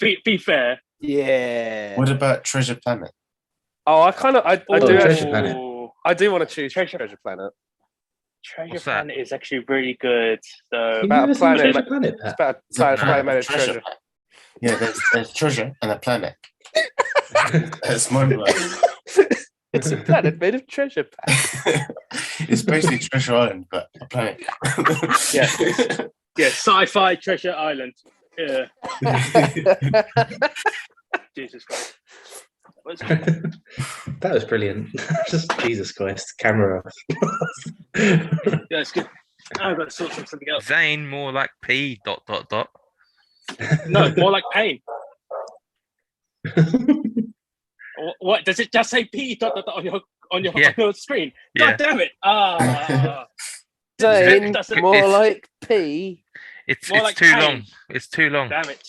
Be fair. Yeah. What about Treasure Planet? Oh, I do Treasure actually. Planet. I do want to choose Treasure- Treasure Planet. Treasure What's that? Planet is actually really good. So You've About never a seen planet, Treasure mate. Planet, It's Pat? about Is it a planet made of Treasure treasure. Planet? Yeah, there's treasure and a planet. That's mind blowing. It's a planet made of treasure. It's basically Treasure Island, but a planet. Yeah. yeah, sci-fi Treasure Island. Yeah, Jesus Christ. That was brilliant. Just Jesus Christ, camera off. Yeah, it's good. I've got to sort something else. Zayn, more like P. ... No, more like pain. What does it just say P ... on your screen? Yeah. God damn it! Ah, Zayn, Doesn't- more it's- like P. It's More like too pain. long. It's too long. damn it!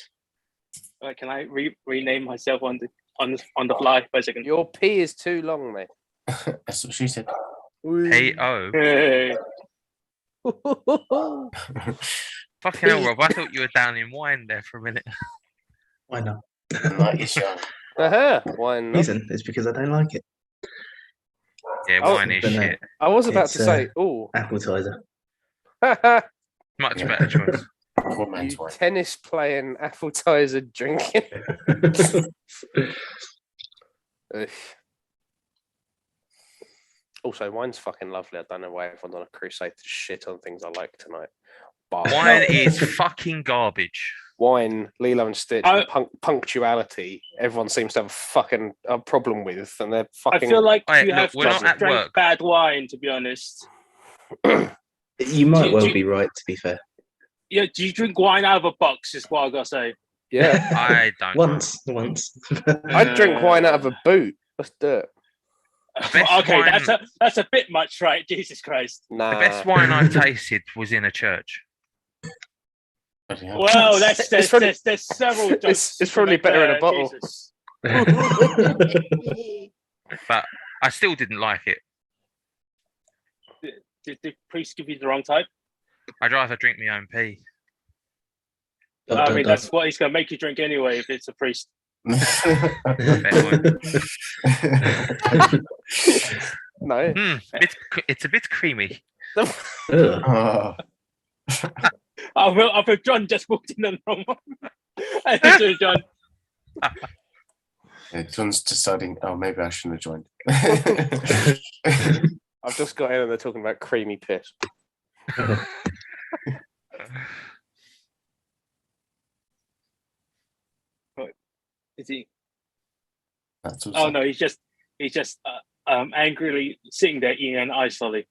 Right, can I rename myself on the fly for a second? Your P is too long, mate. That's what she said. P.O. Hey. Fucking hell, Rob. I thought you were down in wine there for a minute. Why not? Like it's young. Why not? Reason is because I don't like it. Yeah, Oh, wine is but no. shit. I was about It's, to say, oh, Appetizer. Much Yeah. better choice. Poor man's you wine. tennis playing, appetizer drinking. Ugh. Also, wine's fucking lovely. I don't know why everyone's on a crusade to shit on things I like tonight. But Wine is fucking garbage. wine, Lilo and Stitch, I- and punctuality, everyone seems to have a problem with, and they're I fucking. feel like Wait, you look, have we're not just at drank work. bad wine, to be honest. You might Do- well do- be right, to be fair. Yeah, do you drink wine out of a box? Is what I gotta say. Yeah, I don't. Once. I'd drink wine out of a boot. Let's do it. best Okay, wine- that's a bit much, right? Jesus Christ. Nah. The best wine I've tasted was in a church. Bloody hell. Well, It's there's probably- several. it's probably better in a bottle. Jesus. But I still didn't like it. Did the priest give you the wrong type? I'd rather drink my own pee. I mean, that's what he's gonna make you drink anyway if it's a priest. No. It's a bit creamy. Oh. I feel John just walked in on the wrong one. Sorry, John. Yeah, John's deciding, oh, maybe I shouldn't have joined. I've just got in and they're talking about creamy piss. Is he? That's what's Oh up. no, he's just angrily sitting there eating an ice lolly.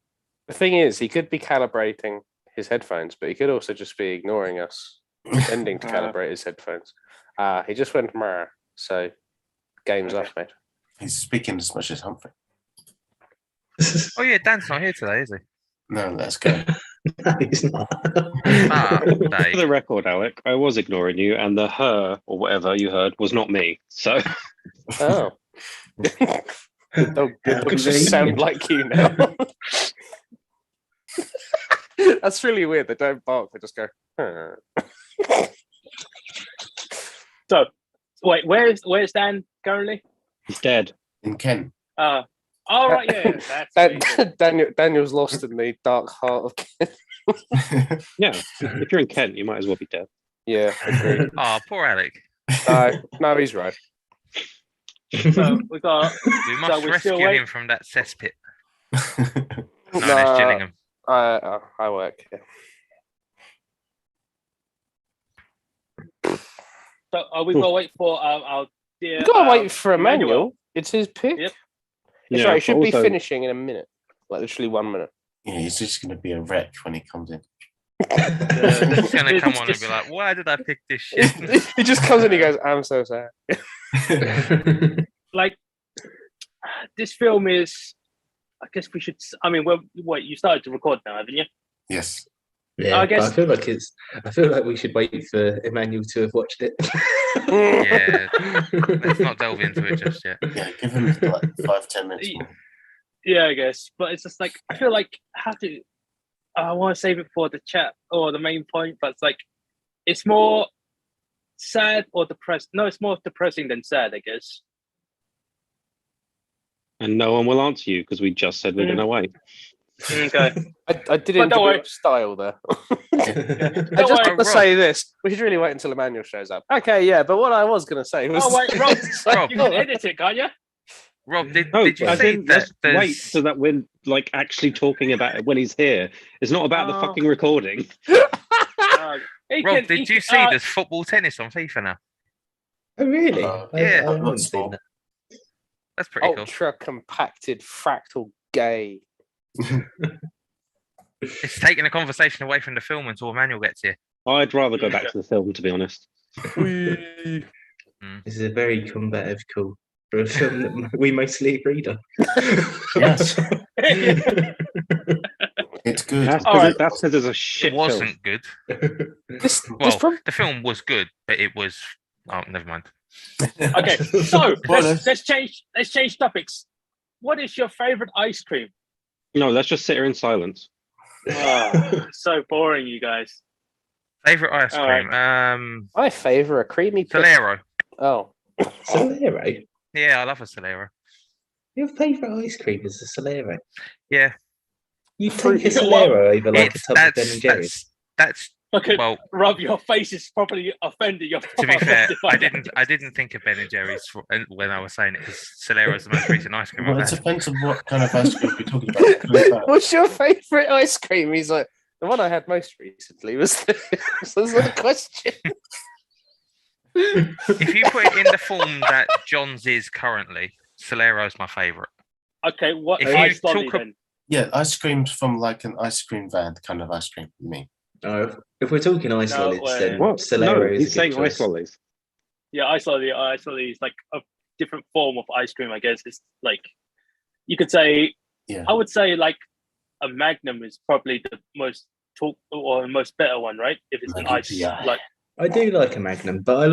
The thing is, he could be calibrating his headphones, but he could also just be ignoring us, pretending to calibrate his headphones. He just went meh, so game's Okay. off, mate. He's speaking as much as Humphrey. Oh yeah, Dan's not here today, is he? No, let's go. No, he's not. Ah, For Dave. the record, Alec, I was ignoring you, and the her or whatever you heard was not me. So Oh. The dog How just convenient. sound like you now. That's really weird. They don't bark, they just go. "Huh." So, wait, where's Dan currently? he's dead. In Kent. All right, yeah, that's Daniel's lost in the dark heart of Kent. Yeah, if you're in Kent, you might as well be dead. Yeah, agreed. Oh, poor Alec. No, he's right. so we got. We must we're still rescue wait- him from that cesspit known as Nah, Gillingham. I work here. So are we gonna wait for our dear? You gotta wait for Emmanuel. It's his pick. Yep. It's Yeah, right. It should be also- finishing in a minute, like literally 1 minute. Yeah, he's just going to be a wreck when he comes in. He's gonna come on and be like, "Why did I pick this shit?" He just comes in. He goes, "I'm so sad." Like this film is. I guess we should. I mean, well, wait. You started to record now, haven't you? Yes. Yeah, I guess- but I feel like we should wait for Emmanuel to have watched it. Yeah, let's not delve into it just yet. Yeah, give him like 5-10 minutes more. Yeah, I guess. But it's just like I feel like I want to save it for the chat or the main point, but it's like it's more sad or depressed? No, it's more depressing than sad, I guess. And no one will answer you because we just said we're going to wait. Okay. I did But don't enjoy worry. your style there. I Don't just worry. want to say this. We should really wait until Emmanuel shows up. Okay, yeah, but what I was going to say was... Oh, wait, Rob, Rob. you can edit it, can't you? Rob, did No, you I see think that? let's wait There's... so that we're like actually talking about it when he's here. It's not about the Oh. fucking recording. Rob, did you see there's football tennis on FIFA now? Oh, really? Yeah. I haven't seen that. That's pretty cool. Ultra compacted fractal gay. It's taking the conversation away from the film until Emmanuel gets here. I'd rather go back to the film, to be honest. This is a very combative call for a film that we mostly agreed on. Yes. It's good. That's All right. because there's a shit It wasn't good. Well, the film was good, but it was. Oh, never mind. Okay, so Well, let's change topics. What is your favorite ice cream? No, let's just sit here in silence. Oh, so boring, you guys. Favorite ice All cream? I favour a creamy... Solero. Oh. Solero? Yeah, I love a Solero. Your favourite ice cream is a Solero? Yeah. You take a Well, Solero over like a It's, tub of Ben and Jerry's? that's Okay, well. Rob, your face is probably offended. To be fair, I didn't think of Ben and Jerry's when I was saying it because Solero is the most recent ice cream Well, I've it had. depends on what kind of ice cream we're talking about. What's your favourite ice cream? He's like, the one I had most recently was the, was the question. If you put it in the form that John's is currently, Solero's my favourite. Okay, what If you ice lolly talk then? Yeah, ice cream's from like an ice cream van kind of ice cream, you mean? Oh, if we're talking ice No lollies, way. then What? Solero No, is he's a good saying ice choice. lollies. Yeah, ice lolly. Ice lolly is like a different form of ice cream, I guess. It's like you could say. Yeah. I would say like a Magnum is probably the most most better one, right? If it's an Magnum ice PI. like. I do like a Magnum, but I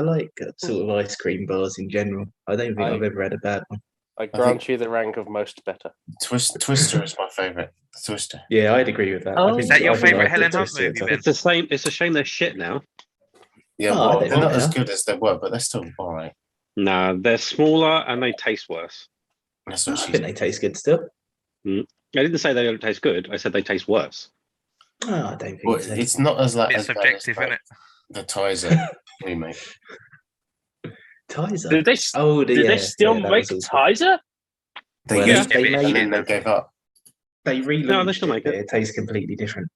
like sort of ice cream bars in general. I don't think I've ever had a bad one. I grant you the rank of most better. Twister is my favourite. Twister. Yeah, I'd agree with that. Oh. I think, Is that your I think favourite I'd put Helen Hunt Twister at movie, top. Ben? It's the same. It's a shame they're shit now. Yeah, Oh, well, I don't they're not know. as good as they were, but they're still all right. Nah, they're smaller and they taste worse. That's I what she think they taste good still. I didn't say they don't taste good. I said they taste worse. Oh, I don't think Well, so. it's not as like Bit as bad as, subjective, like, isn't it? the Tizer remake. Tizer. Did they? Oh, Did they still that make was awful. Tizer? They Well, used yeah, to, but and it's then they shit. gave up. They relaunched No, they still make but it. it tastes completely different.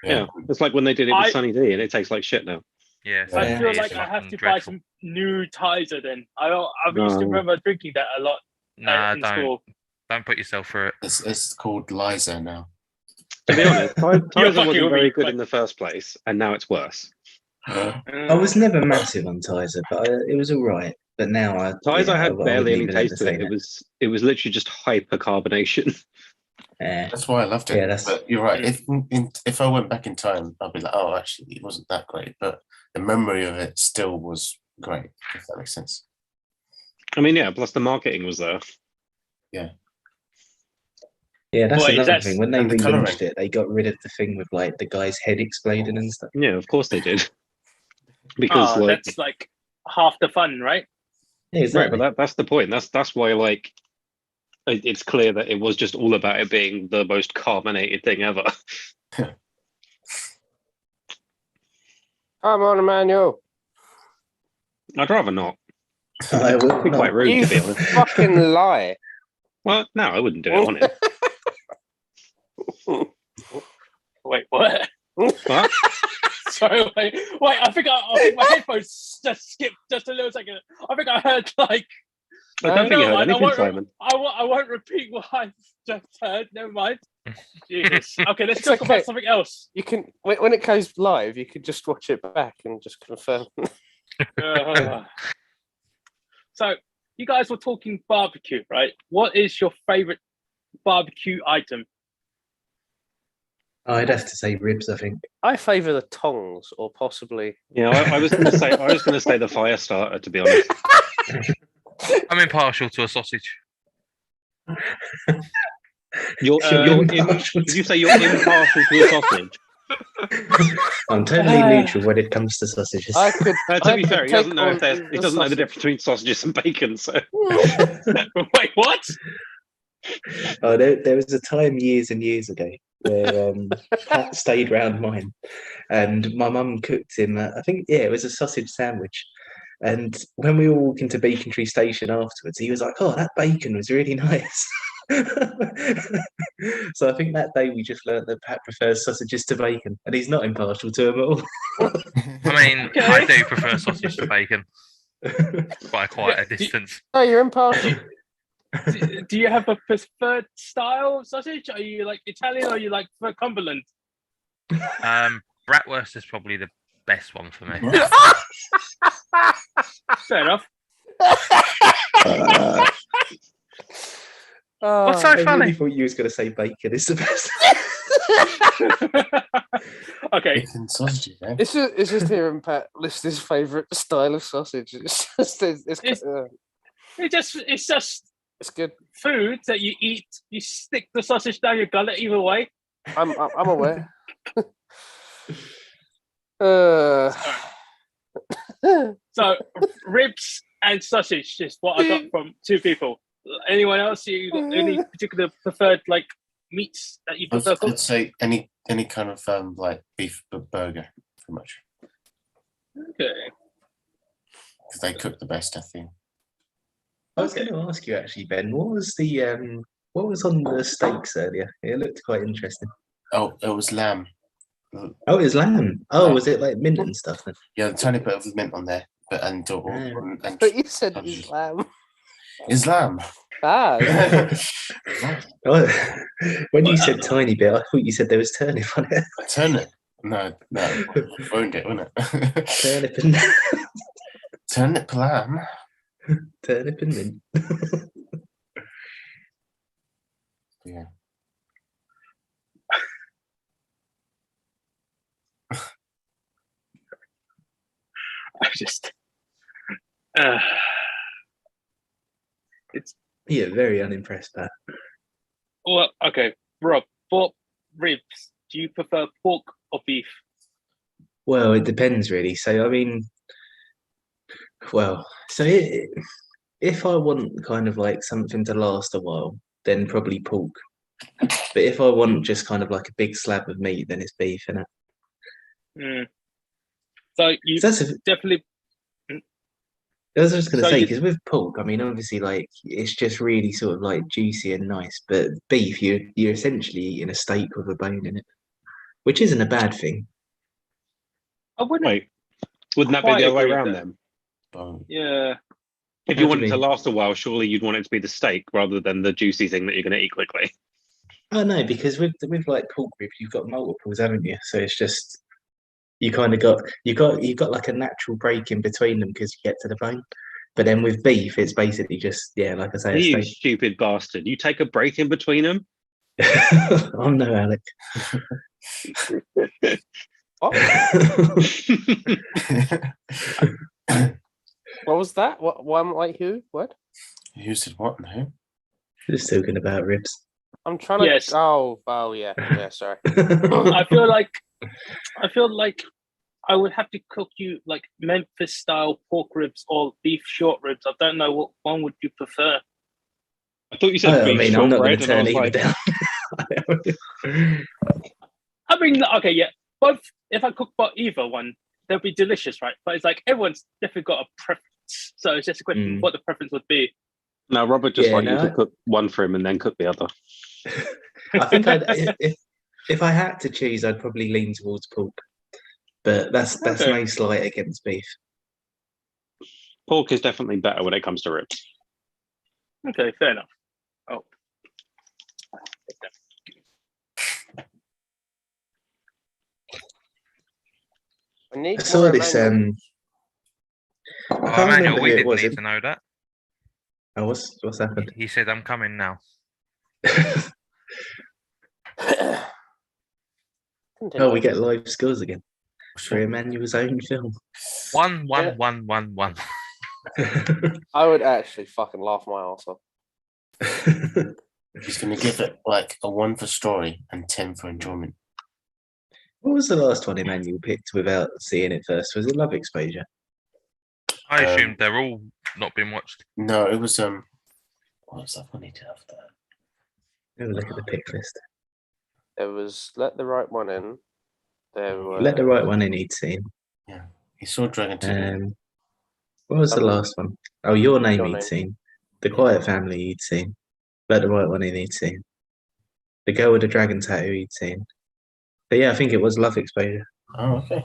Yeah. It's like when they did it with I- Sunny D and it tastes like shit now. Yeah, I I Yeah. feel it's like I have fucking to buy dreadful. some new Tizer. Then I used to No. remember drinking that a lot Nah, in don't school. put yourself through it. It's called Liza now. To be honest, Tizer fucking wasn't with very me, good but- in the first place, and now it's worse. I was never massive on Tizer, but it was all right. But now Tizer I had wouldn't barely any even taste to it. entertain It was literally just hypercarbonation. Yeah. That's why I loved it. Yeah, that's- But you're right. If I went back in time, I'd be like, oh, actually, it wasn't that great. But the memory of it still was great, if that makes sense. I mean, yeah. Plus the marketing was there. Yeah, that's Well, another that's- thing. When they and the relaunched colouring. it, they got rid of the thing with like the guy's head exploding and stuff. Yeah, of course they did. Because Oh, like, that's like half the fun, right? Yeah, right, exactly. but that's the point. That's why like it's clear that it was just all about it being the most carbonated thing ever. Come on, Emmanuel. I'd rather not. I would It'd be quite not. rude You to be honest. fucking lie. Well, no, I wouldn't do it on it. Wait, what? What? Sorry, wait. I think my headphones just skipped just a little second. I think I heard like I don't think you No, heard I anything, won't- Simon. I won't repeat what I just heard. Never mind. Jesus. Okay, let's It's talk okay. about something else. You can when it goes live, you could just watch it back and just confirm. So you guys were talking barbecue, right? What is your favorite barbecue item? I'd have to say ribs. I think. I favour the tongs, or possibly. Yeah, I was going to say the fire starter. To be honest, I'm impartial to a sausage. you're Impartial did you say you're impartial to a sausage? I'm totally neutral when it comes to sausages. I could. To be fair, he doesn't know take on he doesn't know the sausage. difference between sausages and bacon. So Wait, what? Oh, there was a time years and years ago where Pat stayed round mine, and my mum cooked him. I think it was a sausage sandwich. And when we were walking to Beacon Tree Station afterwards, he was like, "Oh, that bacon was really nice." So I think that day we just learnt that Pat prefers sausages to bacon, and he's not impartial to them at all. I mean, Okay. I do prefer sausage to bacon by quite a distance. Oh, you're impartial. Do you have a preferred style of sausage? Are you like Italian or are you like for Cumberland? Bratwurst is probably the best one for me. Fair enough. What's so I funny? really thought you was going to say bacon is the best. Okay. Bacon sausages, eh? It's just hearing Pat list his favourite style of sausage. It's It's just good. food that you eat. You stick the sausage down your gullet either way. I'm aware. So ribs and sausage is what I got from two people. Anyone else? You got any particular preferred like meats that you prefer? I'd say any kind of like beef burger, pretty much, Okay. because they cook the best, I think. I was going to ask you actually, Ben, what was on the steaks earlier? It looked quite interesting. Oh, it was lamb. Oh, it was lamb. Oh, was it like mint and stuff then? Yeah, a tiny bit of mint on there, but and But you said Islam. Islam. Ah, Oh, when you said tiny bit, I thought you said there was turnip on it. Turnip. No, ruined it, wouldn't it? Turnip and Turnip lamb. turnip and mint. Yeah. I just. It's Yeah, very unimpressed, Pat. well, okay, Rob. For ribs, do you prefer pork or beef? Well, it depends really. So I mean, if I want kind of like something to last a while, then probably pork. But if I want just kind of like a big slab of meat, then it's beef, innit? Mm. So you So that's definitely. I was just going to So say, you- because with pork, I mean, obviously, like it's just really sort of like juicy and nice. But beef, you're essentially eating a steak with a bone in it, which isn't a bad thing. I wouldn't. wait, wouldn't that be quite the other way agree around with then? Bone. Yeah. If How you do want you it to mean? last a while, surely you'd want it to be the steak rather than the juicy thing that you're going to eat quickly. Oh no, because with like pork ribs, you've got multiples, haven't you? So it's just you kind of got like a natural break in between them because you get to the bone. But then with beef, it's basically just like I say, a You steak. stupid bastard! You take a break in between them. I'm no Alec. what was that? What one like who? What? Who said what and who? Just talking about ribs. I'm trying to. Yes. Oh yeah. Sorry. I feel like I would have to cook you like Memphis style pork ribs or beef short ribs. I don't know what one would you prefer. I thought you said I beef mean, I'm not going shortbread, to and I turn was either like, down. I mean, okay, yeah, both. If I cook both either one, they'll be delicious, right? But it's like everyone's definitely got a preference, so it's just a question of what the preference would be. no, Robert just Yeah, like you no. to cook one for him and then cook the other. I think if I had to choose, I'd probably lean towards pork. But that's Okay. no slight against beef. Pork is definitely better when it comes to ribs. Okay, fair enough. Oh. I need I saw more this. Emmanuel. I Oh, can't Emmanuel, remember we who it didn't was. need to know that. Oh, what's happened? He said, "I'm coming now." Oh, we get live scores again for Emmanuel's own film. 1-1-1-1-1. I would actually fucking laugh my ass off. He's going to give it like a 1 for story and 10 for enjoyment. What was the last one Emmanuel picked without seeing it first? Was it Love Exposure? I assumed they're all not been watched. No, it was what was that one he did after that? Have a look at the pick list. There was Let the Right One In. There were Let the Right One In he'd seen. He saw Dragon 2. What was the last one? Oh, Your Name Your he'd Name. seen. The Quiet Family he'd seen. Let the Right One In he'd seen. The Girl with the Dragon Tattoo he'd seen. But yeah, I think it was Love Exposure. Oh, okay.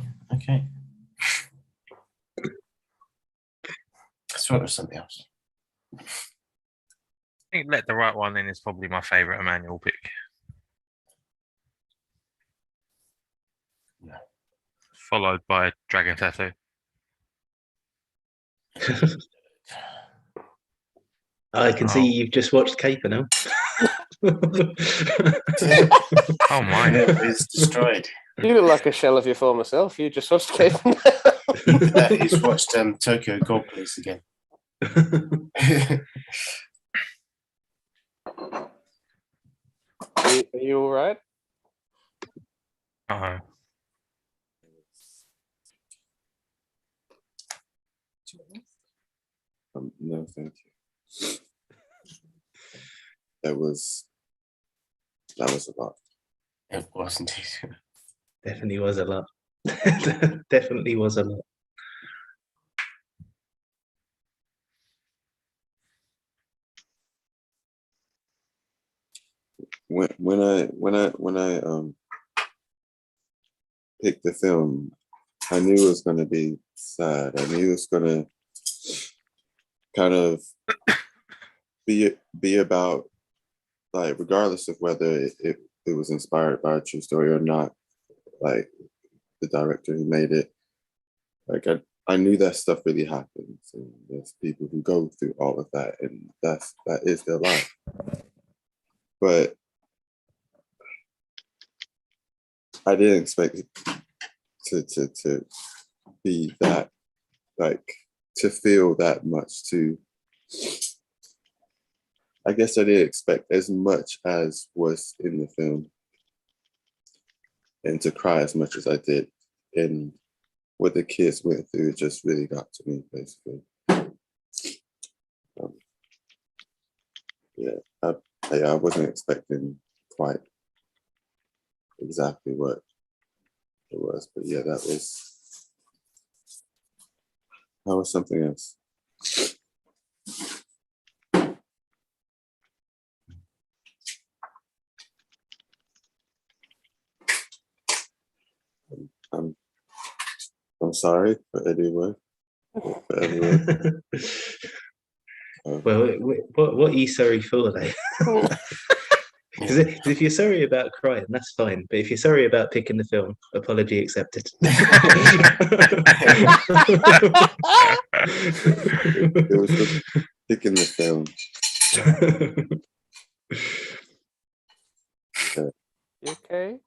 I thought it was something else. I think Let the Right One In is probably my favourite Emmanuel pick. Yeah. Followed by Dragon Tattoo. I can see you've just watched Capernaum. Oh my. It's destroyed. You look like a shell of your former self. You just watched Capernaum. He's watched Tokyo Gold Police again. Are you all right? Uh-huh. No, thank you. That was a lot. It was indeed. Definitely was a lot. Definitely was a lot. When I picked the film, I knew it was going to be sad. I knew it was going to kind of be about, like, regardless of whether it was inspired by a true story or not, like the director who made it, like I knew that stuff really happens, and there's people who go through all of that, and that is their life. But I didn't expect it to be that, like, to feel that much. I guess I didn't expect as much as was in the film, and to cry as much as I did. And what the kids went through, it just really got to me, basically. I wasn't expecting quite exactly what it was, but yeah, that was something else. I'm sorry for anyone. For everyone. Well, what are you sorry for, though? Because if you're sorry about crying, that's fine. But if you're sorry about picking the film, apology accepted. It was for picking the film. You okay?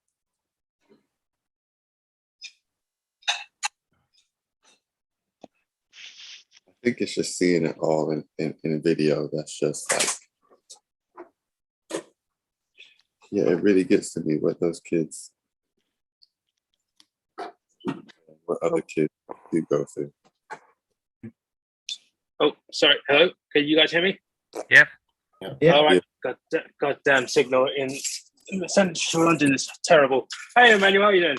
I think it's just seeing it all in a video that's just like, yeah, it really gets to me what those kids, what other kids do go through. Oh, sorry. Hello? Can you guys hear me? Yeah. All right. Goddamn signal in central London is terrible. Hey, Emmanuel, how you doing?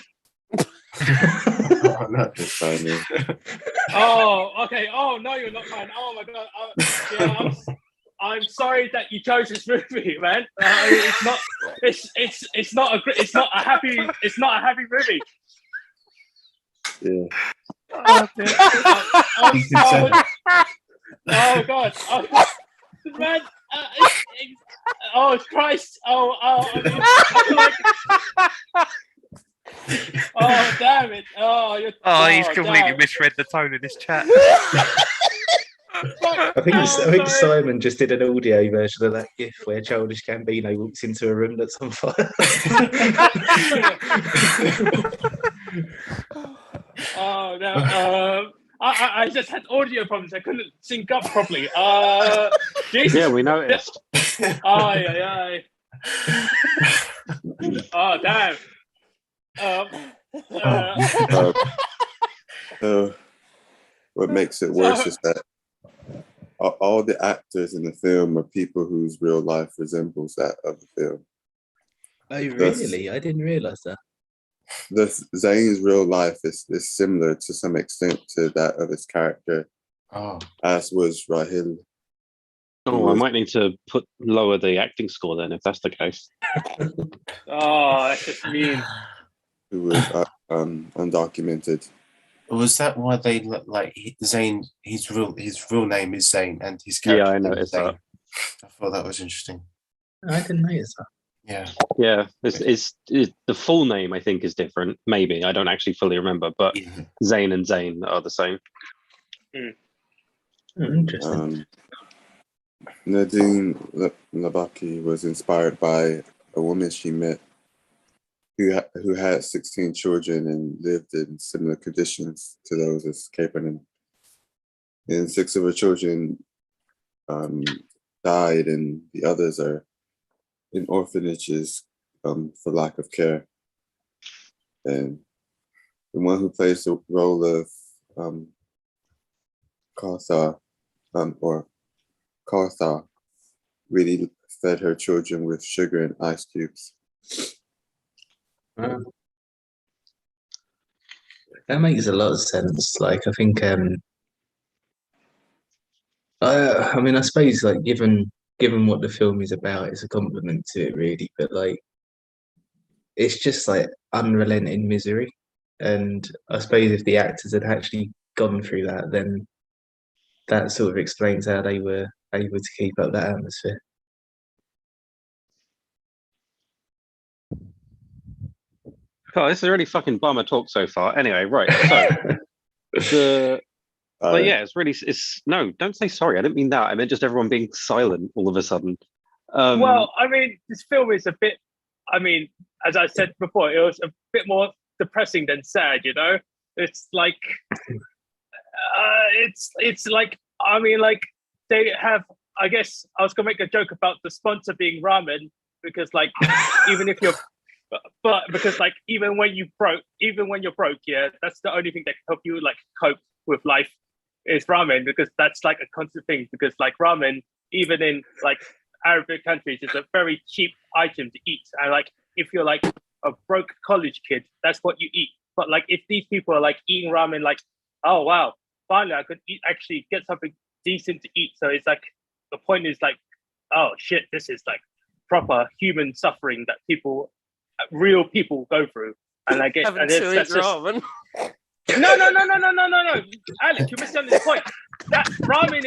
Oh, not just fine, man. Oh, okay. Oh, no, you're not fine. Oh my god. Yeah, I'm sorry that you chose this movie, man. It's not. It's not a happy. It's not a happy movie. Yeah. Oh god. Oh, man. Oh Christ. Oh. Oh damn it! He's completely misread the tone of this chat. I think Simon just did an audio version of that GIF where Childish Gambino walks into a room that's on fire. Oh no! I just had audio problems. I couldn't sync up properly. Jesus. Yeah, we noticed. Aye. Oh damn. So what makes it worse is that all the actors in the film are people whose real life resembles that of the film. Oh, really? I didn't realize that. Zayn's real life is similar to some extent to that of his character, as was Rahil. Oh, I might need to lower the acting score then, if that's the case. Oh, that's just mean. Who was undocumented. Was that why they like Zayn? His real name is Zayn, and his character. Yeah, I noticed that. I thought that was interesting. I didn't notice that. Yeah. Yeah, it's the full name I think is different. Maybe I don't actually fully remember, but Zayn and Zayn are the same. Interesting. Nadine Labaki was inspired by a woman she met who had 16 children and lived in similar conditions to those as Capernaum. And 6 of her children died, and the others are in orphanages for lack of care. And the one who plays the role of Kartha really fed her children with sugar and ice cubes. That makes a lot of sense. Like, I think, I mean, I suppose, like, given what the film is about, it's a compliment to it, really. But like, it's just like unrelenting misery, and I suppose if the actors had actually gone through that, then that sort of explains how they were able to keep up that atmosphere. Oh, this is a really fucking bummer talk so far. Anyway, right. So but yeah, no, don't say sorry. I didn't mean that. I meant just everyone being silent all of a sudden. Well, I mean, this film is a bit. I mean, as I said before, it was a bit more depressing than sad. You know, it's like, it's like. I mean, like they have. I guess I was gonna make a joke about the sponsor being ramen because, like, even if you're. But because like even when you're broke, yeah, that's the only thing that can help you like cope with life is ramen, because that's like a constant thing. Because like ramen, even in like Arabic countries, is a very cheap item to eat. And like if you're like a broke college kid, that's what you eat. But like if these people are like eating ramen, like, oh wow, finally I could actually get something decent to eat. So it's like the point is like, oh shit, this is like proper human suffering that real people go through, and I guess that's just ramen. No, Alex, you're missing the point. That ramen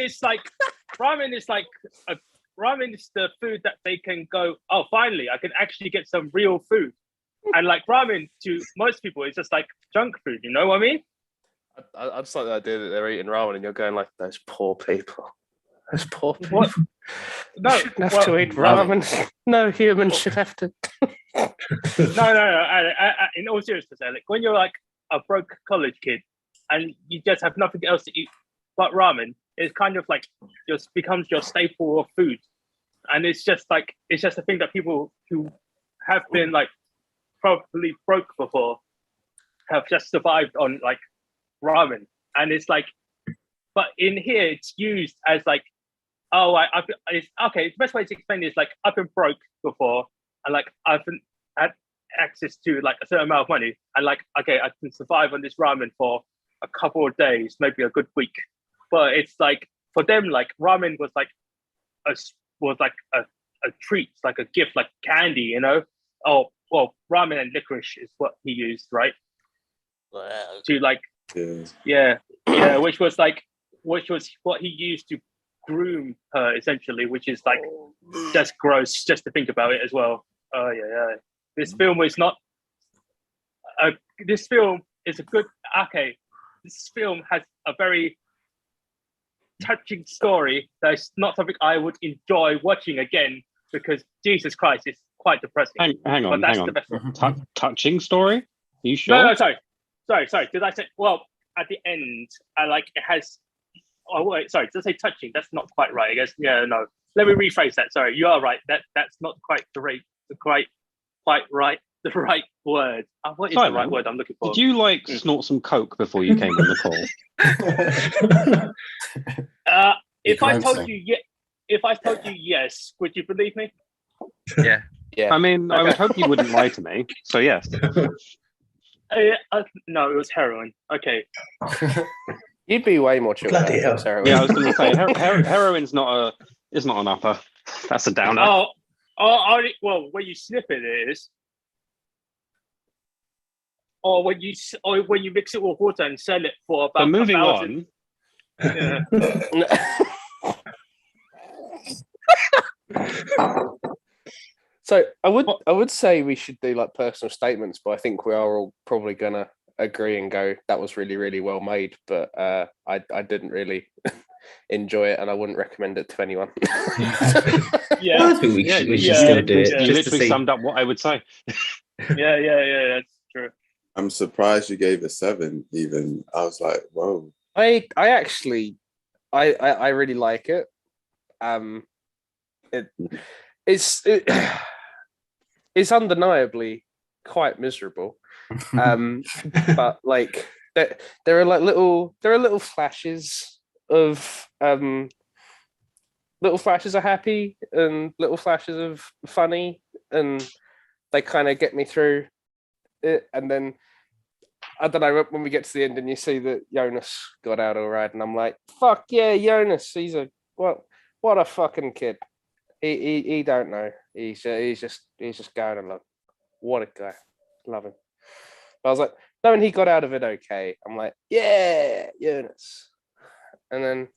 is the food that they can go, oh, finally I can actually get some real food. And like ramen to most people is just like junk food, you know what I mean? I just like the idea that they're eating ramen and you're going like, those poor people. Those poor people. What? No, shouldn't have to eat ramen. No human should have to. No. In all seriousness, Alec, when you're like a broke college kid and you just have nothing else to eat but ramen, it's kind of like just becomes your staple of food. And it's just a thing that people who have been like probably broke before have just survived on like ramen. And it's like, but in here it's used as like, oh, it's okay. The best way to explain it is like I've been broke before, and like I've had access to like a certain amount of money, and like okay, I can survive on this ramen for a couple of days, maybe a good week. But it's like for them, like ramen was like a treat, like a gift, like candy, you know. Oh well, ramen and licorice is what he used, right? To like, yeah, which was what he used to groom her essentially, which is like just gross just to think about it as well. Yeah. This film is not this film is a good this film has a very touching story that's not something I would enjoy watching again, because Jesus Christ, it's quite depressing. Hang on. The best one. Touching story? Are you sure? No, sorry. Did I say, well, at the end, it has. Oh wait, sorry. Did I say touching? That's not quite right, I guess. Yeah, no. Let me rephrase that. Sorry, you are right. That's not quite right. the right word. What is the Simon, right word I'm looking for? Did you like snort some coke before you came on the call? If I told glancing. you if I told you yes, would you believe me? Yeah. Yeah. I mean, I would Okay. hope you wouldn't lie to me. So yes. No, it was heroin. Okay. You'd be way more chill. Bloody hell. Yeah, I was going to say heroin's not an upper. That's a downer. Well, when you sniff it, it is. Or when you mix it with water and sell it for about. But moving 1,000. on, Yeah. So I would say we should do like personal statements, but I think we are all probably gonna agree and go that was really, really well made, but I didn't really enjoy it and I wouldn't recommend it to anyone. Yeah. I think we should still do it. yeah. you Just to literally see. summed up what I would say. Yeah. That's true. I'm surprised you gave it 7. Even I was like, whoa. I actually I really like it. It's undeniably quite miserable. But like there are little flashes of little flashes of happy and little flashes of funny, and they kind of get me through it. And then I don't know, when we get to the end and you see that Jonas got out all right, and I'm like, fuck yeah, Jonas, he's what a fucking kid. He don't know. He's just going along. What a guy. Love him. But I was like, knowing he got out of it okay, I'm like, yeah, Jonas. And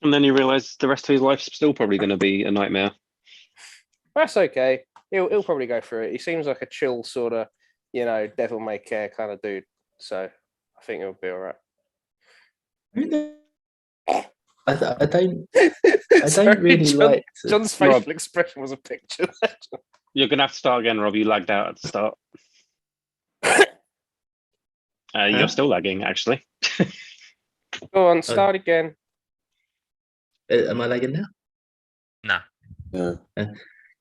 then you realise the rest of his life's still probably going to be a nightmare. that's okay. He'll probably go through it. He seems like a chill sort of, devil may care kind of dude. So I think it'll be all right. I don't really like to... John's facial expression was a picture. You're going to have to start again, Rob. You lagged out at the start. You're still lagging, actually. Go on, start again. Am I lagging now? No. Yeah.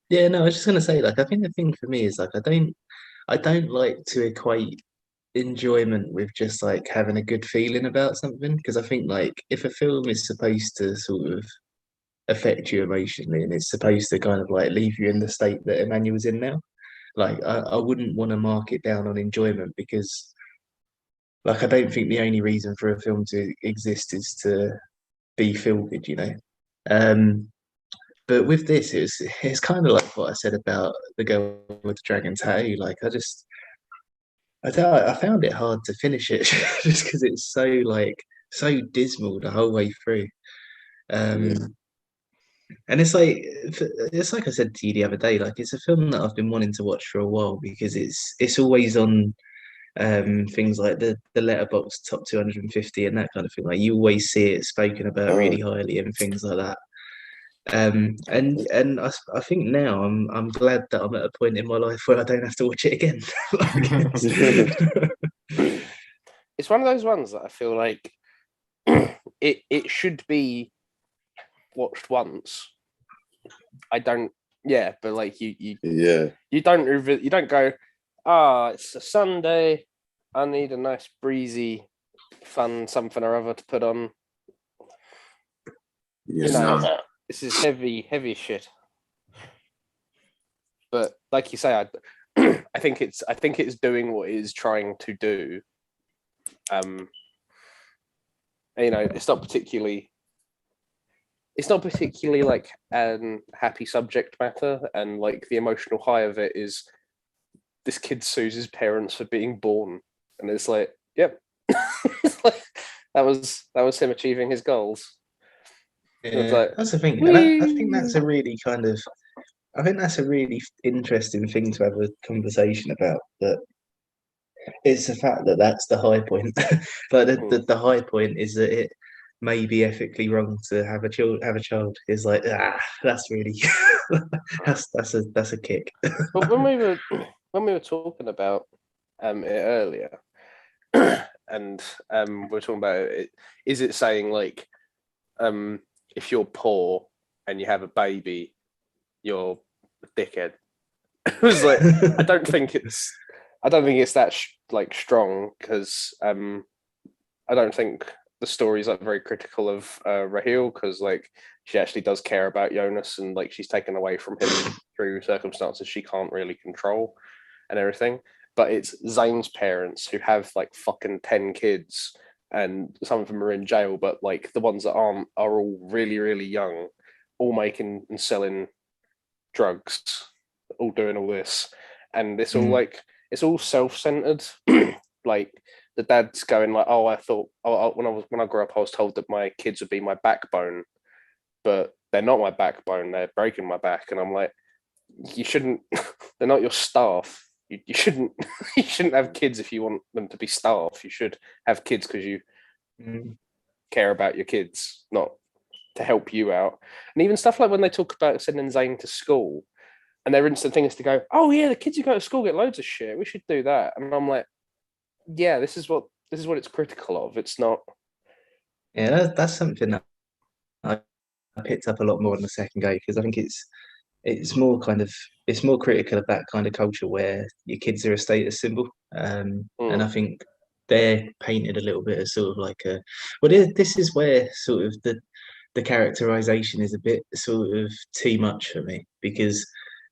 Yeah, no, I was just gonna say, like, I think the thing for me is like I don't like to equate enjoyment with just like having a good feeling about something, because I think like if a film is supposed to sort of affect you emotionally and it's supposed to kind of like leave you in the state that Emmanuel's in now, like I wouldn't want to mark it down on enjoyment, because like I don't think the only reason for a film to exist is to be feel good. But with this, it's kind of like what I said about the girl with the dragon tattoo. Like I found it hard to finish it just because it's so dismal the whole way through. And it's like I said to you the other day, like it's a film that I've been wanting to watch for a while, because it's always on things like the Letterboxd top 250 and that kind of thing. Like you always see it spoken about really highly and things like that. And I think now I'm glad that I'm at a point in my life where I don't have to watch it again. It's one of those ones that I feel like it should be watched once. I don't, but like you don't go, it's a Sunday, I need a nice breezy, fun something or other to put on. This is heavy shit. But like you say, I think it's doing what it is trying to do. It's not particularly like happy subject matter, and like the emotional high of it is this kid sues his parents for being born, and it's like, yep. Like, that was him achieving his goals. Yeah, that's the thing. And I think that's a really interesting thing to have a conversation about. But it's the fact that that's the high point. But the high point is that it may be ethically wrong to have a child. Is like that's really that's a kick. But when we were talking about it earlier, and we were talking about it, is it saying like if you're poor and you have a baby, you're a dickhead? It was like I don't think it's that like strong because I don't think the story's like very critical of Raheel because like she actually does care about Jonas and like she's taken away from him through circumstances she can't really control and everything. But it's Zayn's parents who have like fucking 10 kids and some of them are in jail, but like the ones that aren't are all really, really young, all making and selling drugs, all doing all this. And it's all like it's all self-centered. Like the dad's going like, "Oh, I thought when I grew up, I was told that my kids would be my backbone, but they're not my backbone. They're breaking my back." And I'm like, "You shouldn't. They're not your staff. You shouldn't. You shouldn't have kids if you want them to be staff. You should have kids because you care about your kids, not to help you out." And even stuff like when they talk about sending Zayn to school, and their instant thing is to go, "Oh yeah, the kids who go to school get loads of shit. We should do that." And I'm like, yeah, this is what it's critical of. It's not. Yeah, that's something that I picked up a lot more in the second game because I think it's more critical of that kind of culture where your kids are a status symbol, and I think they're painted a little bit as sort of like a. Well, this is where sort of the characterization is a bit sort of too much for me because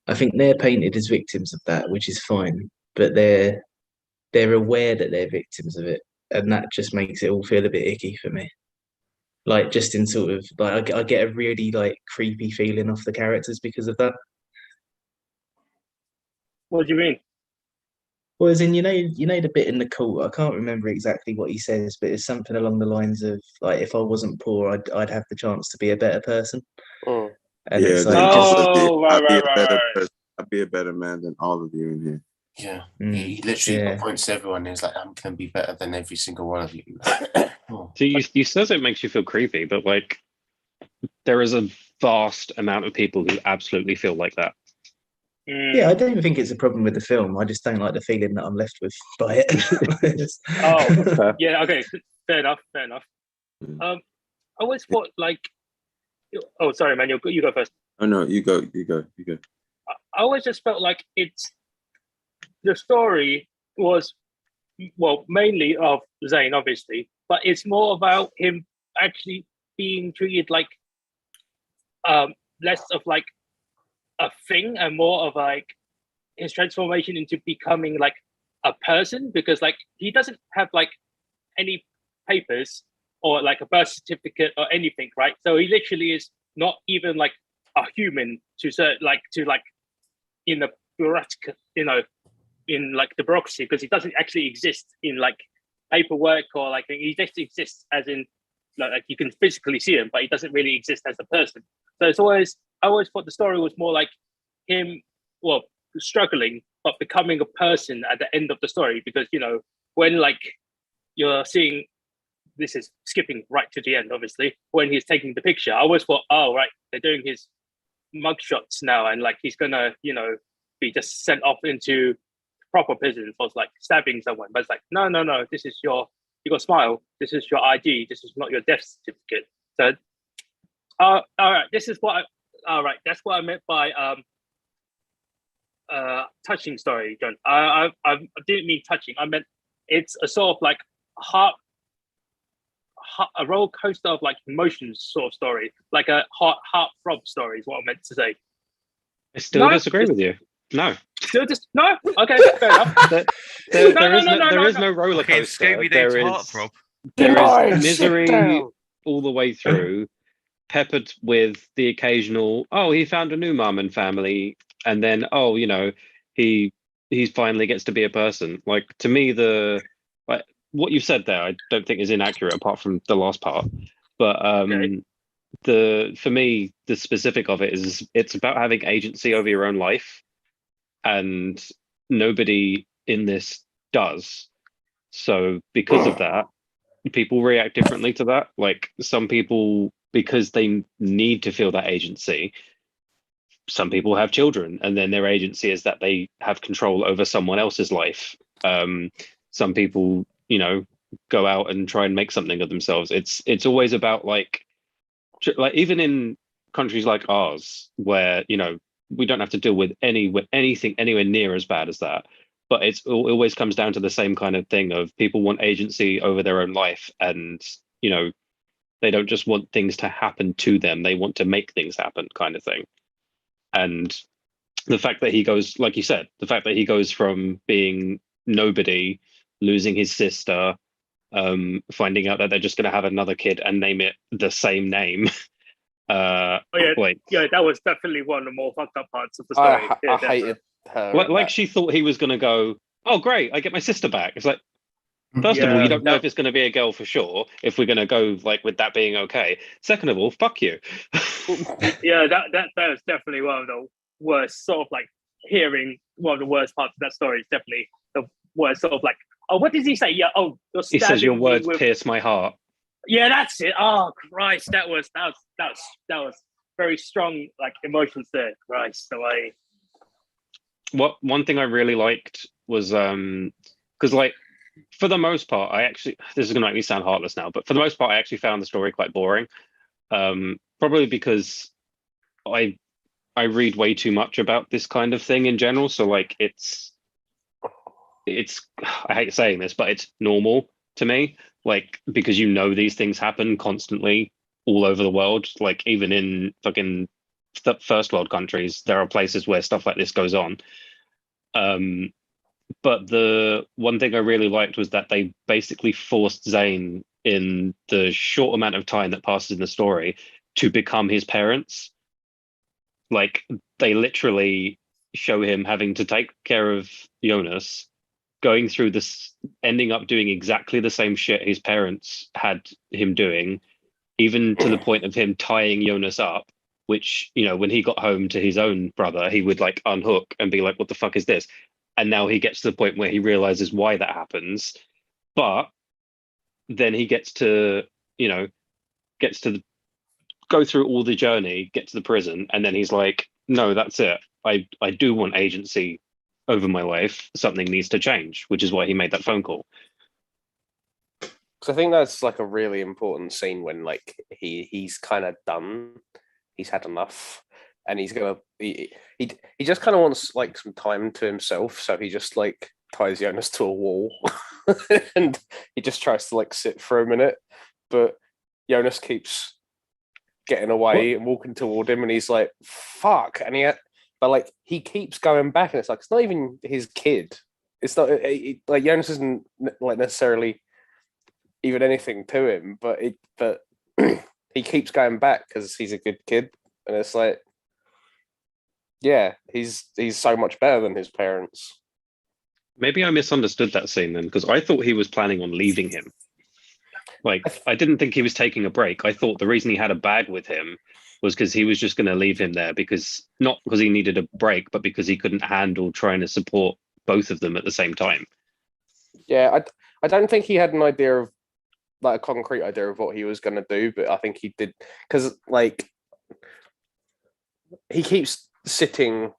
I think they're painted as victims of that, which is fine, but they're aware that they're victims of it, and that just makes it all feel a bit icky for me. Like just in sort of like I get a really like creepy feeling off the characters because of that. What do you mean? Well, as in you know the bit in the cult. I can't remember exactly what he says, but it's something along the lines of like, if I wasn't poor, I'd have the chance to be a better person. And Yeah, it's then like, right. I'd be a better man than all of you in here. Yeah, he literally points to everyone. He's like, "I'm gonna be better than every single one of you." So you says it makes you feel creepy, but like there is a vast amount of people who absolutely feel like that. Yeah, I don't think it's a problem with the film. I just don't like the feeling that I'm left with by it. Yeah, okay, fair enough. I always thought like, oh, sorry, man, you go first. Oh no, you go. I always just felt like the story was mainly of Zayn, obviously, but it's more about him actually being treated like less of like a thing and more of like his transformation into becoming like a person, because like he doesn't have like any papers or like a birth certificate or anything, right? So he literally is not even like a human to in the bureaucracy, in like the bureaucracy, because he doesn't actually exist in like paperwork or like he just exists as in like you can physically see him, but he doesn't really exist as a person. So I always thought the story was more like him, struggling but becoming a person at the end of the story, because when like you're seeing, this is skipping right to the end, obviously, when he's taking the picture, I always thought, oh right, they're doing his mug shots now, and like he's gonna be just sent off into proper prison for like stabbing someone. But it's like, no, this is you got a smile, this is your ID, this is not your death certificate. So all right, that's what I meant by touching story, John. I didn't mean touching, I meant it's a sort of like a roller coaster of like emotions sort of story, like a heart throb story is what I meant to say. I still disagree with you. No. Still just no? Okay, fair enough. There is no roller coaster. There is misery all the way through, peppered with the occasional, oh, he found a new mum and family, and then he finally gets to be a person. Like, to me, what you've said there, I don't think is inaccurate apart from the last part. But for me, the specific of it is it's about having agency over your own life, and nobody in this does. So because of that, people react differently to that. Like some people, because they need to feel that agency, some people have children and then their agency is that they have control over someone else's life. Some people, go out and try and make something of themselves. It's always about like even in countries like ours, where we don't have to deal with anything anywhere near as bad as that. But it always comes down to the same kind of thing of people want agency over their own life, and they don't just want things to happen to them; they want to make things happen, kind of thing. And the fact that he goes, like you said, the fact that he goes from being nobody, losing his sister, finding out that they're just going to have another kid and name it the same name. Yeah, that was definitely one of the more fucked up parts of the I story. hated her. Like she thought he was going to go, oh great, I get my sister back. It's like, first of all, Yeah, you don't know if it's going to be a girl for sure, if we're going to go like with that being okay. Second of all, fuck you. Yeah, that was definitely one of the worst, sort of like hearing one of the worst parts of that story is definitely the worst, sort of like, oh, what does he say? Yeah, oh, you're He says your stabbing me words with... pierce my heart. Yeah, that's it. Oh Christ, that was very strong, like emotions there. Christ, the way. One thing I really liked was because like for the most part, this is gonna make me sound heartless now, but for the most part, I actually found the story quite boring. Probably because I read way too much about this kind of thing in general. So like it's I hate saying this, but it's normal to me. Like because these things happen constantly all over the world. Like even in fucking first world countries, there are places where stuff like this goes on. But the one thing I really liked was that they basically forced Zayn in the short amount of time that passes in the story to become his parents. Like they literally show him having to take care of Jonas, going through this, ending up doing exactly the same shit his parents had him doing, even to the point of him tying Jonas up, which, when he got home to his own brother, he would like unhook and be like, what the fuck is this? And now he gets to the point where he realizes why that happens. But then he gets to go through all the journey, get to the prison, and then he's like, no, that's it. I do want agency over my life. Something needs to change, which is why he made that phone call. So I think that's like a really important scene when like he's kind of done, he's had enough, and he just kind of wants like some time to himself. So he just like ties Jonas to a wall, and he just tries to like sit for a minute, but Jonas keeps getting away and walking toward him, and he's like, "Fuck!" And he keeps going back, and it's like it's not even his kid. It's not like Jonas isn't like necessarily even anything to him, but he keeps going back because he's a good kid, and it's like, yeah, he's so much better than his parents. Maybe I misunderstood that scene then, because I thought he was planning on leaving him. Like, I didn't think he was taking a break. I thought the reason he had a bag with him was because he was just going to leave him there, not because he needed a break, but because he couldn't handle trying to support both of them at the same time. Yeah, I don't think he had an idea of like a concrete idea of what he was going to do, but I think he did, because like he keeps sitting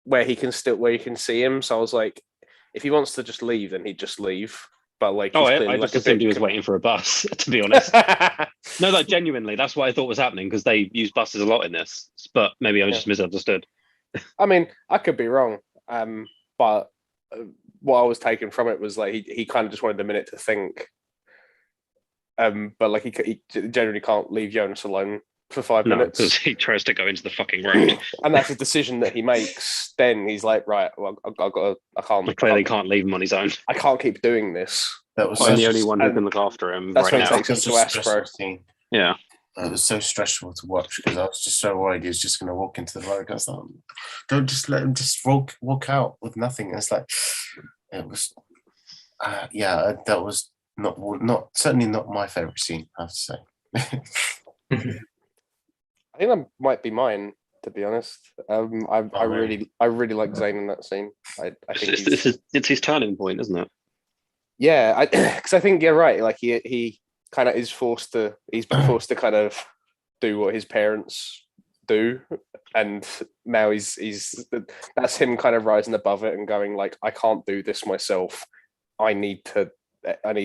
where you can see him. So I was like, if he wants to just leave, then he'd just leave. But like, I just assumed he was waiting for a bus, to be honest. No, like genuinely, that's what I thought was happening, because they use buses a lot in this. But maybe I just misunderstood. I mean, I could be wrong, but what I was taking from it was like he kind of just wanted a minute to think. But like he generally can't leave Jonas alone for 5 minutes because he tries to go into the fucking road, and that's a decision that he makes. Then he's like, right, well, I can't leave him on his own. I can't keep doing this. I'm the only one who can look after him. That's right when he takes us to Aspro. Yeah. It was so stressful to watch because I was just so worried he was just going to walk into the road. I was like, don't just let him just walk out with nothing. And it's like, it was, that was certainly not my favorite scene, I have to say. I think that might be mine, to be honest. I really like Zayn in that scene. I think it's his turning point, isn't it? Yeah, because I think you're right. Like he kind of is he's been forced to kind of do what his parents do, and now he's that's him kind of rising above it and going like, I can't do this myself. I need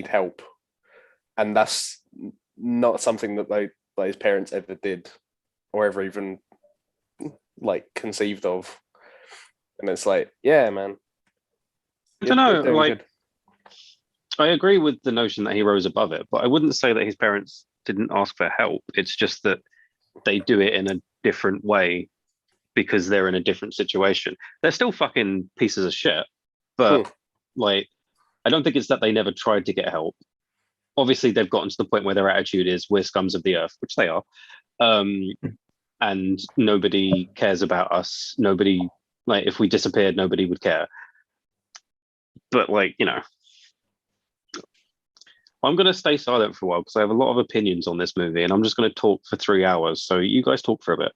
help, and that's not something that his parents ever did or ever even like conceived of. And it's like, yeah, man. I don't know, You're doing like good. I agree with the notion that he rose above it, but I wouldn't say that his parents didn't ask for help. It's just that they do it in a different way because they're in a different situation. They're still fucking pieces of shit, but like, I don't think it's that they never tried to get help. Obviously, they've gotten to the point where their attitude is we're scums of the earth, which they are, and nobody cares about us. Nobody, like, if we disappeared, nobody would care. But like, you know, I'm going to stay silent for a while because I have a lot of opinions on this movie, and I'm just going to talk for 3 hours. So you guys talk for a bit.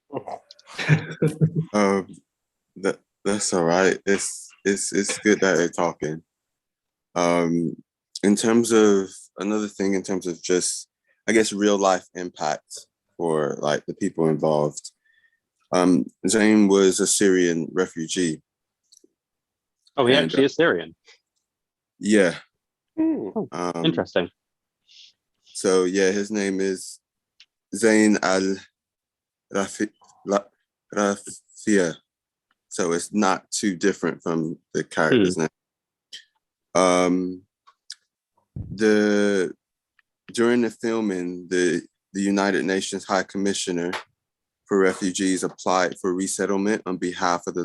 That's all right. It's good that they're talking. In terms of another thing, in terms of just, I guess, real life impact for like the people involved. Zayn was a Syrian refugee. Oh, he actually is Syrian. Yeah. Oh, interesting. So yeah, his name is Zayn al Rafia. So it's not too different from the character's name. During the filming, the United Nations High Commissioner for Refugees applied for resettlement on behalf of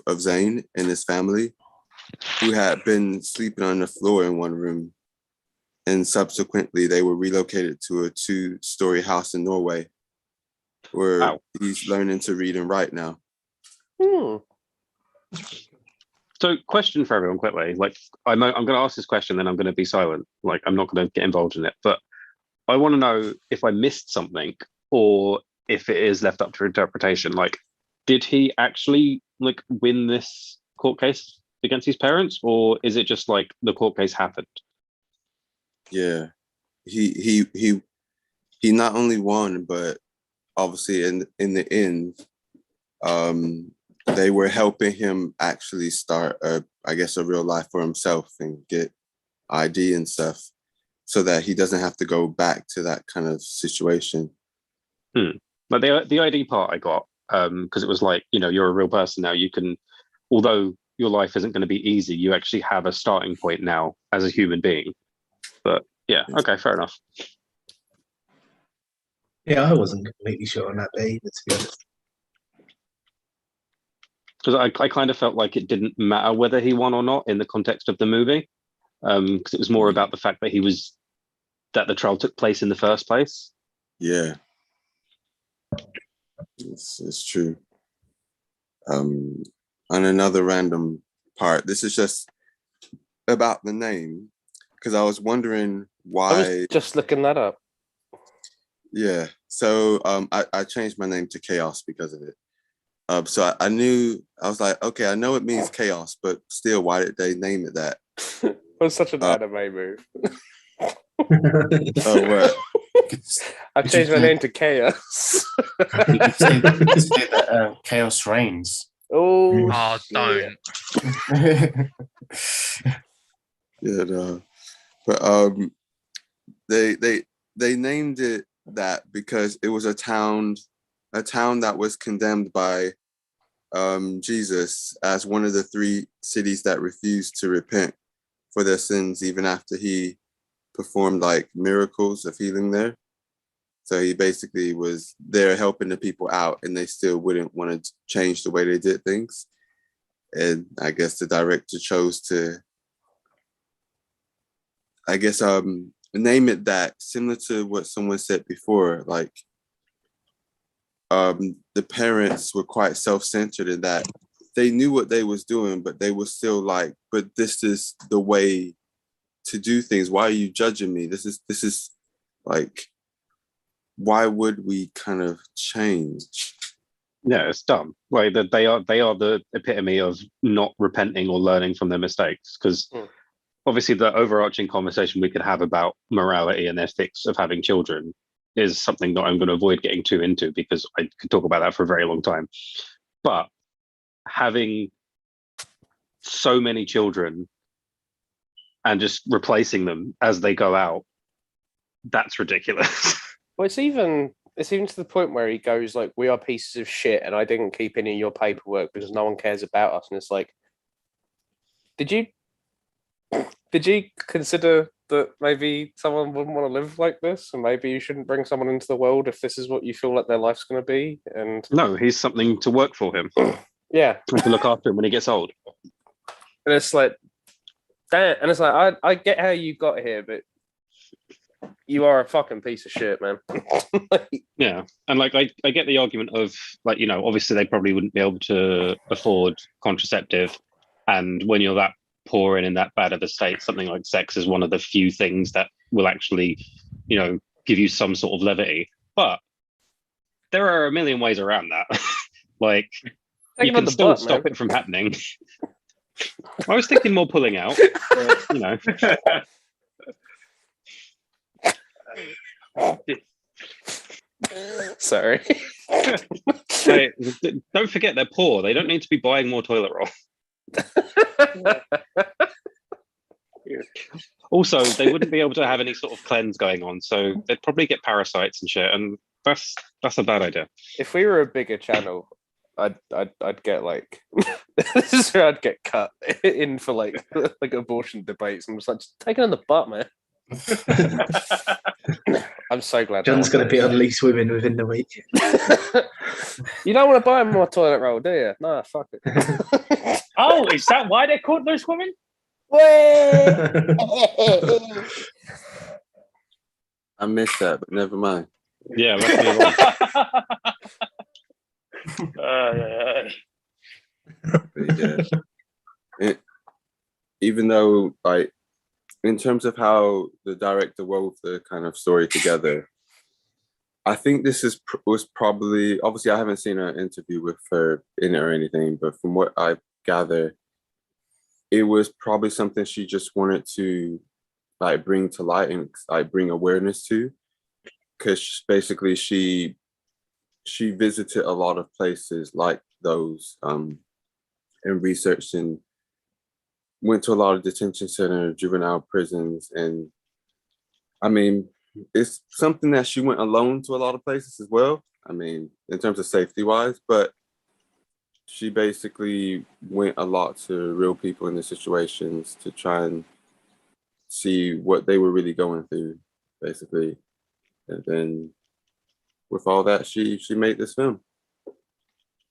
Zayn and his family, who had been sleeping on the floor in one room. And subsequently, they were relocated to a 2-story house in Norway, where he's learning to read and write now. So, question for everyone quickly. Like, I'm going to ask this question, then I'm going to be silent. Like, I'm not going to get involved in it. But I want to know if I missed something or if it is left up to interpretation. Like, did he actually like win this court case against his parents, or is it just like the court case happened? Yeah, he not only won, but obviously in the end, they were helping him actually start a real life for himself and get ID and stuff, so that he doesn't have to go back to that kind of situation. But the ID part I got, because it was like, you know, you're a real person now. You can, although your life isn't going to be easy, you actually have a starting point now as a human being. But yeah, okay, fair enough. Yeah, I wasn't completely sure on that bit either, to be honest. Because I kind of felt like it didn't matter whether he won or not in the context of the movie, because it was more about the fact that that the trial took place in the first place. Yeah, it's true. On another random part, this is just about the name, because I was wondering why. I was just looking that up. Yeah, so I changed my name to Chaos because of it. So I was like, okay, I know it means chaos, but still, why did they name it that? It was such an anime move. Oh, what? I changed my name to Chaos. You could say that chaos reigns. Oh, don't. Yeah, no. But they named it that because it was a town that was condemned by Jesus as one of the 3 cities that refused to repent for their sins even after he performed like miracles of healing there. So he basically was there helping the people out, and they still wouldn't want to change the way they did things. And I guess the director chose to, name it that, similar to what someone said before. Like, the parents were quite self-centered in that they knew what they was doing, but they were still like, but this is the way to do things. Why are you judging me? This is like, why would we kind of change? Yeah, it's dumb. Like that they are the epitome of not repenting or learning from their mistakes. Because obviously the overarching conversation we could have about morality and ethics of having children is something that I'm going to avoid getting too into, because I could talk about that for a very long time. But having so many children and just replacing them as they go out, that's ridiculous. Well, it's it's even to the point where he goes like, "We are pieces of shit, and I didn't keep any of your paperwork because no one cares about us." And it's like, did you consider that maybe someone wouldn't want to live like this, and maybe you shouldn't bring someone into the world if this is what you feel like their life's going to be? And No, he's something to work for him. yeah, And to look after him when he gets old. and it's like, damn, and it's like, I get how you got here, but you are a fucking piece of shit, man. Yeah, and like I get the argument of like, you know, obviously they probably wouldn't be able to afford contraceptive, and when you're that poor and in that bad of a state, something like sex is one of the few things that will actually, you know, give you some sort of levity. But there are a million ways around that. Like you can still stop it from happening. I was thinking more pulling out, but, you know. Sorry. Hey, don't forget they're poor. They don't need to be buying more toilet roll. Also, they wouldn't be able to have any sort of cleanse going on, so they'd probably get parasites and shit, and that's a bad idea. If we were a bigger channel, I'd get like this is where I'd get cut in for like abortion debates. I'm just like, just take it in the butt, man. I'm so glad John's going to be on Lease Women within the week. You don't want to buy more toilet roll, do you? No, fuck it. Oh, is that why they're called Loose Women? I missed that, but never mind. Yeah, let's move on. But yeah, even though like in terms of how the director wove the kind of story together, I think this was probably, obviously I haven't seen an interview with her in it or anything, but from what I gather, it was probably something she just wanted to like bring to light and like bring awareness to, because basically she visited a lot of places like those and researched and went to a lot of detention center, juvenile prisons, and I mean, it's something that she went alone to a lot of places as well. I mean, in terms of safety wise, but she basically went a lot to real people in the situations to try and see what they were really going through, basically. And then with all that, she made this film.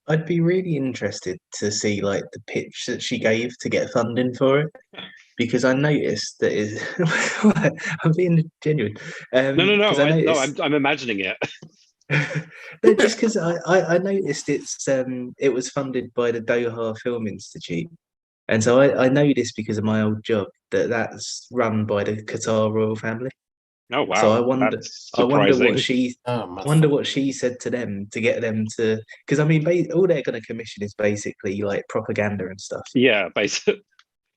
I'd be really interested to see like the pitch that she gave to get funding for it, because I noticed that is. I'm being genuine. I'm imagining it. No, just because I noticed it was funded by the Doha Film Institute, and so I know this because of my old job that's run by the Qatar royal family. Oh wow! So I wonder what she said to them to get them to, because I mean, all they're going to commission is basically like propaganda and stuff. Yeah, basically.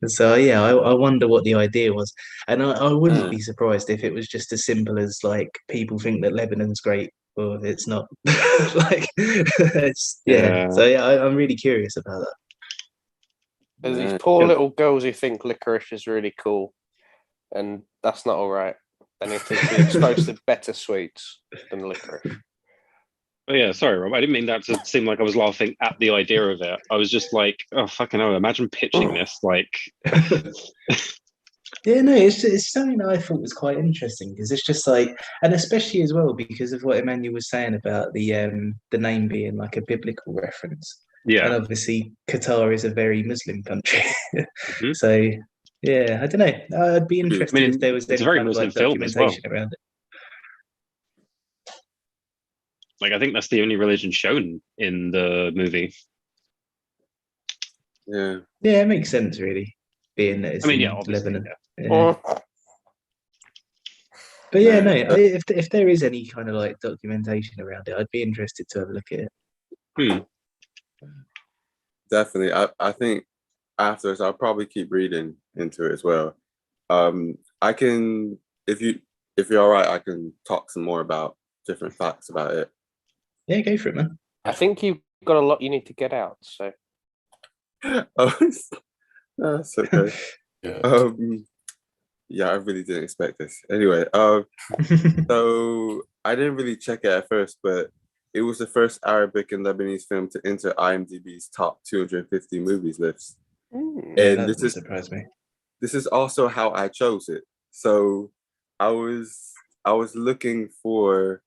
So yeah, I wonder what the idea was, and I wouldn't be surprised if it was just as simple as like people think that Lebanon's great, or it's not. Like, yeah. So yeah, I'm really curious about that. There's these poor little girls who think licorice is really cool, and that's not all right. They need to be exposed to better sweets than licorice. Oh yeah, sorry, Rob. I didn't mean that to seem like I was laughing at the idea of it. I was just like, oh fucking hell! Imagine pitching this like. Yeah, no, it's something that I thought was quite interesting, because it's just like, and especially as well because of what Emmanuel was saying about the name being like a biblical reference. Yeah, and obviously Qatar is a very Muslim country, Mhm. so yeah, I don't know. I'd be interested if there was any very kind of Muslim like film as well. documentation around it. Like I think that's the only religion shown in the movie. Yeah, it makes sense, really, being that it's in Lebanon. Yeah. But yeah, no, if there is any kind of like documentation around it, I'd be interested to have a look at it. Definitely. I think after this, I'll probably keep reading into it as well. I can, if you're all right, I can talk some more about different facts about it. Yeah, go for it, man. I think you've got a lot you need to get out. So. Oh, that's okay. Yeah, I really didn't expect this. Anyway, so I didn't really check it at first, but it was the first Arabic and Lebanese film to enter IMDb's top 250 movies list. Yeah, And that this doesn't is surprise me. this is also how I chose it. So I was looking for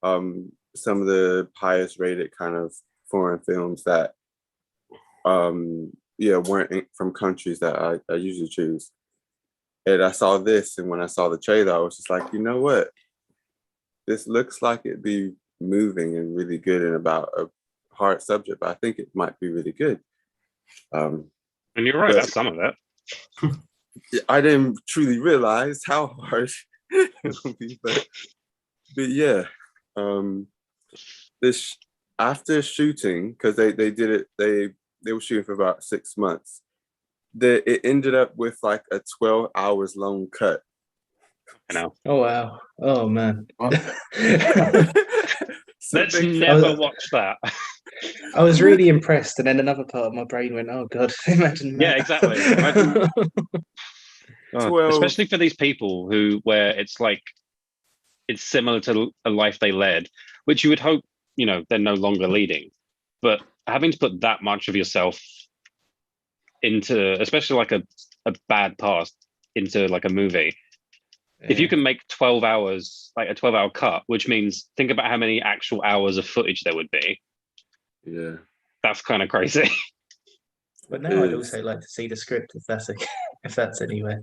some of the highest rated kind of foreign films that weren't from countries that I usually choose. And I saw this, and when I saw the trailer, I was just like, you know what? This looks like it'd be moving and really good and about a hard subject, but I think it might be really good. And you're right, that's some of it. I didn't truly realize how hard it would be, but yeah. This after shooting, because they did it, they were shooting for about 6 months. It ended up with like a 12 hours long cut. I know. Oh wow! Oh man! Let's never watch that. I was really impressed, and then another part of my brain went, "Oh God, imagine that." Yeah, exactly. Imagine, Well- especially for these people where it's like it's similar to a life they led, which you would hope they're no longer leading, but having to put that much of yourself into, especially like a bad past, into like a movie. If you can make 12 hours, like a 12-hour cut, which means think about how many actual hours of footage there would be. Yeah, that's kind of crazy. But now I'd also like to see the script if that's anywhere.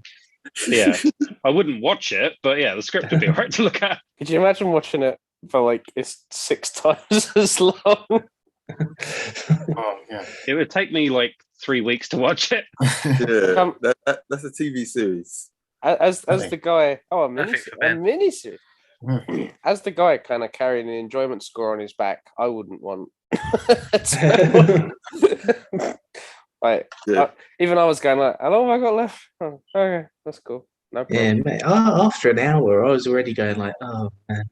Yeah, I wouldn't watch it, but yeah, the script would be alright to look at. Could you imagine watching it for like it's 6 times as long? Oh yeah. It would take me like 3 weeks to watch it. Yeah, that's a TV series. As Okay. the guy, a Perfect for mini Ben. series. As the guy kind of carrying the enjoyment score on his back, I wouldn't want. Like, Yeah. even I was going like, how long have I got left? Oh, okay, that's cool. No Yeah, problem. mate. After an hour, I was already going like, "Oh man."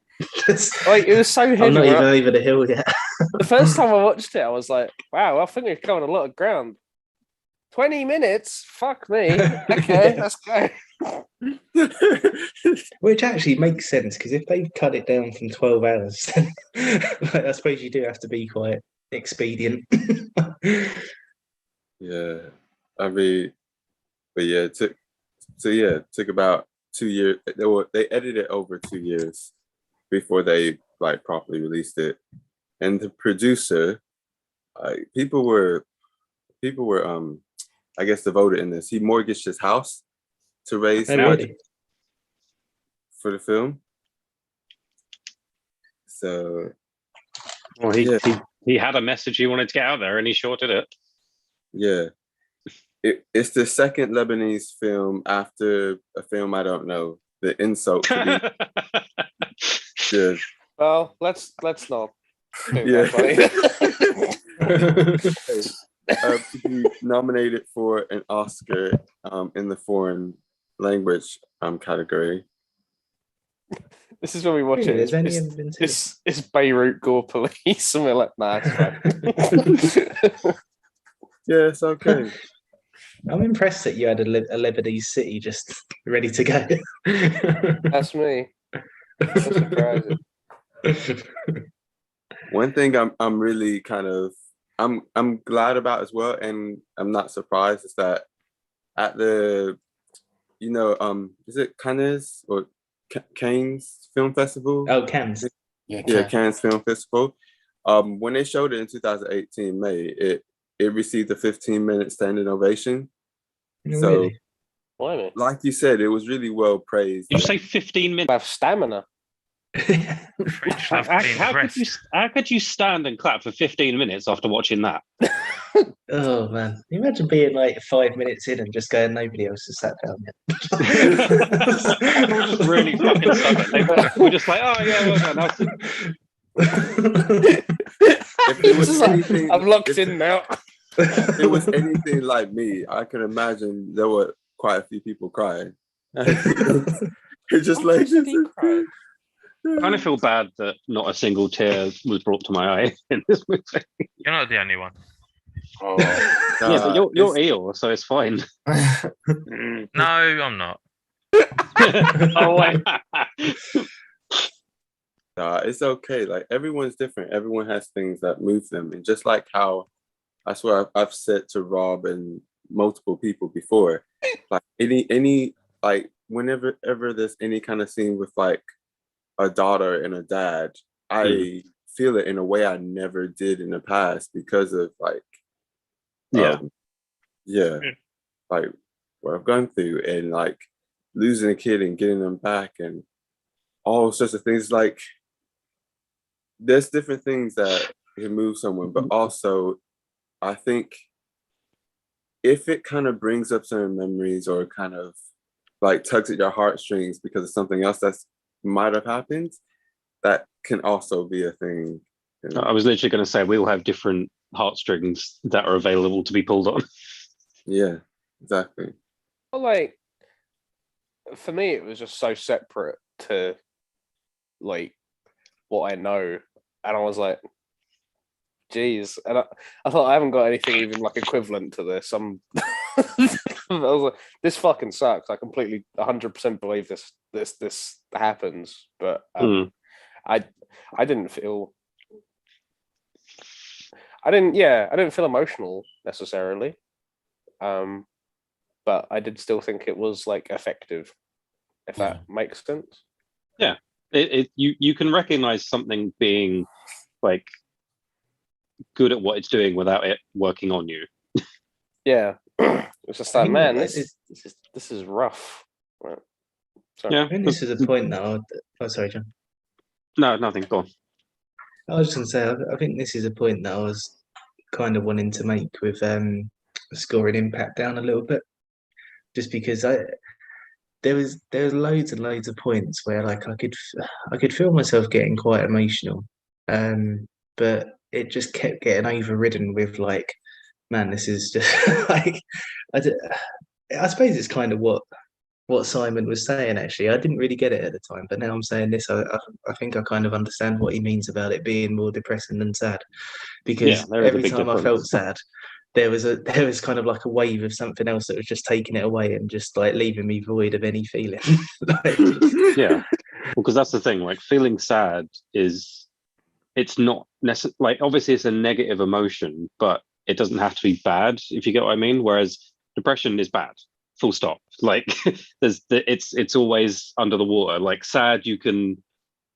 Like, it was so heavy. I'm not even right? over the hill yet. The first time I watched it, I was like, wow, I think we've covered a lot of ground. 20 minutes? Fuck me. Okay, let's go. Which actually makes sense because if they've cut it down from 12 hours, like, I suppose you do have to be quite expedient. Yeah, I mean, but yeah, it took about 2 years. They edited it over 2 years before they like properly released it. And the producer, people were I guess devoted in this. He mortgaged his house to raise Oh, money really? for the film. So Well, he had a message he wanted to get out there, and he sure did it. yeah, it's the second Lebanese film after a film I don't know. The insult to be good. Well, let's not do Yeah. that, buddy. To be nominated for an Oscar in the foreign language category. This is when we watch it. There's only It's, ever been two. it's Beirut Gore Police, and we're like, nah, it's fine. Yeah, it's okay. I'm impressed that you had a Lebanese city just ready to go. That's me. That's surprising. One thing I'm really kind of I'm glad about as well, and I'm not surprised, is that at the is it Cannes or Cannes Film Festival? Oh, Cannes. Yeah, Cannes Film Festival. When they showed it in 2018 May, it received a 15-minute standing ovation. So, Really? Blimey. like you said, it was really well praised. You say 15 minutes. Have stamina. French love being depressed. How could you stand and clap for 15 minutes after watching that? Oh man, imagine being like 5 minutes in and just going, nobody else has sat down We're just really fucking stubborn. We're just like, oh yeah, well done. If it was anything, I'm locked in now. if it was anything like me, I can imagine there were quite a few people crying. It's just like I kind of feel bad that not a single tear was brought to my eye in this movie. You're not the only one. Oh. Yeah, but you're Eeyore, so it's fine. No, I'm not. Oh wait. It's okay. Like everyone's different. Everyone has things that move them, and just like how I swear I've said to Rob and multiple people before, like any like whenever ever there's any kind of scene with like a daughter and a dad, I feel it in a way I never did in the past because of like Yeah. yeah, like what I've gone through and like losing a kid and getting them back and all sorts of things. Like there's different things that can move someone, but also I think if it kind of brings up certain memories or kind of like tugs at your heartstrings because of something else that's might have happened, that can also be a thing. You know? I was literally going to say we all have different heartstrings that are available to be pulled on. Yeah, exactly. Well, like for me, it was just so separate to like what I know, and I was like, "Geez," and I thought I haven't got anything even like equivalent to this. I was like, "This fucking sucks." I completely 100% believe this happens, but I didn't feel. I didn't feel emotional necessarily. But I did still think it was like effective, if that makes sense. Yeah, you can recognize something being like good at what it's doing without it working on you. Yeah, it's just like, man, that this is rough. Right. Yeah, I think this is a point now. Oh, sorry, John. no, nothing. Go on. I was just going to say, I think this is a point that I was kind of wanting to make with scoring Impact down a little bit, just because there was loads and loads of points where like I could feel myself getting quite emotional, but it just kept getting overridden with like, man, this is just like I suppose it's kind of what Simon was saying. Actually, I didn't really get it at the time, but now I'm saying this, I think I kind of understand what he means about it being more depressing than sad, because There is a every big time I difference. felt sad, there was kind of like a wave of something else that was just taking it away and just like leaving me void of any feeling. Yeah, because that's the thing. Like feeling sad it's not necessarily like obviously it's a negative emotion, but it doesn't have to be bad if you get what I mean. Whereas depression is bad, full stop. Like it's always under the water. Like sad,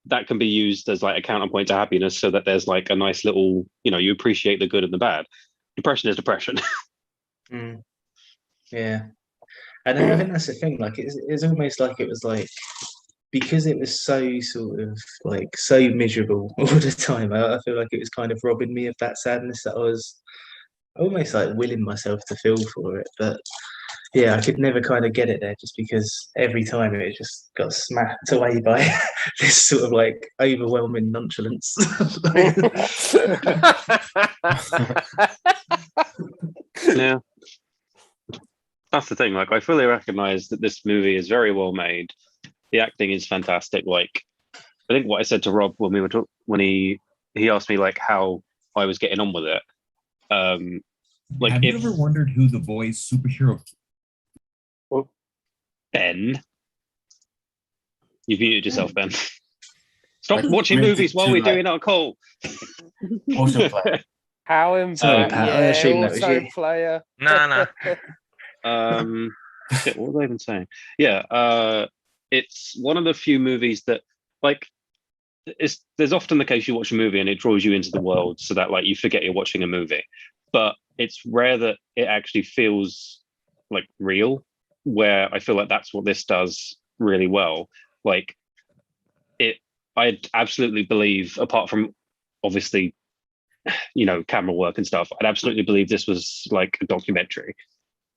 that can be used as like a counterpoint to happiness, so that there's like a nice little, you appreciate the good and the bad. Depression is depression. Yeah, and I think that's the thing. Like it's almost like it was like, because it was so sort of like so miserable all the time. I feel like it was kind of robbing me of that sadness that I was almost like willing myself to feel for it. But yeah, I could never kind of get it there, just because every time it just got smacked away by this sort of like overwhelming nonchalance. Yeah, that's the thing. Like I fully recognize that this movie is very well made. The acting is fantastic. Like I think what I said to Rob when we were when he asked me like how I was getting on with it. Like have you ever wondered who the boy's superhero? Well, Ben, you've muted yourself, Ben. Stop watching movies while we're doing our call. Also play. How in Sorry, Pat, I assume that was you. Player. No. Shit, what was I even saying? Yeah, it's one of the few movies that like there's often the case you watch a movie and it draws you into the world so that like you forget you're watching a movie, but it's rare that it actually feels like real, where I feel like that's what this does really well. Like I absolutely believe, apart from obviously camera work and stuff, I'd absolutely believe this was like a documentary.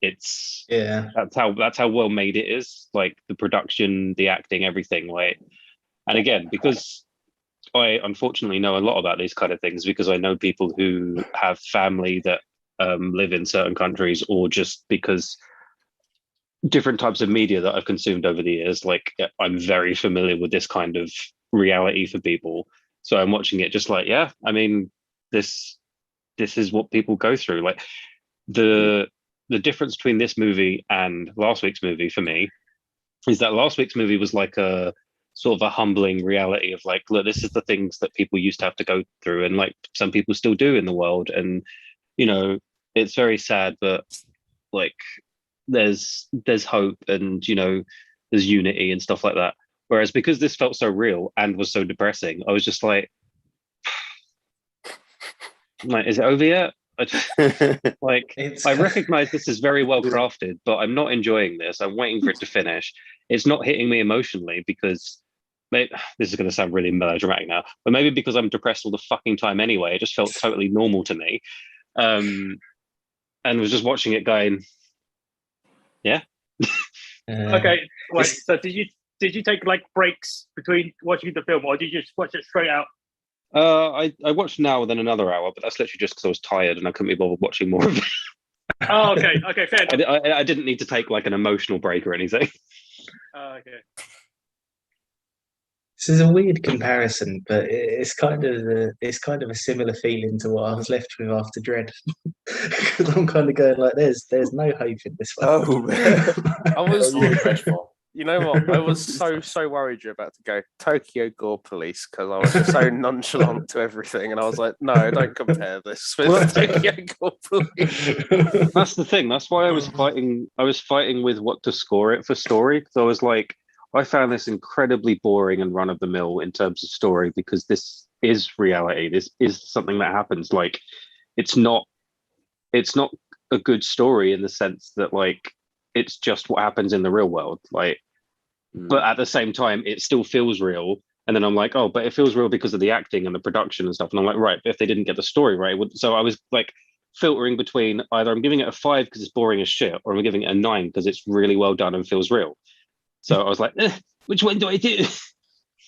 It's that's how well made it is, like the production, the acting, everything. Like, and again, because I unfortunately know a lot about these kind of things, because I know people who have family that live in certain countries, or just because different types of media that I've consumed over the years, like I'm very familiar with this kind of reality for people. So I'm watching it just like, yeah, I mean, this is what people go through. Like the difference between this movie and last week's movie for me is that last week's movie was like a sort of a humbling reality of like, look, this is the things that people used to have to go through, and like some people still do in the world, and you know, it's very sad, but like there's hope, and you know, there's unity and stuff like that. Whereas because this felt so real and was so depressing, I was just like, is it over yet? Like, I recognize this is very well crafted, but I'm not enjoying this. I'm waiting for it to finish. It's not hitting me emotionally because this is going to sound really melodramatic now, but maybe because I'm depressed all the fucking time anyway, it just felt totally normal to me. And was just watching it going, yeah. Okay, wait. So did you take like breaks between watching the film, or did you just watch it straight out? I watched an hour, then another hour, but that's literally just because I was tired and I couldn't be bothered watching more of it. Oh, okay, fair enough. I didn't need to take like an emotional break or anything. Okay. This is a weird comparison, but it's kind of a similar feeling to what I was left with after Dread, because I'm kind of going like, there's no hope in this one. Oh man. I was, dreadful. you know what? I was so worried you're about to go Tokyo Gore Police because I was just so nonchalant to everything, and I was like, no, don't compare this with Tokyo Gore Police. That's the thing. That's why I was fighting. I was fighting with what to score it for story, because I was like, I found this incredibly boring and run of the mill in terms of story, because this is reality. This is something that happens. Like, it's not a good story in the sense that like it's just what happens in the real world. Like, but at the same time, it still feels real. And then I'm like, oh, but it feels real because of the acting and the production and stuff. And I'm like, right, but if they didn't get the story right, so I was like filtering between either I'm giving it a 5 because it's boring as shit, or I'm giving it a 9 because it's really well done and feels real. So I was like, which one do I do?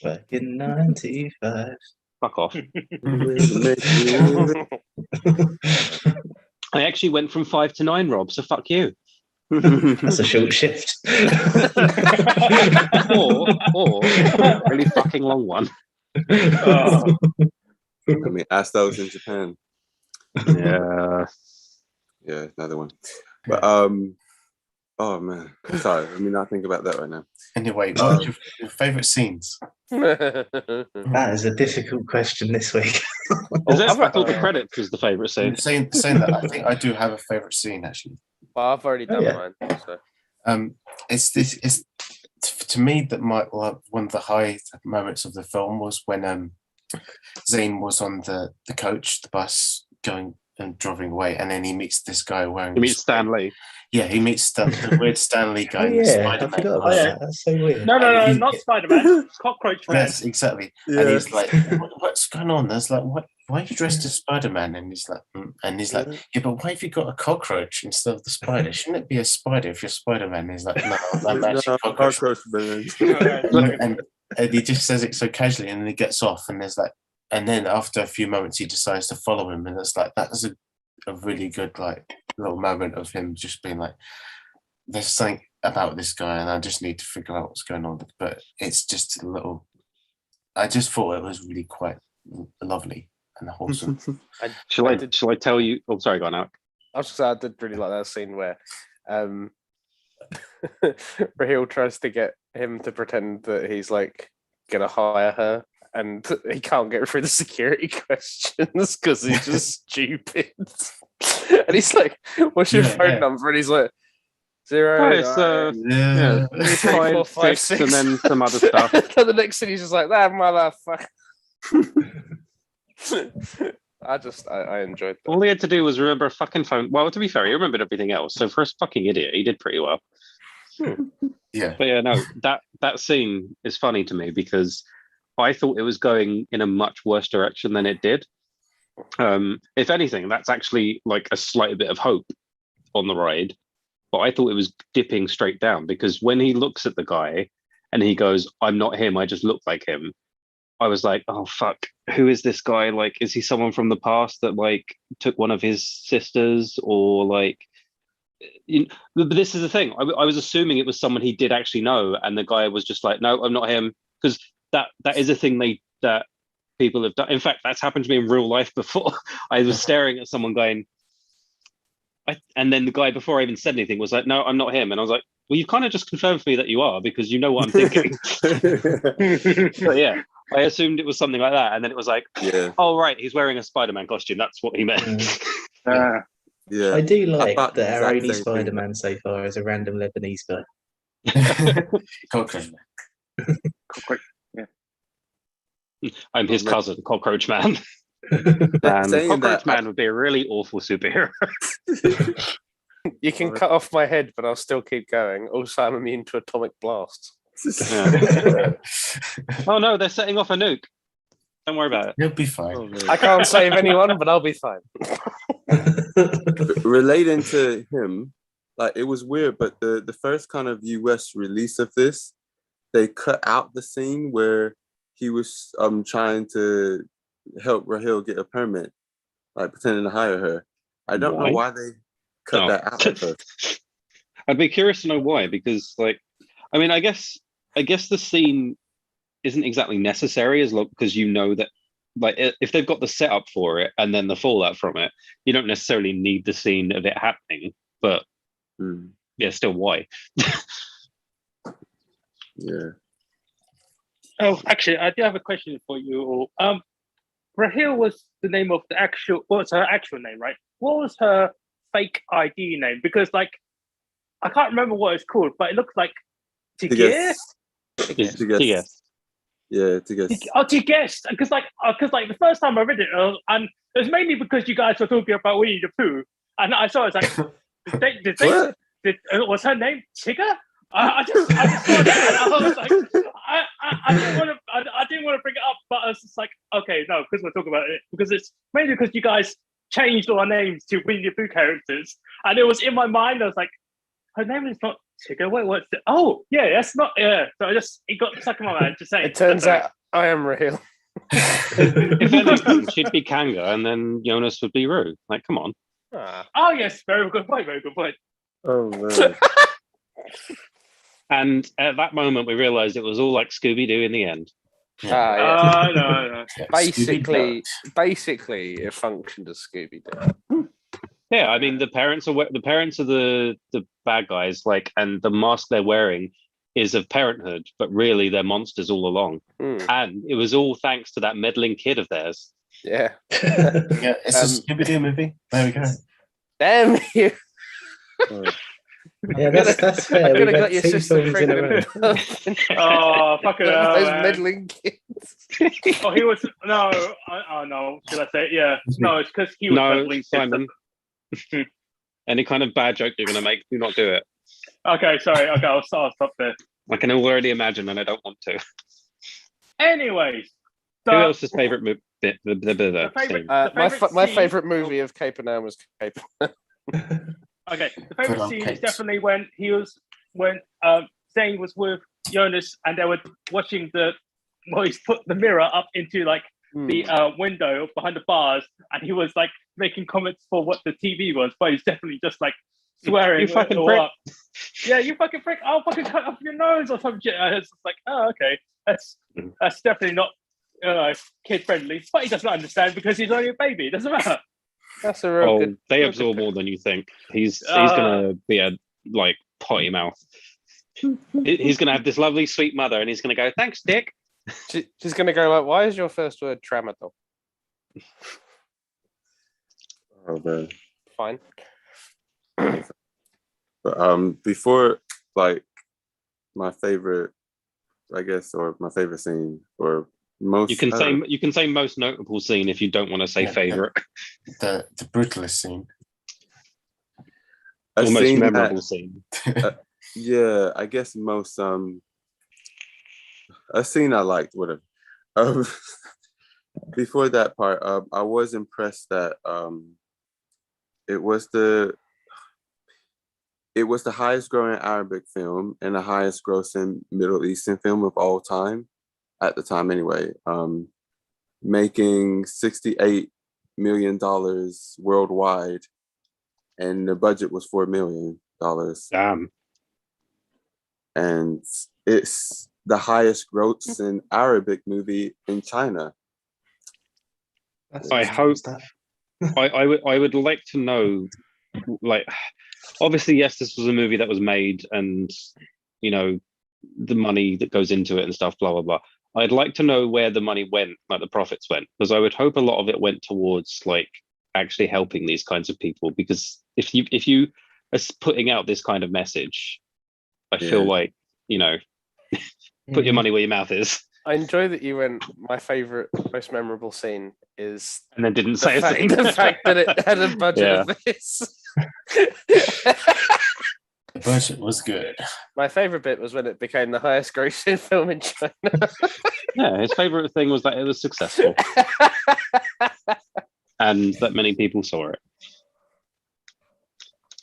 Fucking 95. Fuck off. I actually went from 5 to 9, Rob, so fuck you. That's a short shift. or a really fucking long one. I mean, as that was in Japan. Yeah. Yeah, another one. But oh man, sorry. Let me not think about that right now. Anyway, what are your favourite scenes? That is a difficult question this week. I thought the credits was the favourite scene. Saying that, I think I do have a favourite scene actually. Well, I've already done mine. So. It's to me that one of the high moments of the film was when Zayn was on the coach, the bus, going and driving away, and then he meets this guy wearing. He meets Stan Lee. Yeah, he meets the weird Stan Lee guy. I forgot about that. That's so weird. No, not Spider-Man. It's Cockroach Man. Yes, exactly. Yeah. And he's like, "What's going on?" There's like, why are you dressed as Spider-Man? And he's like, yeah, but why have you got a cockroach instead of the spider? Shouldn't it be a spider if you're Spider-Man? And he's like, no, I'm actually cockroach. and he just says it so casually, and then he gets off, and there's like, and then after a few moments, he decides to follow him, and it's like that's a really good like little moment of him just being like, there's something about this guy, and I just need to figure out what's going on. But it's just a little. I just thought it was really quite lovely and wholesome. Shall I tell you? Oh, sorry, go on, Alec. I was just saying, I did really like that scene where Raheel tries to get him to pretend that he's like gonna hire her, and he can't get through the security questions because he's just stupid. And he's like, "What's your phone number?" And he's like, 0. Oh, it's 5, 6, and then some other stuff. And the next thing he's just like, "That motherfucker." I enjoyed that. All he had to do was remember a fucking phone. Well, to be fair, he remembered everything else. So for a fucking idiot, he did pretty well. Yeah. But yeah, no, that scene is funny to me because I thought it was going in a much worse direction than it did. If anything, that's actually like a slight bit of hope on the ride. But I thought it was dipping straight down, because when he looks at the guy and he goes, "I'm not him, I just look like him," I was like, oh fuck, who is this guy? Like, is he someone from the past that like took one of his sisters, or like, but this is the thing. I was assuming it was someone he did actually know, and the guy was just like, no, I'm not him, because that is a thing that people have done. In fact, that's happened to me in real life before. I was staring at someone going, and then the guy, before I even said anything, was like, no, I'm not him, and I was like, Well, you've kind of just confirmed for me that you are because you know what I'm thinking. But yeah, I assumed it was something like that, and then it was like, Yeah, oh right, he's wearing a Spider-Man costume. That's what he meant. yeah. I do like thought the that our exact only same thing. Spider-Man so far is a random Lebanese guy. Cockroach Man. I'm his cousin, Cockroach Man. Saying Cockroach that, Man would be a really awful superhero. You can cut off my head, but I'll still keep going. Also, I'm immune to atomic blasts. Oh no, they're setting off a nuke. Don't worry about it. You'll be fine. Oh, man. I can't save anyone, but I'll be fine. Relating to him, like it was weird, but the first kind of US release of this, they cut out the scene where he was trying to help Rahel get a permit, like pretending to hire her. I don't know why they cut that out at first. I'd be curious to know why, because like, I mean, I guess the scene isn't exactly necessary as long because you know that, like, if they've got the setup for it and then the fallout from it, you don't necessarily need the scene of it happening. But yeah, still, why? Yeah. Oh, actually, I do have a question for you all. Rahel was the name of the actual. What's her actual name, right? What was her fake ID name? Because like, I can't remember what it's called, but it looks like Tigir. Yes. Yeah, to guess. Oh, Tigir. Because the first time I read it, and it was mainly because you guys were talking about Winnie the Pooh, and I saw it was like, was her name Tigger? I just saw that, and I was like, I didn't want to bring it up, but I was just like, okay, no, because we're talking about it, because it's mainly because you guys changed all our names to Winnie the Pooh characters, and it was in my mind. I was like, her name is not Tigger. Wait, what's it? Oh, yeah, that's not. Yeah, so it got stuck in my mind. Just saying. It turns out I am Rahel. If anything, she'd be Kanga, and then Jonas would be Rue. Like, come on. Oh yes, very good point. Very good point. Oh man. And at that moment, we realized it was all like Scooby Doo in the end. Yeah. No. Basically, it functioned as Scooby Doo. Yeah, I mean the parents are the bad guys, like, and the mask they're wearing is of parenthood, but really they're monsters all along. And it was all thanks to that meddling kid of theirs. Yeah. Yeah, it's a Scooby-Doo movie. There we go. Damn you! Yeah, that's fair. I could We've have had got your 2 sister films in a row. pregnant. Oh, fucking hell, Those man. meddling kids. Oh, he was no. No. Should I say? Yeah. No, it's because he was meddling. Simon. Any kind of bad joke you're going to make, do not do it. Okay, sorry. Okay, I'll stop there. I can already imagine, and I don't want to. Anyways, Who else's favorite movie? My favorite movie of Capernaum was Capernaum. Okay, the favorite scene is definitely when Zayn was with Jonas and they were watching he's put the mirror up into like the window behind the bars, and he was like making comments for what the TV was, but he's definitely just like swearing. You fucking prick. Up. Yeah, you fucking prick. I'll fucking cut off your nose or some shit. It's just like, oh, okay, that's definitely not kid friendly. But he doesn't understand because he's only a baby. It doesn't matter. That's a real good. They absorb more than you think. He's gonna be a like potty mouth. He's gonna have this lovely sweet mother, and he's gonna go, "Thanks, Dick." She's gonna go like, "Why is your first word tramadol?" Oh man. Fine. But before like my favorite, I guess, or my favorite scene, or most you can say most notable scene if you don't want to say favorite. The brutalist scene. Or most memorable scene. Yeah, I guess most a scene I liked, whatever. Before that part, I was impressed that it was the highest growing Arabic film and the highest grossing Middle Eastern film of all time, at the time anyway, making $68 million worldwide, and the budget was $4 million. Damn. And it's the highest grossing Arabic movie in China. I hope. I would like to know, like, obviously, yes, this was a movie that was made, and you know, the money that goes into it and stuff, blah blah blah. I'd like to know where the money went, like the profits went, because I would hope a lot of it went towards like actually helping these kinds of people. Because if you are putting out this kind of message, I feel Yeah. like, you know, put your money where your mouth is, I enjoy that you went. My favorite, most memorable scene is and then didn't the say a fact, thing. the fact that it had a budget Yeah. of this. The budget was good. My favorite bit was when it became the highest grossing film in China. Yeah, his favorite thing was that it was successful and that many people saw it.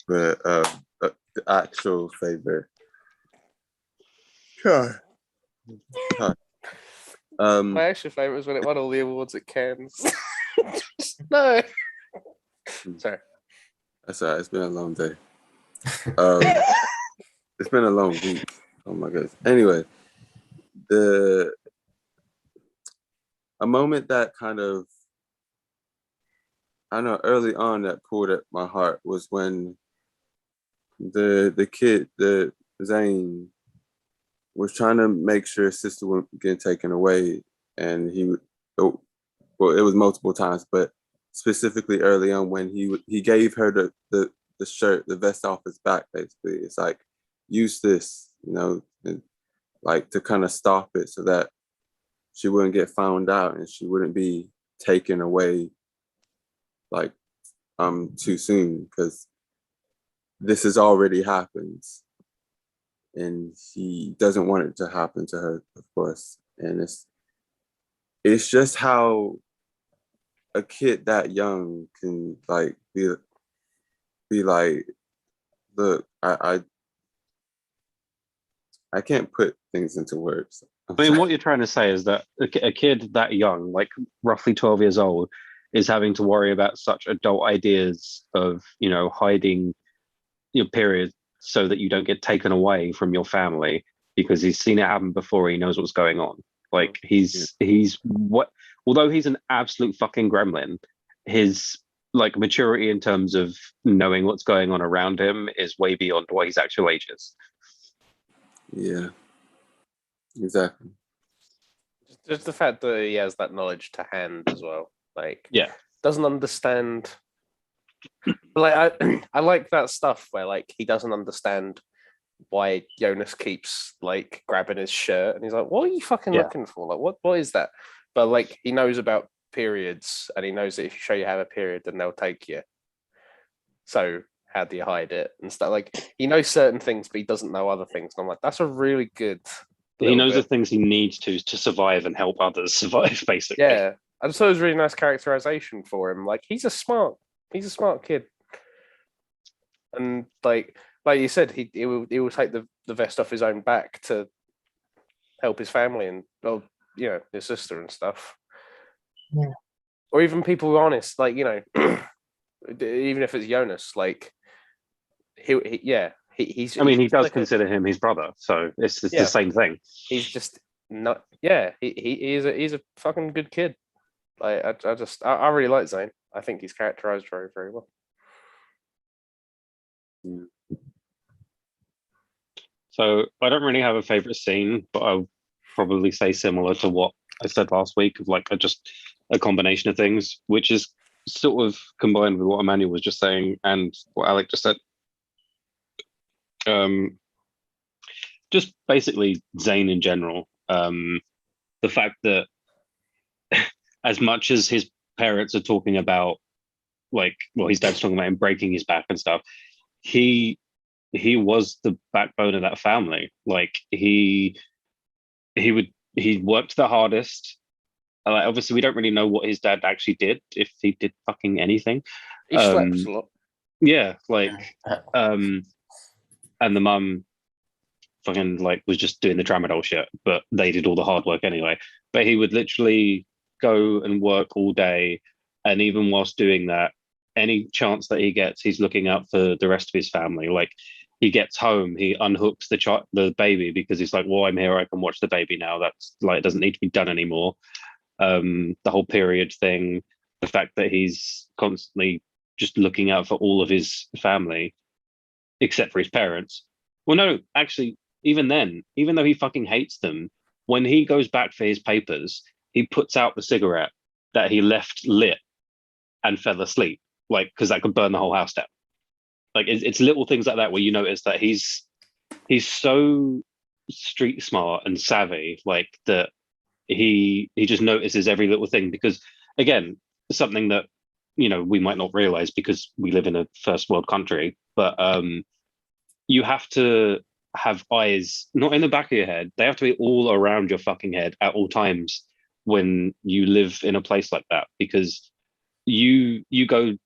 But the actual favorite. God. My actual favorite was when it won all the awards at Cannes. No. Sorry. That's all right. It's been a long day. It's been a long week. Oh my goodness. Anyway, a moment that kind of, I don't know, early on that pulled at my heart was when the kid, the Zayn, was trying to make sure his sister wouldn't get taken away, and well, it was multiple times, but specifically early on when he gave her the shirt, the vest off his back. Basically, it's like, use this, and like to kind of stop it so that she wouldn't get found out and she wouldn't be taken away like too soon, because this has already happened and he doesn't want it to happen to her, of course. And it's just how a kid that young can like be like, look, I can't put things into words. I mean, what you're trying to say is that a kid that young, like roughly 12 years old, is having to worry about such adult ideas of, hiding your period so that you don't get taken away from your family, because he's seen it happen before. He knows what's going on. Like he's what, although he's an absolute fucking gremlin, his like maturity in terms of knowing what's going on around him is way beyond what his actual age is. Yeah, exactly. Just the fact that he has that knowledge to hand as well. Like, Yeah. doesn't understand. Like, I like that stuff where like he doesn't understand why Jonas keeps like grabbing his shirt, and he's like, "What are you fucking looking for? Like, what is that?" But like he knows about periods, and he knows that if you show you have a period, then they'll take you. So how do you hide it and stuff? Like he knows certain things, but he doesn't know other things. And I'm like, that's a really good. He knows the things he needs to survive and help others survive, basically. Yeah, I just thought it was really nice characterization for him. Like he's a smart kid, and like you said, he will take the vest off his own back to help his family and his sister and stuff. Yeah. Or even people who are honest, like even if it's Jonas, like he's. I mean, he does like consider him his brother, so it's the same thing. He's just not. Yeah, he's a fucking good kid. Like I really like Zayn. I think he's characterized very, very well. So I don't really have a favorite scene, but I'll probably say similar to what I said last week, of like just a combination of things, which is sort of combined with what Emmanuel was just saying and what Alec just said. Just basically Zayn in general. The fact that as much as his parents are talking about, like, well, his dad's talking about him breaking his back and stuff, he was the backbone of that family. Like he worked the hardest. Obviously, we don't really know what his dad actually did, if he did fucking anything. He slept a lot. Yeah, like, and the mum fucking like was just doing the tramadol shit, but they did all the hard work anyway. But he would literally go and work all day, and even whilst doing that, any chance that he gets, he's looking out for the rest of his family. Like he gets home, he unhooks the baby, because he's like, well, I'm here, I can watch the baby now. That's like, it doesn't need to be done anymore. The whole period thing, the fact that he's constantly just looking out for all of his family, except for his parents. Well, no, actually, even then, even though he fucking hates them, when he goes back for his papers, he puts out the cigarette that he left lit and fell asleep, like, because that could burn the whole house down. Like, it's little things like that where you notice that he's so street smart and savvy, like that he just notices every little thing. Because again, something that we might not realize because we live in a first world country, but you have to have eyes not in the back of your head, they have to be all around your fucking head at all times when you live in a place like that, because you go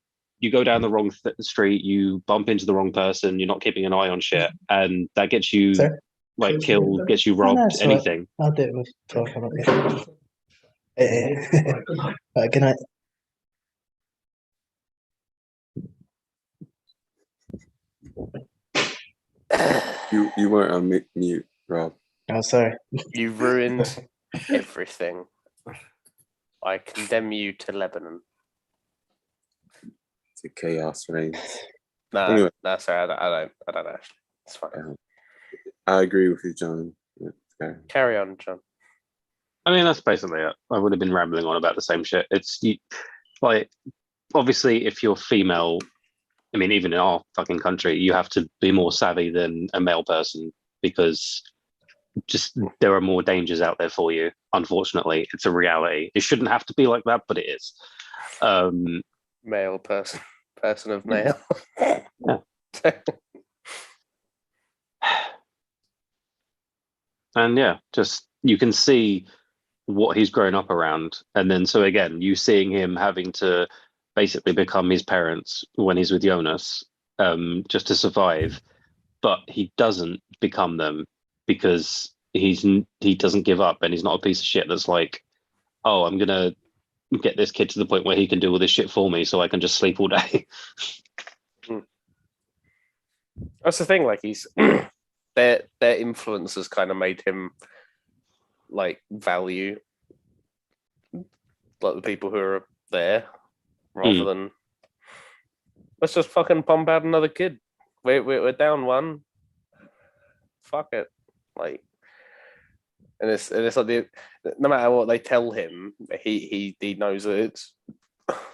down the wrong street, you bump into the wrong person, you're not keeping an eye on shit, and that gets you like killed, gets you robbed, anything. I'll do it with 12 Good night. You weren't on mute, Rob. Oh, sorry. You ruined everything. I condemn you to Lebanon. To chaos reigns. No, Anyway. Sorry, I don't actually. It's fine. I agree with you, John. Okay. Carry on, John. I mean, that's basically it. I would have been rambling on about the same shit. It's like, obviously, if you're female, I mean, even in our fucking country, you have to be more savvy than a male person, because just there are more dangers out there for you. Unfortunately, it's a reality. It shouldn't have to be like that, but it is. Male person of male. Yeah. And yeah, just you can see what he's grown up around, and then so again, you seeing him having to basically become his parents when he's with Jonas, just to survive, but he doesn't become them because he doesn't give up, and he's not a piece of shit that's like, oh, I'm gonna get this kid to the point where he can do all this shit for me so I can just sleep all day. That's the thing, like he's their influence has kind of made him like value like the people who are there rather than let's just fucking pump out another kid. We're down one. Fuck it. Like, and it's like no matter what they tell him, he knows that it's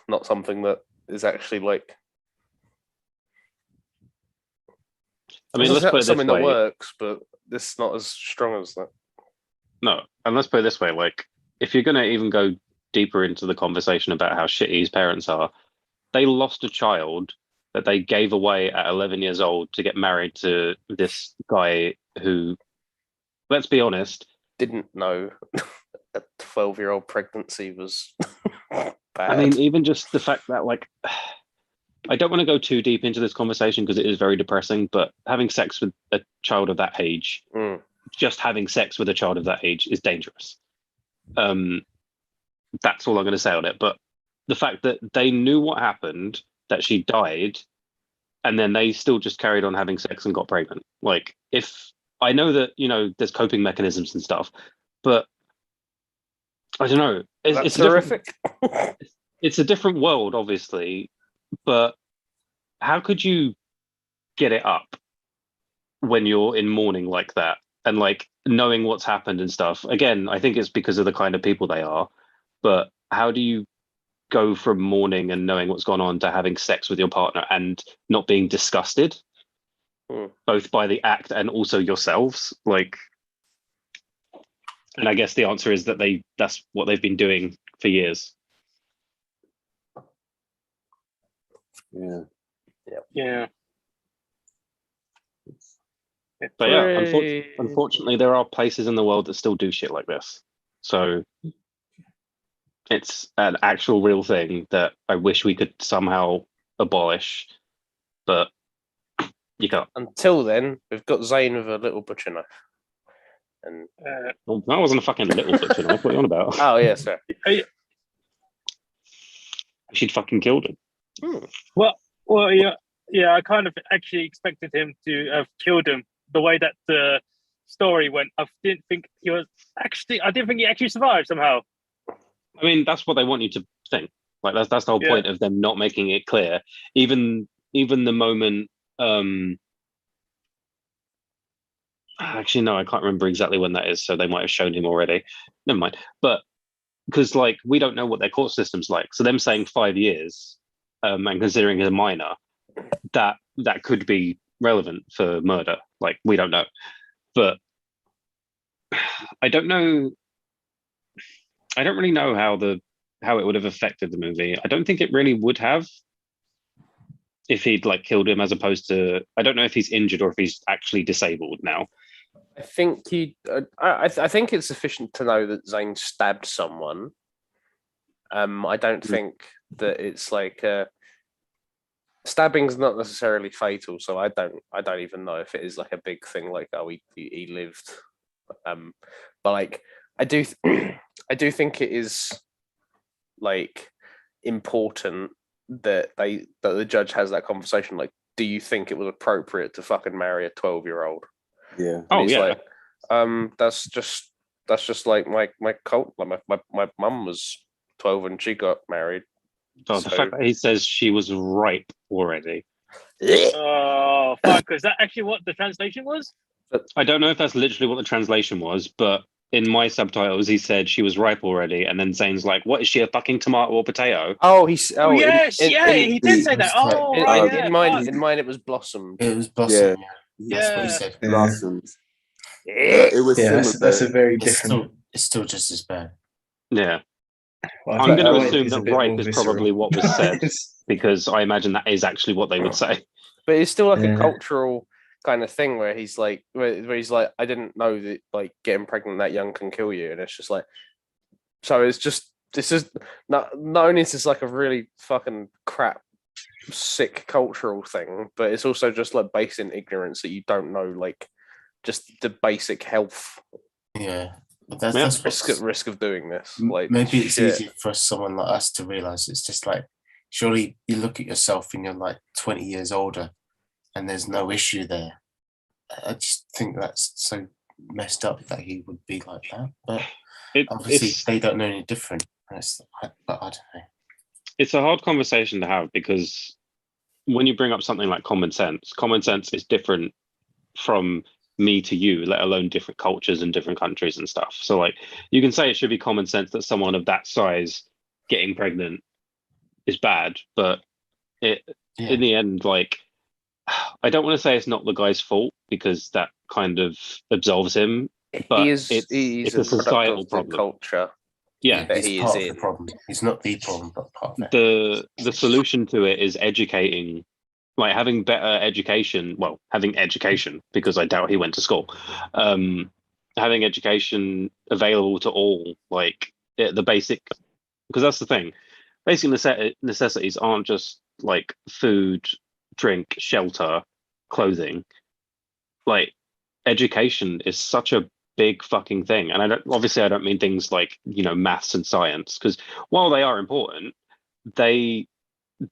not something that is actually like. I mean, let's put it this something way. that works, but it's not as strong as that. No, and let's put it this way: like, if you're going to even go deeper into the conversation about how shitty his parents are, they lost a child that they gave away at 11 years old to get married to this guy who, let's be honest, didn't know a 12-year-old pregnancy was bad. I mean, even just the fact that, like, I don't want to go too deep into this conversation because it is very depressing, but having sex with a child of that age, just having sex with a child of that age is dangerous. That's all I'm going to say on it. But the fact that they knew what happened, that she died, and then they still just carried on having sex and got pregnant. Like, if I know that, there's coping mechanisms and stuff, but I don't know. It's terrific. It's a different world, obviously, but how could you get it up when you're in mourning like that and like knowing what's happened and stuff? Again, I think it's because of the kind of people they are, but how do you go from mourning and knowing what's gone on to having sex with your partner and not being disgusted, both by the act and also yourselves? Like, and I guess the answer is that that's what they've been doing for years. Yeah. But yeah, unfortunately, there are places in the world that still do shit like this. So it's an actual real thing that I wish we could somehow abolish, but you can't. Until then, we've got Zayn with a little butcher knife. And well, that wasn't a fucking little butcher knife. What are you on about? Oh, yes, sir. She'd fucking killed him. Well, yeah. I kind of actually expected him to have killed him. The way that the story went, I didn't think he actually survived somehow. I mean, that's what they want you to think. Like that's the whole point of them not making it clear. Even the moment Actually, no, I can't remember exactly when that is, so they might have shown him already. Never mind. But because like we don't know what their court system's like, so them saying 5 years, and considering he's a minor, that could be relevant for murder. Like we don't know, but I don't know. I don't really know how it would have affected the movie. I don't think it really would have if he'd like killed him, as opposed to I don't know if he's injured or if he's actually disabled now. I think I think it's sufficient to know that Zayn stabbed someone. I don't think that it's like stabbing's not necessarily fatal, so I don't even know if it is like a big thing. Like, oh, he lived. But like, I do think it is like important that the judge has that conversation. Like, do you think it was appropriate to fucking marry a 12-year-old? Yeah. Oh yeah. Like, that's just like my cult. Like my mum was 12 and she got married. Oh, the fact that he says she was ripe already. Oh fuck! Is that actually what the translation was? I don't know if that's literally what the translation was, but in my subtitles he said she was ripe already, and then Zayn's like, "What is she, a fucking tomato or potato?" Oh, Yes, he did say that. Oh, right, yeah. In mine, it was blossomed. It was Blossom. Yeah. That's what he said. Yeah. Blossoms. It was similar. That's a very It's different. still just as bad. Yeah. Well, I I'm think going to ripe assume is a that bit ripe more is visceral. probably what was said, because I imagine that is actually what they would say. But it's still like a Yeah. cultural kind of thing where he's like, I didn't know that like getting pregnant that young can kill you, and it's just like, so it's just this is not only is this like a really fucking crap, sick cultural thing, but it's also just like based in ignorance that you don't know like just the basic health Yeah. But that's risk of doing this. Like maybe it's shit. easy for someone like us to realize. It's just like, surely you look at yourself and you're like 20 years older and there's no issue there. I just think that's so messed up that he would be like that. But obviously they don't know any different. But I don't know. It's a hard conversation to have, because when you bring up something like common sense is different from me to you, let alone different cultures and different countries and stuff. So like, you can say it should be common sense that someone of that size getting pregnant is bad, but in the end, like, I don't want to say it's not the guy's fault, because that kind of absolves him, but he's it's a a societal product of problem. the culture. Yeah, that he's he part is of in. the problem. He's not the problem, but part of it. The solution to it is educating, like having better education. Well, having education, because I doubt he went to school. Having education available to all, like the basic, because that's the thing. Basic necessities aren't just like food, drink, shelter, clothing. Like, education is such a big fucking thing, and I don't mean things like, you know, maths and science, because while they are important, they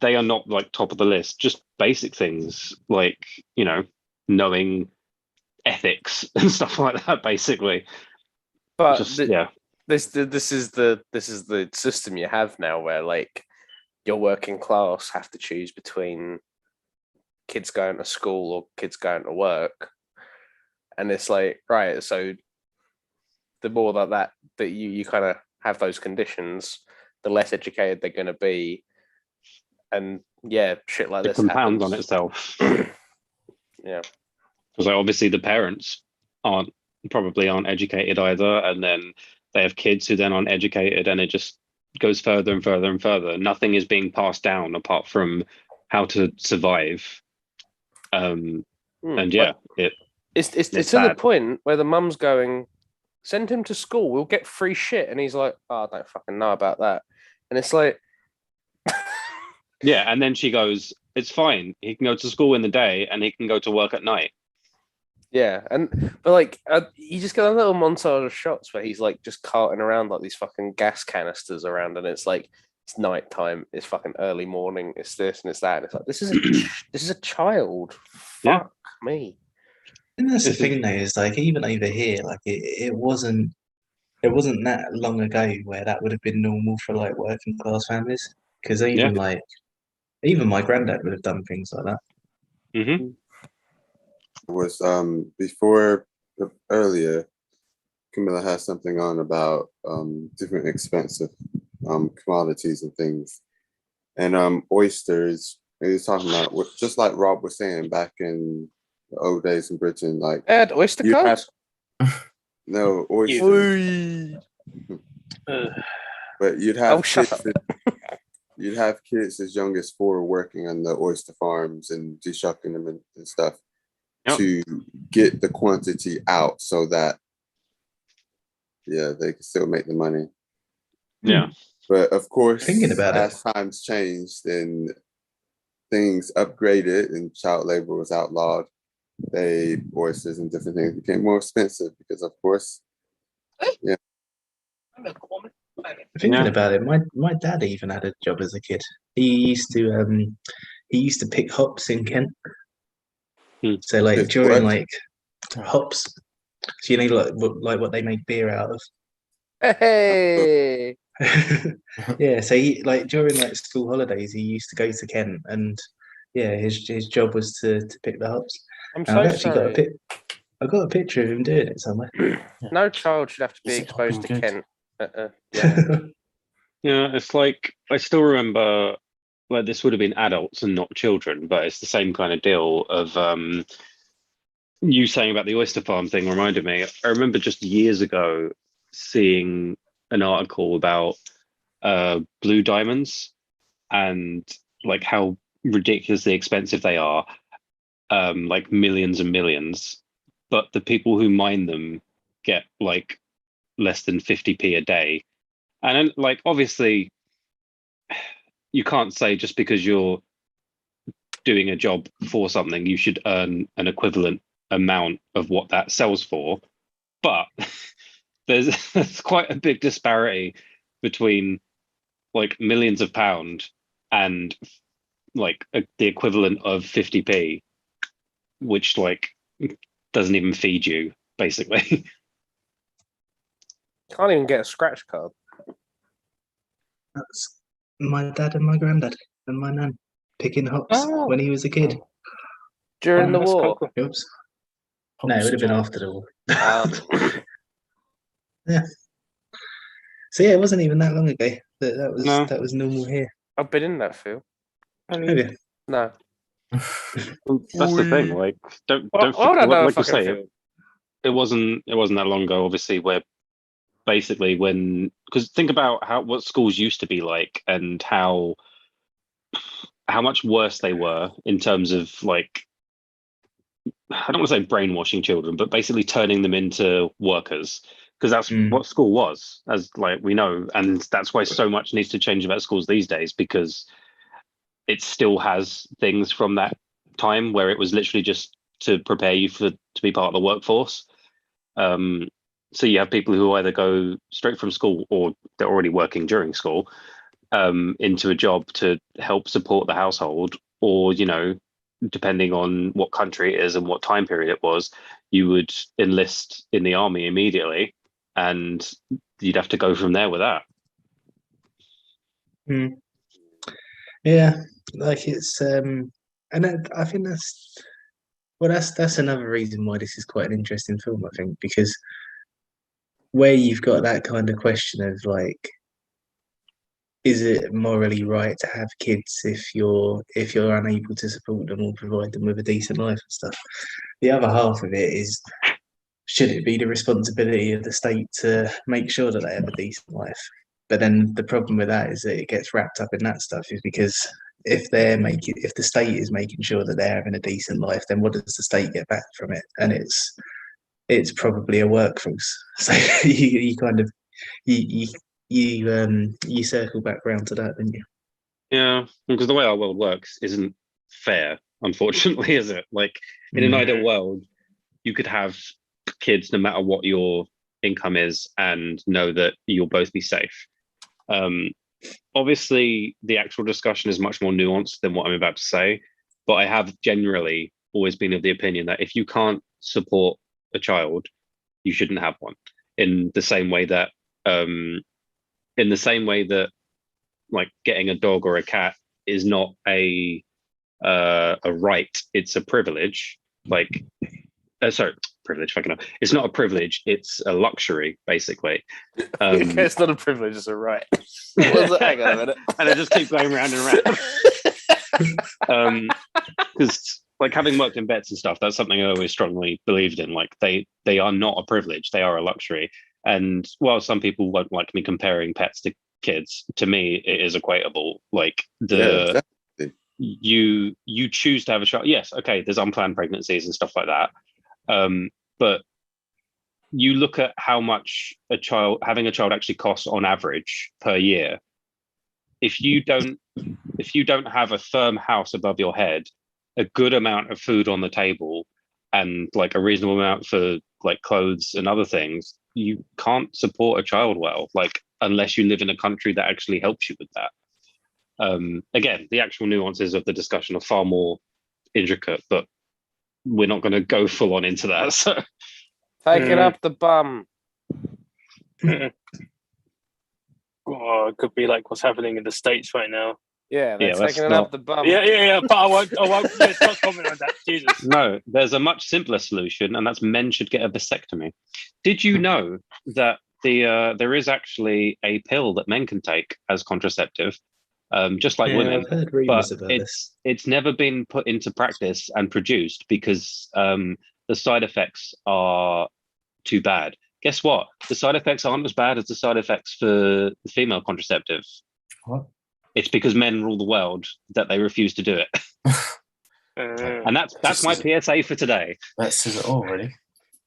are not like top of the list. Just basic things like, you know, knowing ethics and stuff like that, basically. But Just, this is the system you have now, where like your working class have to choose between kids going to school or kids going to work, and it's like, right, so the more that you kind of have those conditions, the less educated they're going to be, and yeah, shit like it this compounds happens on itself. Yeah, because like, obviously the parents probably aren't educated either, and then they have kids who then aren't educated, and it just goes further and further and further. Nothing is being passed down apart from how to survive. And yeah, it's to the point where the mum's going, send him to school, we'll get free shit, and he's like, oh, I don't fucking know about that, and it's like, yeah, and then she goes, it's fine, he can go to school in the day and he can go to work at night. yeah, but like you just get a little montage of shots where he's like just carting around like these fucking gas canisters around, and it's like it's nighttime, it's fucking early morning, it's this and it's that, and it's like this is a child. Fuck me. And that's the thing, though, is like even over here, like it wasn't that long ago where that would have been normal for like working class families, because even my granddad would have done things like that. Mm-hmm. Was before earlier, Camilla has something on about different expensive commodities and things, and oysters. He was talking about just like Rob was saying back in the old days in Britain, like Ed, oyster you cards? no oysters, but you'd have Oh, shut kids up. you'd have kids as young as 4 working on the oyster farms and deshucking them and stuff Yep. to get the quantity out so that they can still make the money. Yeah. But of course, Thinking about as times changed and things upgraded and child labor was outlawed, oysters and different things became more expensive because, of course, Thinking Yeah. about it, my dad even had a job as a kid. He used to pick hops in Kent. So like Pick during what? like hops, so like what they make beer out of. Hey. Yeah, so he like during like school holidays, he used to go to Kent, and yeah, his job was to pick the hops. I'm And so I've actually sorry. I've got a picture of him doing it somewhere. No child should have to be Is it exposed to fucking good? Kent. Yeah. Yeah, it's like I still remember, like this would have been adults and not children, but it's the same kind of deal of you saying about the oyster farm thing reminded me. I remember just years ago seeing an article about blue diamonds and like how ridiculously expensive they are, like millions and millions, but the people who mine them get like less than 50p a day. And then, like, obviously, you can't say just because you're doing a job for something, you should earn an equivalent amount of what that sells for. But there's quite a big disparity between like millions of pound and like the equivalent of 50p, which like doesn't even feed you, basically. Can't even get a scratch card. That's my dad and my granddad and my nan picking hops Oh. when he was a kid. During the That's war. quite cool. Oops. No, it would have been after the war. Yeah. So yeah, it wasn't even that long ago No. that was normal here. I've been in that field. Have you? No. That's the thing. Like, don't Well, I forget, don't know a like you fucking say, field. it wasn't that long ago. Obviously, where basically because think about what schools used to be like and how much worse they were in terms of like, I don't want to say brainwashing children, but basically turning them into workers, because that's what school was, as like we know, and that's why so much needs to change about schools these days, because it still has things from that time where it was literally just to prepare you to be part of the workforce. So you have people who either go straight from school or they're already working during school into a job to help support the household, or depending on what country it is and what time period it was, you would enlist in the army immediately, and you'd have to go from there with that. Yeah, like it's and I think that's another reason why this is quite an interesting film, I think, because where you've got that kind of question of like, is it morally right to have kids if you're unable to support them or provide them with a decent life and stuff? The other half of it is, should it be the responsibility of the state to make sure that they have a decent life? But then the problem with that is that it gets wrapped up in that stuff, is because if the state is making sure that they're having a decent life, then what does the state get back from it? And it's probably a workforce. So you kind of you circle back round to that, don't you? Yeah, because the way our world works isn't fair, unfortunately, is it? Like, in an ideal world, you could have kids no matter what your income is and know that you'll both be safe. Obviously, the actual discussion is much more nuanced than what I'm about to say, but I have generally always been of the opinion that if you can't support a child, you shouldn't have one. In the same way that, like, getting a dog or a cat is not a right; it's a privilege. Like, sorry, privilege. Fucking hell. It's not a privilege. It's a luxury, basically. It's not a privilege; it's a right. Hang on a minute. And I just keep going round and round. Because like having worked in vets and stuff, that's something I always strongly believed in. Like they are not a privilege; they are a luxury. And while some people won't like me comparing pets to kids, to me it is equatable. Like you choose to have a child. Yes, okay, there's unplanned pregnancies and stuff like that. But you look at how much having a child actually costs on average per year. If you don't have a firm house above your head, a good amount of food on the table, and like a reasonable amount for like clothes and other things, you can't support a child well, like unless you live in a country that actually helps you with that. Again, the actual nuances of the discussion are far more intricate, but we're not going to go full on into that. So Take it up the bum. Oh, it could be like what's happening in the States right now. Yeah, they're that's taking it not- up the bum. Yeah. But I won't. Let's not comment on that. Jesus. No, there's a much simpler solution, and that's men should get a vasectomy. Did you know that there is actually a pill that men can take as contraceptive, just like women? I've heard rumours about this. It's never been put into practice and produced because the side effects are too bad. Guess what? The side effects aren't as bad as the side effects for the female contraceptive. What? It's because men rule the world that they refuse to do it. And that's my PSA for today. That says it all, really.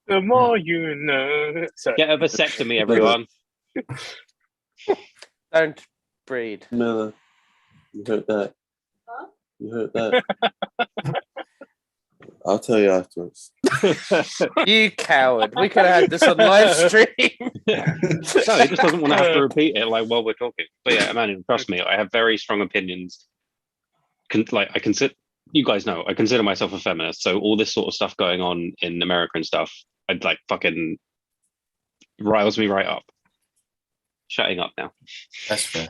The more you know. Sorry. Get a vasectomy, everyone. Don't breed. Miller, you heard that? Huh? You heard that? I'll tell you afterwards. You coward. We could have had this on live stream. No, he just doesn't want to have to repeat it like while we're talking. But yeah, man, trust me, I have very strong opinions. I consider, you guys know, I consider myself a feminist. So all this sort of stuff going on in America and stuff, I'd like fucking riles me right up. Shutting up now. That's fair.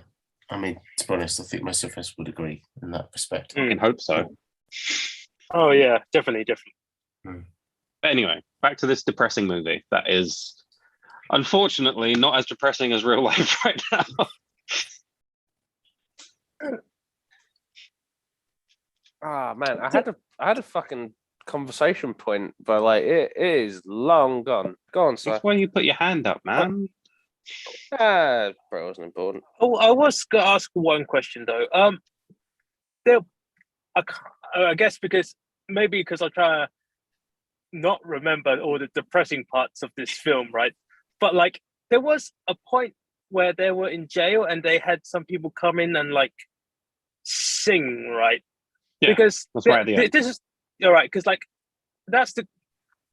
I mean, to be honest, I think most of us would agree in that perspective. I can hope so. Oh yeah, definitely. But anyway, back to this depressing movie that is unfortunately not as depressing as real life right now. Oh man, I had a fucking conversation point, but like it is long gone. Go on, sir. That's why you put your hand up, man. Bro, it wasn't important. Oh, I was gonna ask one question though. I guess because I'm trying to not remember all the depressing parts of this film, right? But like, there was a point where they were in jail and they had some people come in and like sing, right? Yeah, because that's right at the end. this is all right because like that's the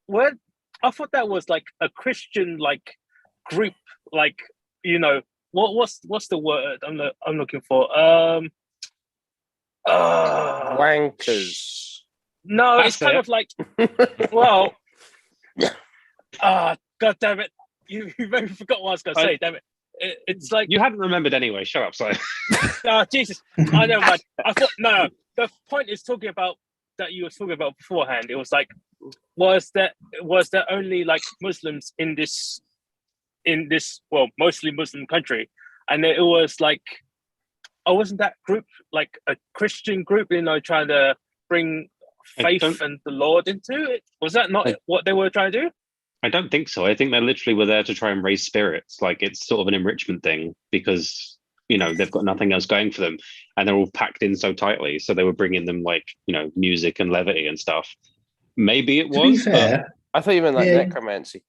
word. I thought that was like a Christian like group, like what's the word I'm looking for? Wankers. No, That's it's kind it. of like, well, God damn it. You maybe forgot what I was going to say, damn it. It's like... You hadn't remembered anyway, shut up, Simon. Jesus, I never mind. I thought, no, the point is talking about, that you were talking about beforehand, it was like, was there only like Muslims in this, well, mostly Muslim country? And it was like, wasn't that group like a Christian group, trying to bring faith and the Lord into it? Was that not what they were trying to do? I don't think so. I think they literally were there to try and raise spirits. Like it's sort of an enrichment thing because, they've got nothing else going for them and they're all packed in so tightly. So they were bringing them like, music and levity and stuff. Maybe it was. To be fair, I thought you meant like Yeah. necromancy.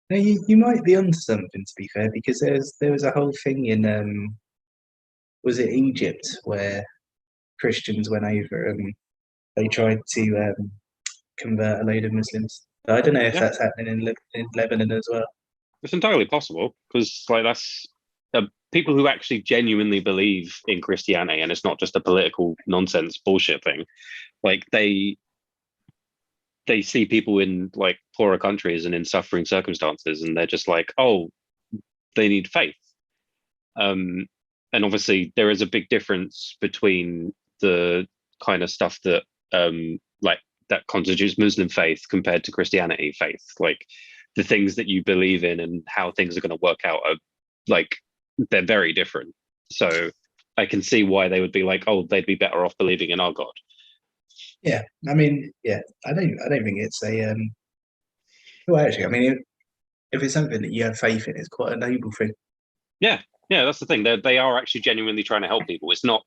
no, you might be onto something, to be fair, because there was a whole thing in was it Egypt where Christians went over and they tried to convert a load of Muslims. I don't know if that's happening in Lebanon as well. It's entirely possible because like that's people who actually genuinely believe in Christianity and it's not just a political nonsense bullshit thing. Like they see people in like poorer countries and in suffering circumstances and they're just like, oh, they need faith. And obviously there is a big difference between the kind of stuff that like that constitutes Muslim faith compared to Christianity faith. Like the things that you believe in and how things are going to work out are like they're very different. So I can see why they would be like, oh, they'd be better off believing in our God. Yeah, I mean, yeah, I don't think it's a. Well, actually, I mean, if it's something that you have faith in, it's quite a noble thing. Yeah, that's the thing. They are actually genuinely trying to help people. It's not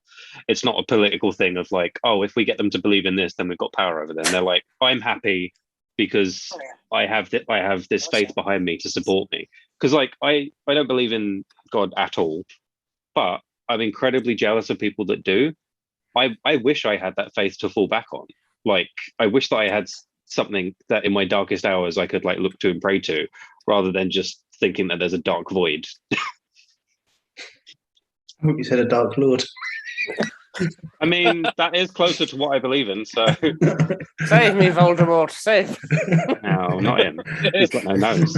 a political thing of like, oh, if we get them to believe in this, then we've got power over them. They're like, I'm happy because I have this faith behind me to support me. Because like I don't believe in God at all, but I'm incredibly jealous of people that do. I wish I had that faith to fall back on. Like I wish that I had something that in my darkest hours I could like look to and pray to, rather than just thinking that there's a dark void. I hope you said a Dark Lord. I mean, that is closer to what I believe in. So Save me, Voldemort, save. no, not him. He's got no nose.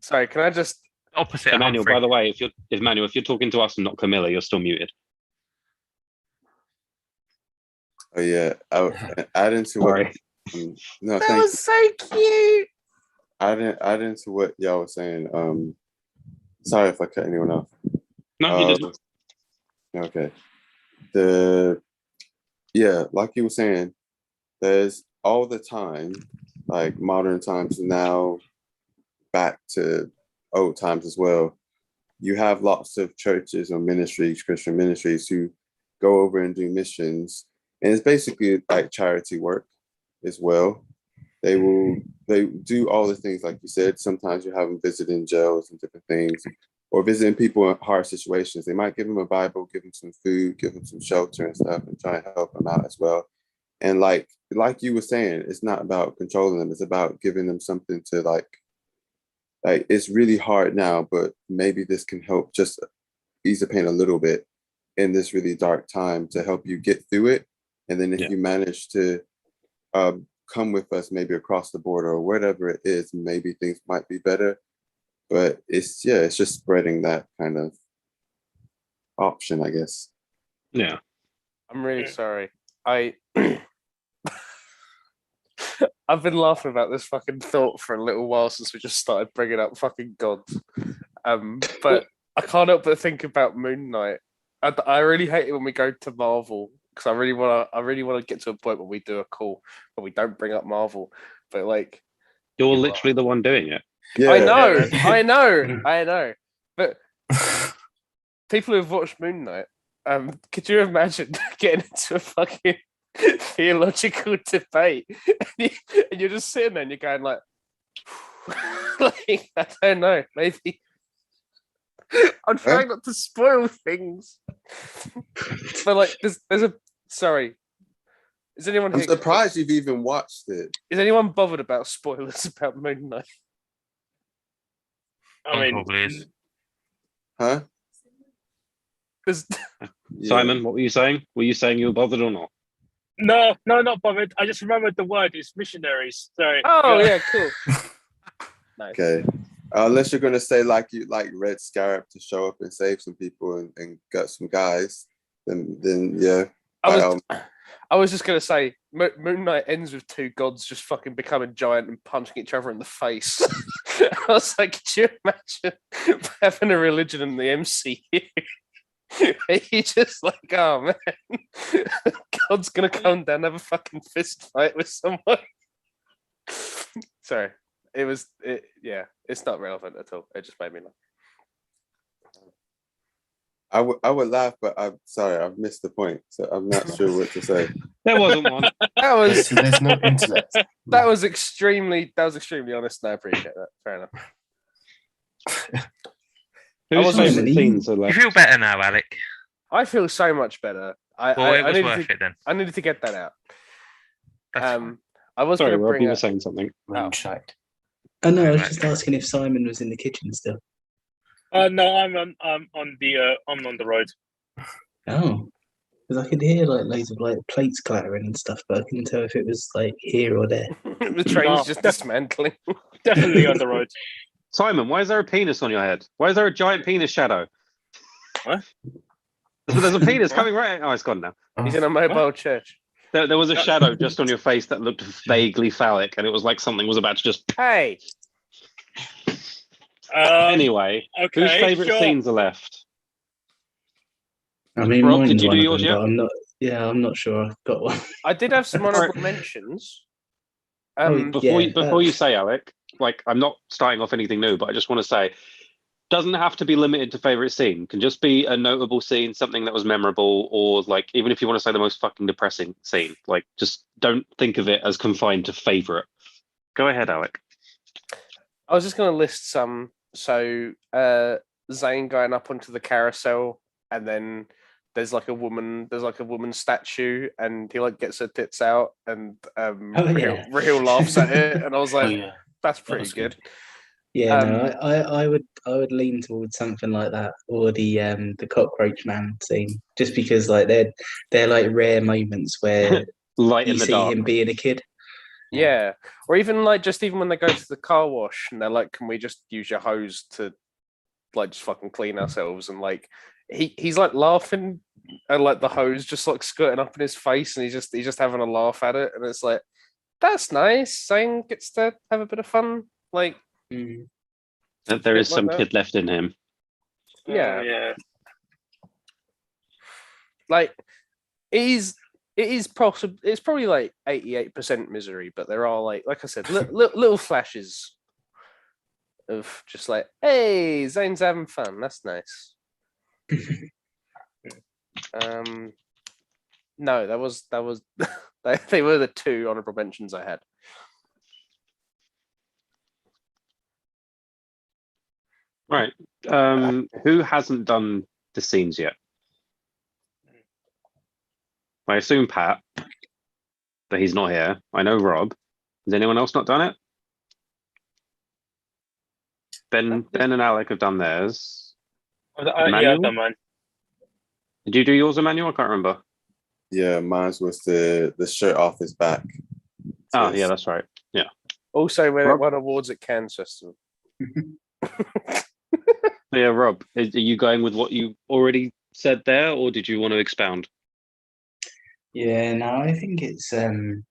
Sorry, can I just? Opposite Emmanuel, Humphrey. by the way, if you're talking to us and not Camilla, you're still muted. Oh yeah, add into what. Sorry. No, That thank was so cute. add into what y'all was saying. Sorry if I cut anyone off. No, you didn't. Okay. Like you were saying, there's all the time, like modern times now, back to old times as well. You have lots of churches or ministries, Christian ministries, who go over and do missions, and it's basically like charity work as well. They do all the things like you said. Sometimes you have them visiting jails and different things, or visiting people in hard situations. They might give them a Bible, give them some food, give them some shelter and stuff, and try and help them out as well. And like you were saying, it's not about controlling them. It's about giving them something to like it's really hard now, but maybe this can help just ease the pain a little bit in this really dark time to help you get through it. And then if you manage to come with us, maybe across the border or whatever it is, maybe things might be better. But it's just spreading that kind of option, I guess. Yeah. I'm really sorry. I've been laughing about this fucking thought for a little while since we just started bringing up fucking gods. But I can't help but think about Moon Knight. I really hate it when we go to Marvel because I really want to get to a point where we do a call, but we don't bring up Marvel. But like, You're literally the one doing it. Yeah. I know. But people who've watched Moon Knight, could you imagine getting into a fucking theological debate and you're just sitting there and you're going like, like I don't know, maybe I'm trying not to spoil things, but like there's a sorry. Is anyone? I'm surprised you've even watched it. Is anyone bothered about spoilers about Moon Knight? I mean, Probably is. Huh? Simon, what were you saying? Were you saying you were bothered or not? no, not bothered. I just remembered the word is missionaries. Sorry. Oh yeah, cool. Nice. Okay. Unless you're gonna say like you like Red Scarab to show up and save some people and gut some guys, then yeah. I was just gonna say Moon Knight ends with two gods just fucking becoming giant and punching each other in the face. I was like, could you imagine having a religion in the MCU? You just like, oh man, God's gonna come down and have a fucking fist fight with someone. Sorry, it's not relevant at all. It just made me laugh. I would laugh, but I'm sorry, I've missed the point, so I'm not sure what to say. There wasn't one. That was There's no internet. that was extremely honest, and I appreciate that. Fair enough. Whose favourite scenes are You left? feel better now, Alec? I feel so much better. Well, it was worth it then. I needed to get that out. That's fine. I was Sorry, going to Rob, bring you were up. saying something. Moonshite. Oh no, I was just asking if Simon was in the kitchen still. No, I'm on the road. Oh, because I could hear like loads of like plates clattering and stuff, but I couldn't tell if it was like here or there. The train's just dismantling. Definitely on the road. Simon, why is there a penis on your head? Why is there a giant penis shadow? What? There's a penis coming right. Oh, it's gone now. He's in a mobile church. There was a shadow just on your face that looked vaguely phallic, and it was like something was about to just. Hey, Anyway, okay, whose favourite sure. scenes are left? I mean, Rob, mine's did you one do of yours them, yet? but I'm not. Yeah, I'm not sure I've got one. I did have some honourable mentions. Before you say, Alec, like I'm not starting off anything new, but I just want to say, doesn't have to be limited to favorite scene. Can just be a notable scene, something that was memorable, or like even if you want to say the most fucking depressing scene, like just don't think of it as confined to favorite. Go ahead, Alec. I was just going to list some. So Zayn going up onto the carousel, and then there's like a woman statue, and he like gets her tits out, and Raheel laughs at it, and I was like, that's pretty was good. Yeah, no, I would lean towards something like that, or the cockroach man scene, just because like they're like rare moments where Light you in the see dark. him being a kid. Yeah, or even like just even when they go to the car wash and they're like, "Can we just use your hose to like just fucking clean ourselves?" And like he's like laughing and like the hose just like skirting up in his face, and he's just having a laugh at it, and it's like that's nice. Zayn gets to have a bit of fun. Like There is like some that. kid left in him. Yeah, like it is possible. It's probably like 88% misery, but there are like I said, little flashes of just like, hey, Zayn's having fun. That's nice. No, that was they were the two honorable mentions I had. Right. Who hasn't done the scenes yet? I assume Pat, but he's not here. I know Rob. Has anyone else not done it? Ben and Alec have done theirs. Yeah, I've done mine. Did you do yours, Emmanuel? I can't remember. Yeah, mine was the shirt off his back. Oh, yeah, that's right. Yeah. Also, when Rob? it won awards at Cannes Festival. Yeah, Rob, are you going with what you already said there, or did you want to expound? Yeah, no, I think it's I mean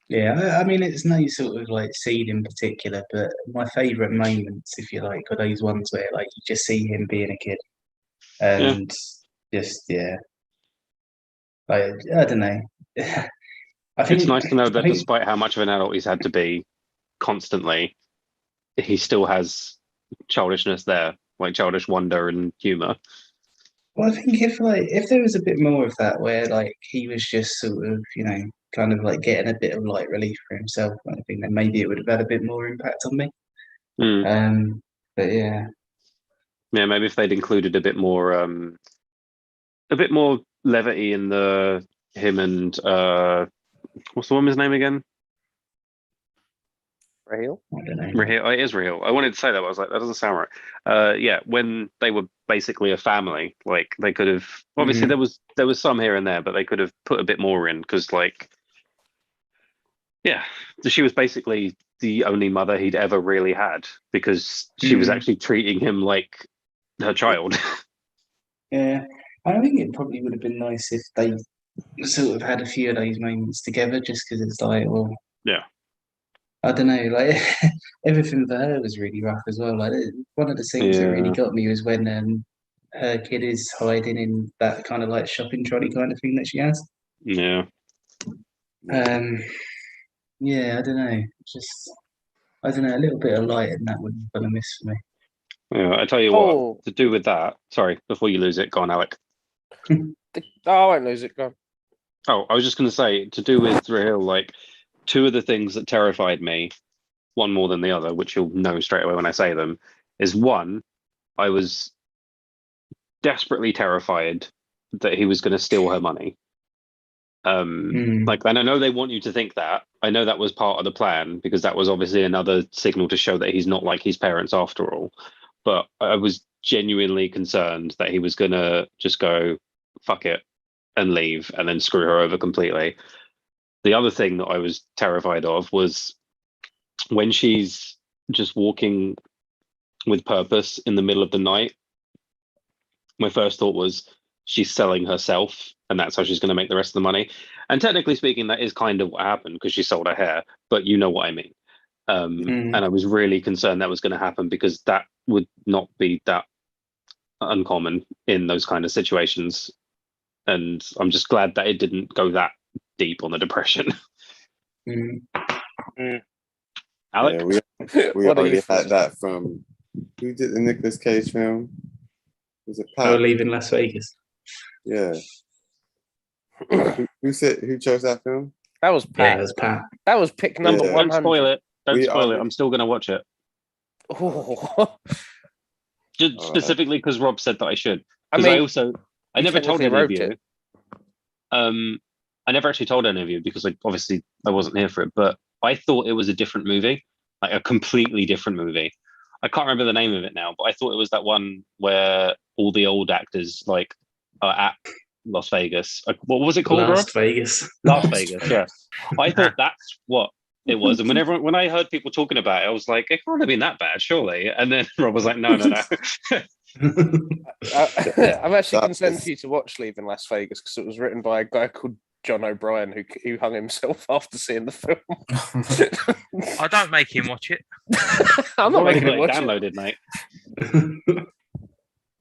it's no sort of like scene in particular, but my favourite moments, if you like, are those ones where like you just see him being a kid and I don't know. I think It's nice to know that I think, despite how much of an adult he's had to be constantly, he still has childishness there, like childish wonder and humor. well, I think if there was a bit more of that where like he was just sort of, kind of like getting a bit of light relief for himself, I think then maybe it would have had a bit more impact on me. But yeah. Yeah, maybe if they'd included a bit more levity in the him and what's the woman's name again? Raheel? I don't know. Raheel. It is Raheel. I wanted to say that, but I was like, that doesn't sound right. Yeah, when they were basically a family, like they could have obviously there was some here and there, but they could have put a bit more in because like she was basically the only mother he'd ever really had because she was actually treating him like her child. Yeah. I think it probably would have been nice if they sort of had a few of those moments together just because it's like, well, Yeah. I don't know, like everything for her was really rough as well. Like one of the scenes that really got me was when her kid is hiding in that kind of like shopping trolley kind of thing that she has. Yeah. Yeah, I don't know. Just I don't know, a little bit of light in that would have been a miss for me. Yeah, I tell you what, to do with that. Sorry, before you lose it, go on, Alec. I won't lose it. Go on. Oh, I was just going to say, to do with Raheel, like two of the things that terrified me, one more than the other, which you'll know straight away when I say them, is one, I was desperately terrified that he was going to steal her money. Like, and I know they want you to think that. I know that was part of the plan because that was obviously another signal to show that he's not like his parents after all. But I was genuinely concerned that he was going to just go, fuck it, and leave and then screw her over completely. The other thing that I was terrified of was when she's just walking with purpose in the middle of the night. My first thought was, she's selling herself, and that's how she's going to make the rest of the money. And technically speaking, that is kind of what happened because she sold her hair. But you know what I mean. And I was really concerned that was going to happen because that would not be that uncommon in those kind of situations. And I'm just glad that it didn't go that deep on the depression. Alec? Yeah, we What do already you had that from who did the Nicolas Cage film? Was it Oh, Pat? leaving Las Vegas. Yeah. Who said who chose that film? That was Yeah, Pat. it was Pat. That was pick number Yeah. 100. Don't spoil it. Don't We spoil it. already- I'm still going to watch it. Oh. Just Alright. specifically because Rob said that I should. I Because mean, I you never told technically any of wrote you. it. I never actually told any of you because, like, obviously I wasn't here for it. But I thought it was a different movie, like a completely different movie. I can't remember the name of it now, but I thought it was that one where all the old actors like are at Las Vegas. What was it called? Rob? Last Vegas. Las Vegas. Yeah, I thought that's what it was. And when I heard people talking about it, I was like, it can't have been that bad, surely. And then Rob was like, no. I'm actually That concerned is- for you to watch Leaving Las Vegas because it was written by a guy called John O'Brien who hung himself after seeing the film. I don't make him watch it. I'm not Already making him got watch it it. downloaded, mate.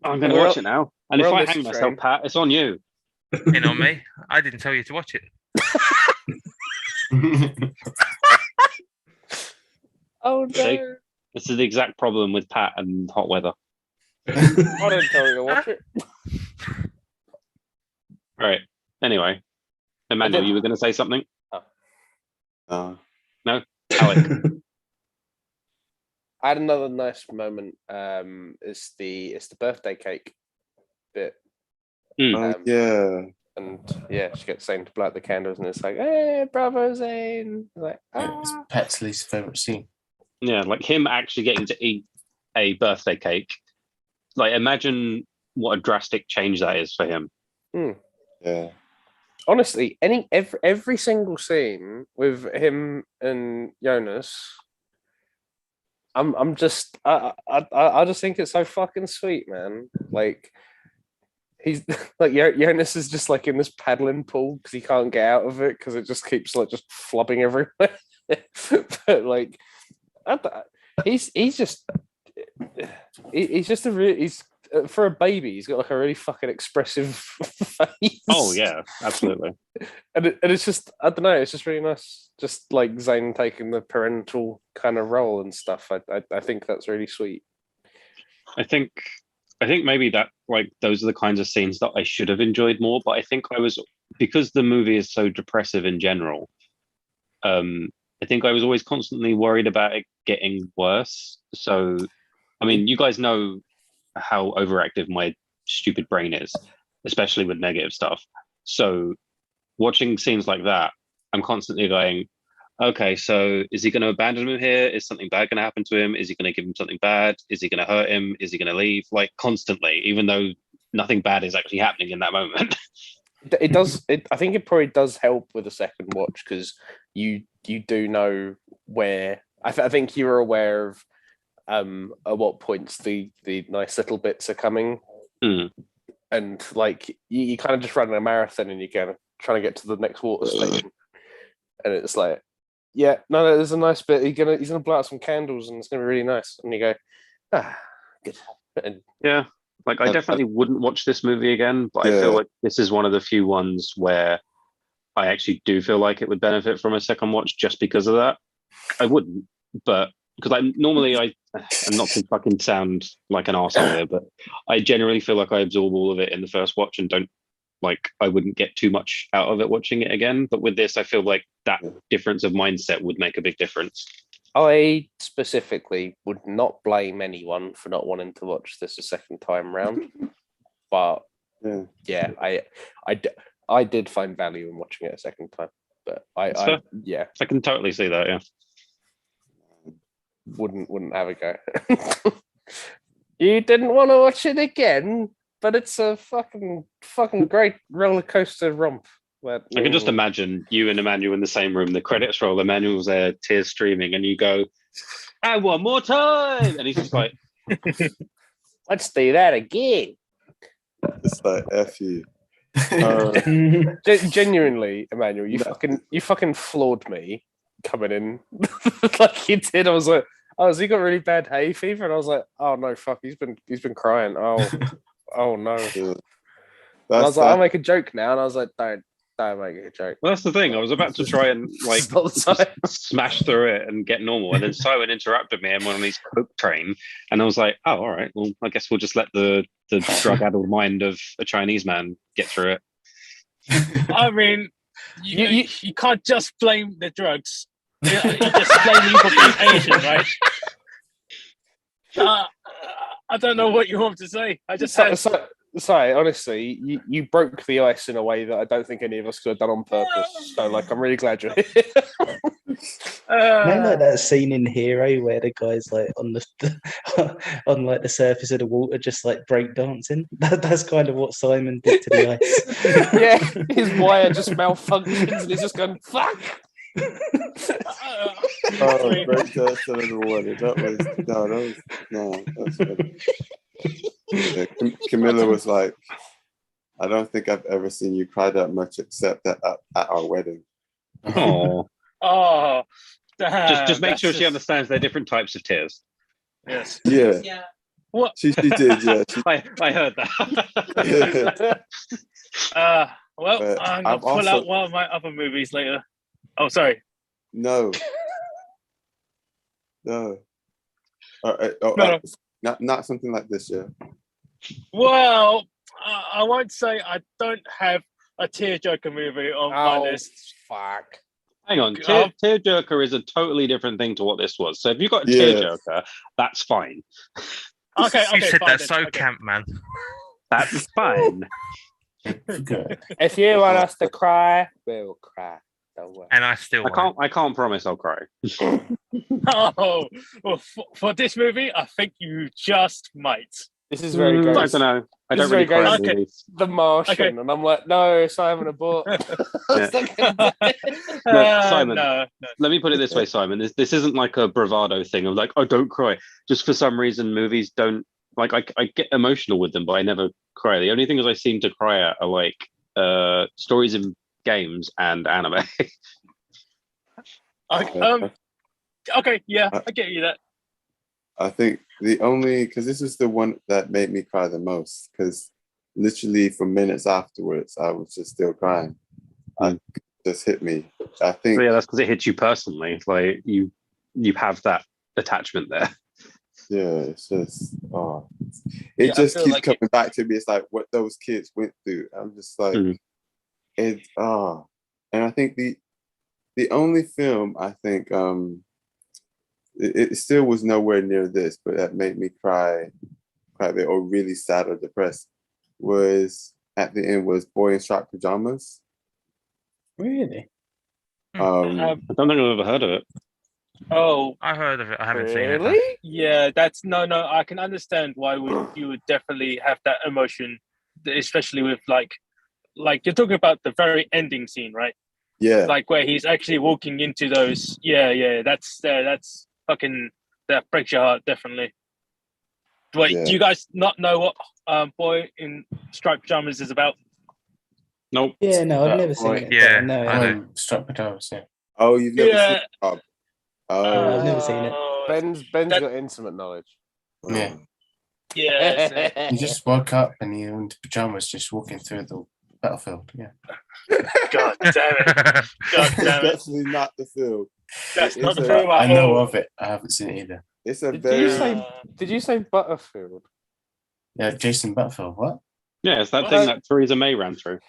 I'm going to We're watch on- it now. And we're if on I this hang myself, train. Pat, it's on you. In on me. I didn't tell you to watch it. Oh See? no! This is the exact problem with Pat and hot weather. I didn't tell you to watch it. Right. Anyway, Emmanuel, did- you were going to say something? Uh, Alec. I had another nice moment. It's the birthday cake bit. oh yeah. And yeah, she gets Zayn to blow out the candles, and it's like, "Hey, bravo, Zayn!" Like, It's Pat's least favorite scene. Yeah, like him actually getting to eat a birthday cake. Like, imagine what a drastic change that is for him. Yeah. Honestly, every single scene with him and Jonas, I just think it's so fucking sweet, man. Like he's like Jonas is just like in this paddling pool because he can't get out of it because it just keeps like just flopping everywhere. But like, he's just for a baby, he's got like a really fucking expressive face. Oh, yeah, absolutely. And it's just, I don't know, it's just really nice. Just like Zayn taking the parental kind of role and stuff. I think that's really sweet. I think maybe that, like, those are the kinds of scenes that I should have enjoyed more. But I think because the movie is so depressive in general, I think I was always constantly worried about it getting worse. So, I mean, you guys know how overactive my stupid brain is, especially with negative stuff. So watching scenes like that, I'm constantly going, okay, so is he going to abandon him here? Is something bad going to happen to him? Is he going to give him something bad? Is he going to hurt him? Is he going to leave? Like, constantly, even though nothing bad is actually happening in that moment. It does. I think it probably does help with a second watch because you do know where. I think you're aware of at what points the nice little bits are coming, and like you kind of just running a marathon and you're kind of trying to get to the next water station, and it's like, yeah, no, there's a nice bit. He's gonna blow out some candles and it's gonna be really nice, and you go, good. And Yeah. Like, I definitely wouldn't watch this movie again, but I feel like this is one of the few ones where I actually do feel like it would benefit from a second watch just because of that. I wouldn't, but because I'm not to fucking sound like an arsehole here, but I generally feel like I absorb all of it in the first watch and I wouldn't get too much out of it watching it again. But with this, I feel like that difference of mindset would make a big difference. I specifically would not blame anyone for not wanting to watch this a second time round, but yeah, I did find value in watching it a second time. But I can totally see that. Yeah, wouldn't have a go. You didn't want to watch it again, but it's a fucking great roller coaster romp. I can just imagine you and Emmanuel in the same room. The credits roll. Emmanuel's there, tears streaming, and you go, "And one more time!" And he's just like, "Let's do that again." It's like F you. Genuinely, Emmanuel, you fucking floored me coming in like you did. I was like, oh, has he got really bad hay fever? And I was like, oh no, fuck, he's been crying. Oh no. Yeah. And I was like, I'll make a joke now, and I was like, don't make a joke. Well, that's the thing. I was about to try and like Stop saying- smash through it and get normal, and then Simon interrupted me and went on his coke train, and I was like, oh, all right. Well, I guess we'll just let the drug-addled mind of a Chinese man get through it. I mean, you can't just blame the drugs. You just blame me for being Asian, right? I don't know what you want to say. I just had... Sorry, honestly, you broke the ice in a way that I don't think any of us could have done on purpose. So, like, I'm really glad you're here. Like that scene in Hero where the guy's like on the on like the surface of the water, just like breakdancing. That's kind of what Simon did to the ice. Yeah, his wire just malfunctions and he's just going fuck. Breakdancing in the water. That's funny. Yeah, Camilla was like, I don't think I've ever seen you cry that much except at our wedding. Oh, damn, just make sure she understands there are different types of tears. Yes. Yeah. What? She did, yeah. I heard that. Well, But I'm gonna pull out one of my other movies later. Oh, sorry. No. No. No. Not something like this, yeah. Well, I won't say I don't have a tearjerker movie on my list. Fuck. Hang on, tearjerker is a totally different thing to what this was. So if you got a tearjerker, that's fine. Okay, You said fine that's then. so Okay. camp, man. That's fine. Good. If you want us to cry, we'll cry. Don't worry. And I still won't. I can't promise I'll cry. Oh, well, for this movie, I think you just might. This is very I gross. don't know. I This don't is really very cry gross. in Okay. movies. The Martian, Okay. and I'm like, no, Simon abort. Simon. No. Let me put it this way, Simon. This isn't like a bravado thing of like, oh, don't cry. Just for some reason, movies don't like. I get emotional with them, but I never cry. The only things I seem to cry at are like stories in games and anime. Okay, yeah, I get you that. I think because this was the one that made me cry the most, because literally for minutes afterwards, I was just still crying. It just hit me. I think. So yeah, that's because it hits you personally. Like you have that attachment there. Yeah, it's just it just keeps coming back to me. It's like what those kids went through. I'm just like and I think the only film I think it still was nowhere near this, but that made me cry a bit or really sad or depressed was at the end was Boy in Striped Pajamas. Really? I don't think I've ever heard of it. Oh, I heard of it. I haven't seen it. Really? yeah, that's no. I can understand why you would definitely have that emotion, especially with like you're talking about the very ending scene, right? Yeah. Like where he's actually walking into those. Yeah. That's fucking, that breaks your heart, definitely. Wait, Yeah. do you guys not know what Boy in Striped Pajamas is about? Nope. Yeah, no, I've That never seen boy- it. Yeah, but no, I know. Struck pajamas, yeah. Oh, you've never Yeah. seen it? Oh. I've never seen it. Ben's That- got intimate knowledge. Yeah. Yeah. You just woke up and you're in pajamas just walking through the battlefield. Yeah. God damn it. God It's damn it. definitely not the film. That's not It's the film at I know all. of it. I haven't seen it either. It's a Did very you say? Did you say Butterfield? Yeah, Jason Butterfield. What? Yeah, it's that What? thing that Theresa May ran through.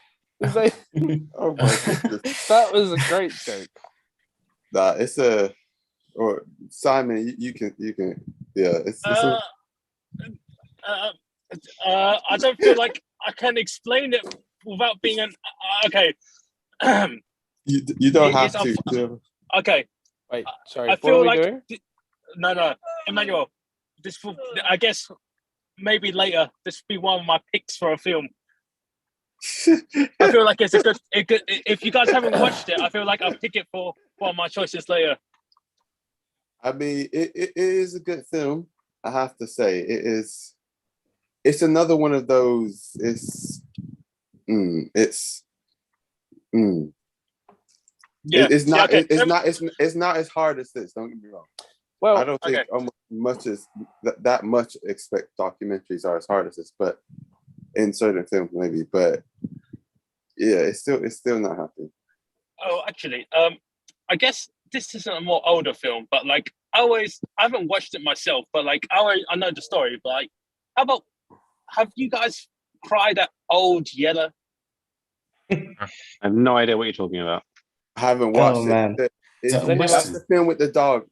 Is they- oh my goodness. that was a great joke. Nah, it's a or Simon, you can yeah, it's a, I don't feel like I can explain it without being an okay. you don't It is have to. Okay, Wait, sorry. I What are feel we like doing? no, Emmanuel. This will, I guess, maybe later. This will be one of my picks for a film. I feel like it's a good. If you guys haven't watched it, I feel like I'll pick it for one of my choices later. I mean, it is a good film. I have to say, it it's another one of those. It's Yeah, it's see, not okay, it's not as hard as this. Don't get me wrong. Well, I don't think much as that much expect documentaries are as hard as this, but in certain films maybe. But yeah, it's still not happening. Oh, actually, I guess this isn't a more older film, but like I haven't watched it myself, but like I know the story. But like, how about have you guys cried at Old Yeller? I have no idea what you're talking about. I haven't watched it. Man. It's Is that that's the film with the dog,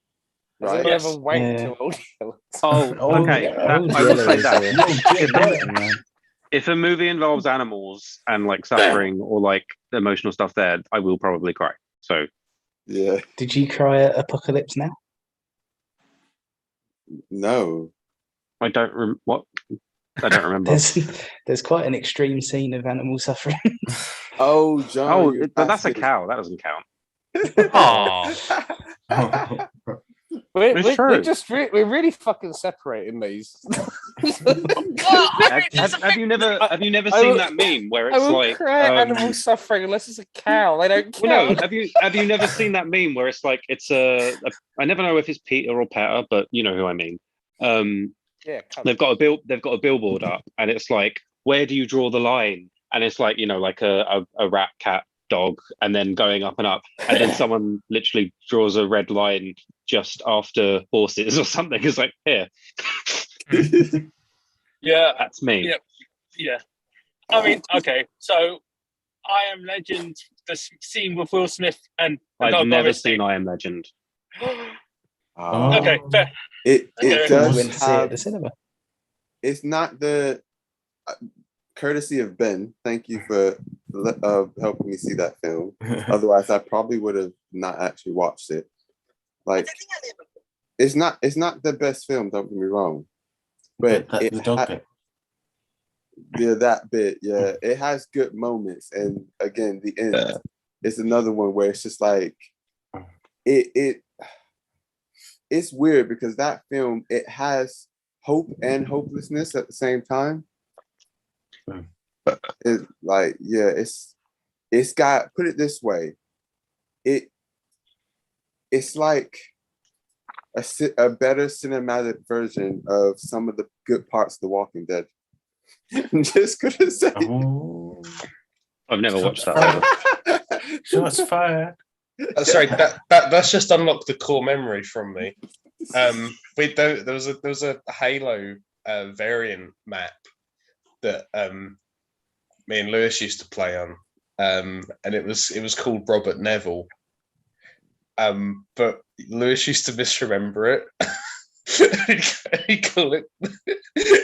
Has right? anyone Yes. ever wanked Yeah. to Old Yeller? Oh, Oh, okay. yeah. Old I will Yeller say is, that. man. If a movie involves animals and like suffering or like emotional stuff there, I will probably cry. So Yeah. Did you cry at Apocalypse Now? No. I don't what? I don't remember. There's quite an extreme scene of animal suffering. Oh, John. Oh, you're but that's a asking- cow. That doesn't count. Oh, We're, It's we're, true. we're just we're really fucking separating these. Have you never I seen will- that meme where I it's will like cry at animals suffering unless it's a cow. They don't count. well, no, have you never seen that meme where it's like it's I never know if it's Peter or Petter, but you know who I mean. Yeah, cunt. They've got a billboard up, and it's like, where do you draw the line? And it's like, you know, like a rat, cat, dog, and then going up and up, and then someone literally draws a red line just after horses or something. It's like, here, Yeah, that's me. Yeah. yeah. I mean, okay, so I Am Legend, the scene with Will Smith and the I've dog never obviously. seen I Am Legend. Okay, fair. It Okay. I does went to see it at have. the cinema. It's not the courtesy of Ben. Thank you for helping me see that film. Otherwise, I probably would have not actually watched it. Like, it's not the best film. Don't get me wrong, but the dog bit. yeah, that bit, yeah, it has good moments, and again, the end is another one where it's just like it's weird because that film, it has hope and hopelessness at the same time. It's like, yeah, it's got, put it this way, it's like a better cinematic version of some of the good parts of The Walking Dead. Just couldn't say. Oh, I've never watched that. shots fired. Sorry, that's just unlocked the core memory from me. There was a Halo variant map that me and Lewis used to play on, and it was called Robert Neville. But Lewis used to misremember it. He called it.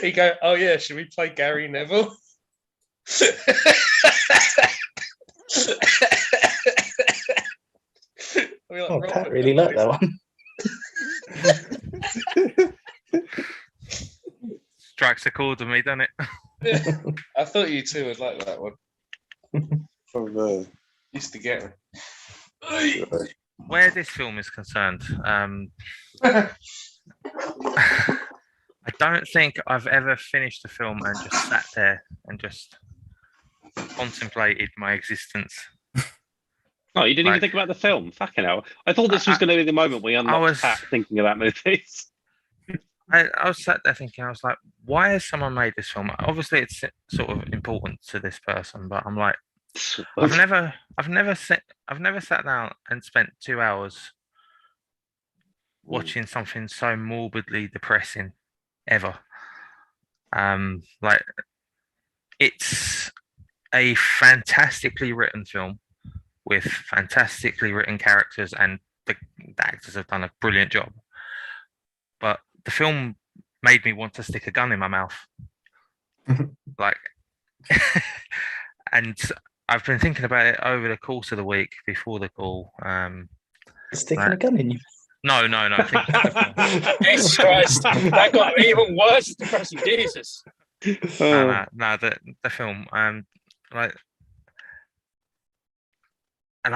He go, "Oh yeah, should we play Gary Neville?" Like, Oh, Pat really liked that one. strikes a chord with me, doesn't it? Yeah, I thought you two would like that one. From Used to get me. Where this film is concerned, I don't think I've ever finished a film and just sat there and just contemplated my existence. Oh, you didn't Like- even think about the film? Fucking hell. I thought this was going to be the moment we unlocked was- Pat thinking about movies. I was sat there thinking, I was like, why has someone made this film? Obviously, it's sort of important to this person, but I'm like, I've never sat down and spent 2 hours watching something so morbidly depressing ever. Like, it's a fantastically written film with fantastically written characters, and the actors have done a brilliant job. But the film made me want to stick a gun in my mouth. Like, and I've been thinking about it over the course of the week before the call. Sticking Right. a gun in you. No. Jesus Christ, that got even worse. Depressing, Jesus. No, the film. Like, and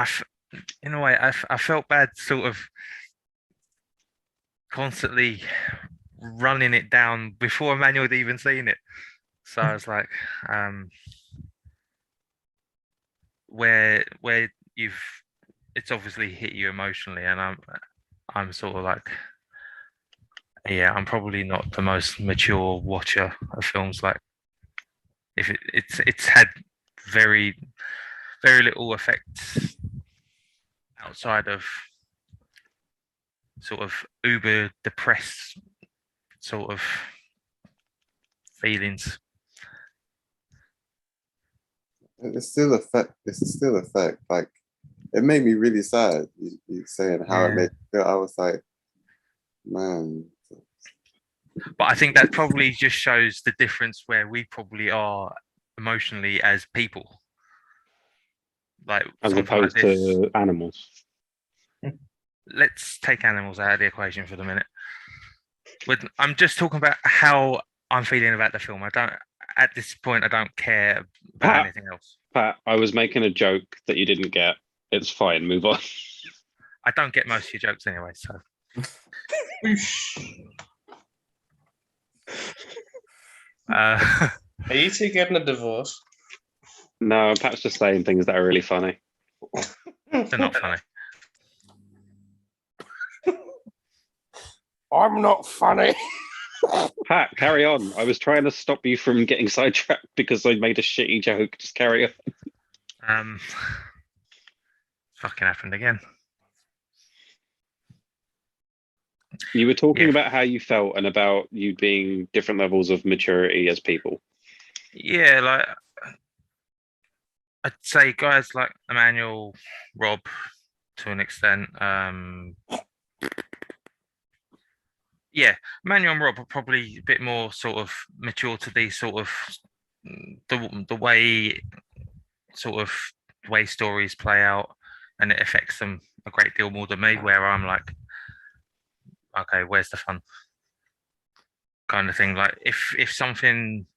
in a way, I felt bad, sort of constantly running it down before Emmanuel had even seen it. So I was like, where you've it's obviously hit you emotionally, and I'm sort of like, yeah, I'm probably not the most mature watcher of films. Like, if it's had very very little effect outside of sort of uber depressed sort of feelings. It's still effect. It's still effect. Like it made me really sad. You saying how it Yeah. made me feel. I was like, man. But I think that probably just shows the difference where we probably are emotionally as people. Like As something like opposed this. to animals. Let's take animals out of the equation for the minute. I'm just talking about how I'm feeling about the film. At this point, I don't care about Pat, anything else. Pat, I was making a joke that you didn't get. It's fine. Move on. I don't get most of your jokes anyway, so. Are you two getting a divorce? No, Pat's just saying things that are really funny. They're not funny. I'm not funny. Pat, carry on. I was trying to stop you from getting sidetracked because I made a shitty joke. Just carry on. Fucking happened again. You were talking Yeah. about how you felt and about you being different levels of maturity as people. Yeah, like I'd say guys like Emmanuel, Rob, to an extent. Yeah, Emmanuel and Rob are probably a bit more sort of mature to these sort of the way sort of way stories play out, and it affects them a great deal more than me. Where I'm like, okay, where's the fun? Kind of thing. Like if something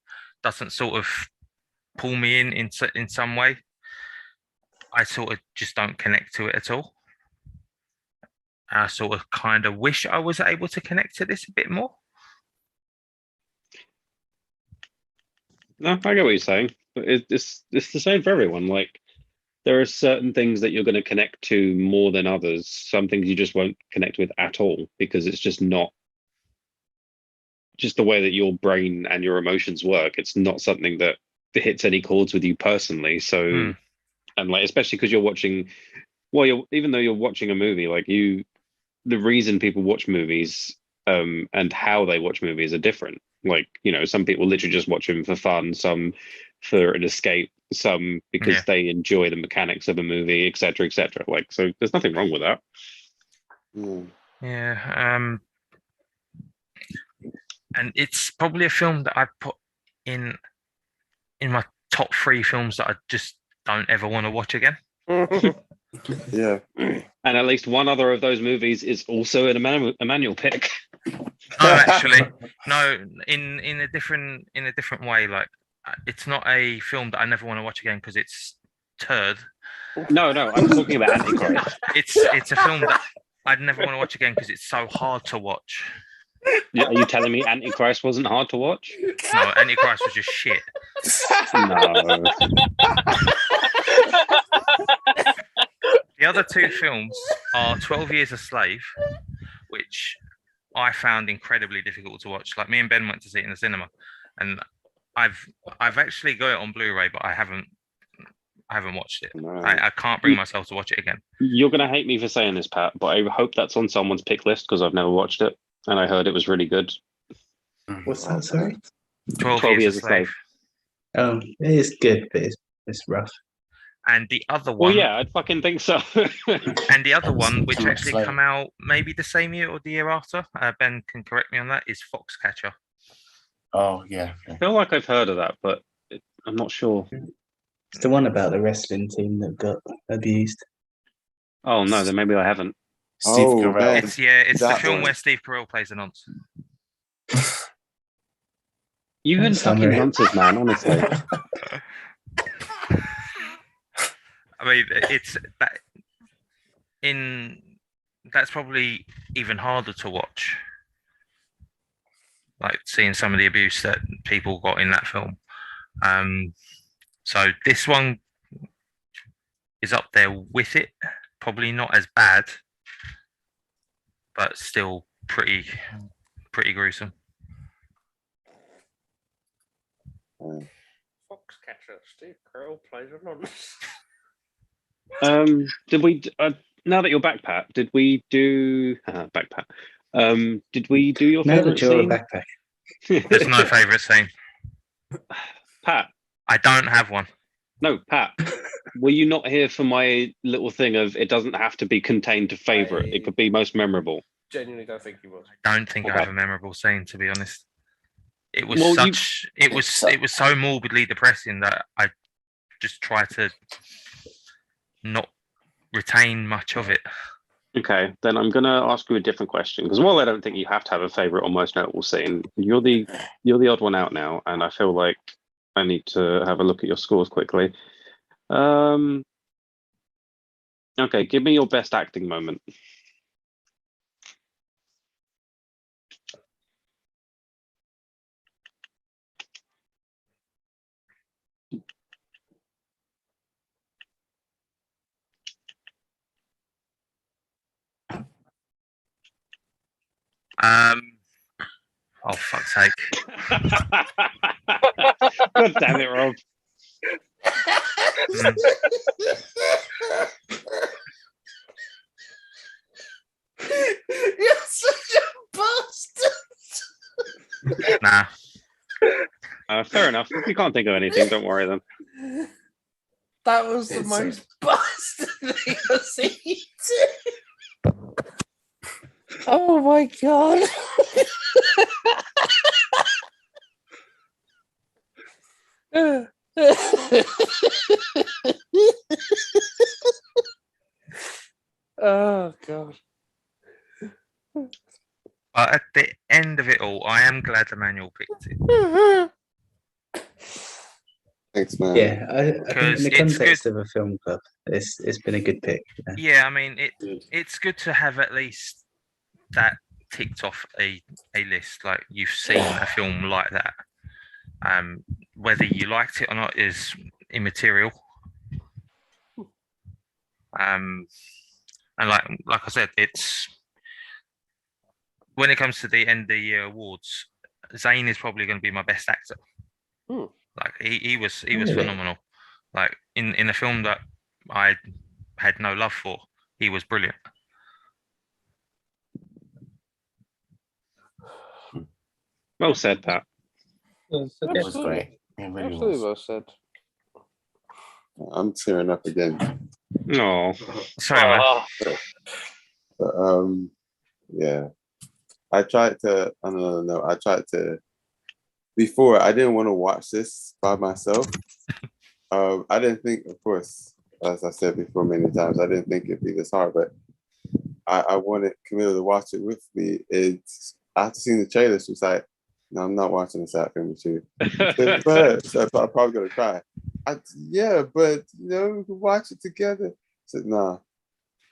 doesn't sort of pull me in some way, I sort of just don't connect to it at all. I sort of kind of wish I was able to connect to this a bit more. No, I get what you're saying. But it's the same for everyone. Like there are certain things that you're going to connect to more than others. Some things you just won't connect with at all because it's just not just the way that your brain and your emotions work. It's not something that hits any chords with you personally. So, and like especially because you're watching, even though you're watching a movie, like the reason people watch movies and how they watch movies are different. Like, some people literally just watch them for fun, some for an escape, some because they enjoy the mechanics of a movie, etc., etc. Like, so there's nothing wrong with that. Yeah. And it's probably a film that I put in my top 3 films that I just don't ever want to watch again. Yeah. And at least one other of those movies is also an Emmanuel pick. Oh, actually, no. In a different way. Like, it's not a film that I never want to watch again because it's turd. No, I'm talking about Antichrist. It's a film that I'd never want to watch again because it's so hard to watch. Are you telling me Antichrist wasn't hard to watch? No, Antichrist was just shit. No. The other 2 films are 12 Years a Slave, which I found incredibly difficult to watch. Like, me and Ben went to see it in the cinema, and I've actually got it on Blu-ray, but I haven't watched it. No. I can't bring myself to watch it again. You're going to hate me for saying this, Pat, but I hope that's on someone's pick list because I've never watched it, and I heard it was really good. What's that, sorry? 12 Years a Slave. Oh, it is good, but it's rough. And the other one... Well, yeah, I'd fucking think so. And the other one, which Too actually much come out maybe the same year or the year after, Ben can correct me on that, is Foxcatcher. Oh, yeah. I feel like I've heard of that, but I'm not sure. It's the one about the wrestling team that got abused. Oh, no, then maybe I haven't. Steve Oh, Carell. man. It's the That film one. where Steve Carell plays a nonce. You and fucking Summary. nonsense, man, honestly. I mean, it's that that's probably even harder to watch. like seeing some of the abuse that people got in that film. So this one is up there with it. Probably not as bad, but still pretty gruesome. Foxcatcher, Steve Carell plays anonymous. Did we? Now that you're back, Pat, did we do back, Pat? Did we do your Now favorite that you're a scene? backpack. There's no favourite scene. Pat. I don't have one. No, Pat. Were you not here for my little thing of it doesn't have to be contained to favorite? It could be most memorable. Genuinely don't think he was. I don't think I Okay. have a memorable scene, to be honest. It was Well, it was so morbidly depressing that I just try to not retain much of it. Okay, then I'm gonna ask you a different question because while I don't think you have to have a favorite or most notable scene, you're the odd one out now, and I feel like I need to have a look at your scores quickly. Okay, give me your best acting moment. Oh, fuck's sake. God damn it, Rob. You're such a bastard. Nah. Fair enough. If you can't think of anything, don't worry then. That was the It's most bastard thing I've seen. Oh my god. Oh god. But at the end of it all, I am glad Emmanuel picked it. Thanks, man. Yeah, I think in Because the it's context of a film club, it's been a good pick. Yeah, I mean, Good. it's good to have at least that ticked off a list. Like you've seen a film like that. Whether you liked it or not is immaterial. And like I said, it's when it comes to the end of the year awards, Zayn is probably going to be my best actor. Like he was Really? phenomenal. Like in a film that I had no love for, he was brilliant. Well said, Pat. It was great. It really Absolutely was. well said. I'm tearing up again. No. Sorry, man. But yeah. I tried to, I don't know, I tried to, before, I didn't want to watch this by myself. I didn't think, of course, as I said before many times, I didn't think it'd be this hard, but I wanted Camilla to watch it with me. It's after seeing the trailer, she was like, no, I'm not watching this out film with you. So I'm probably going to cry. Yeah, but, you know, we can watch it together. I said, nah.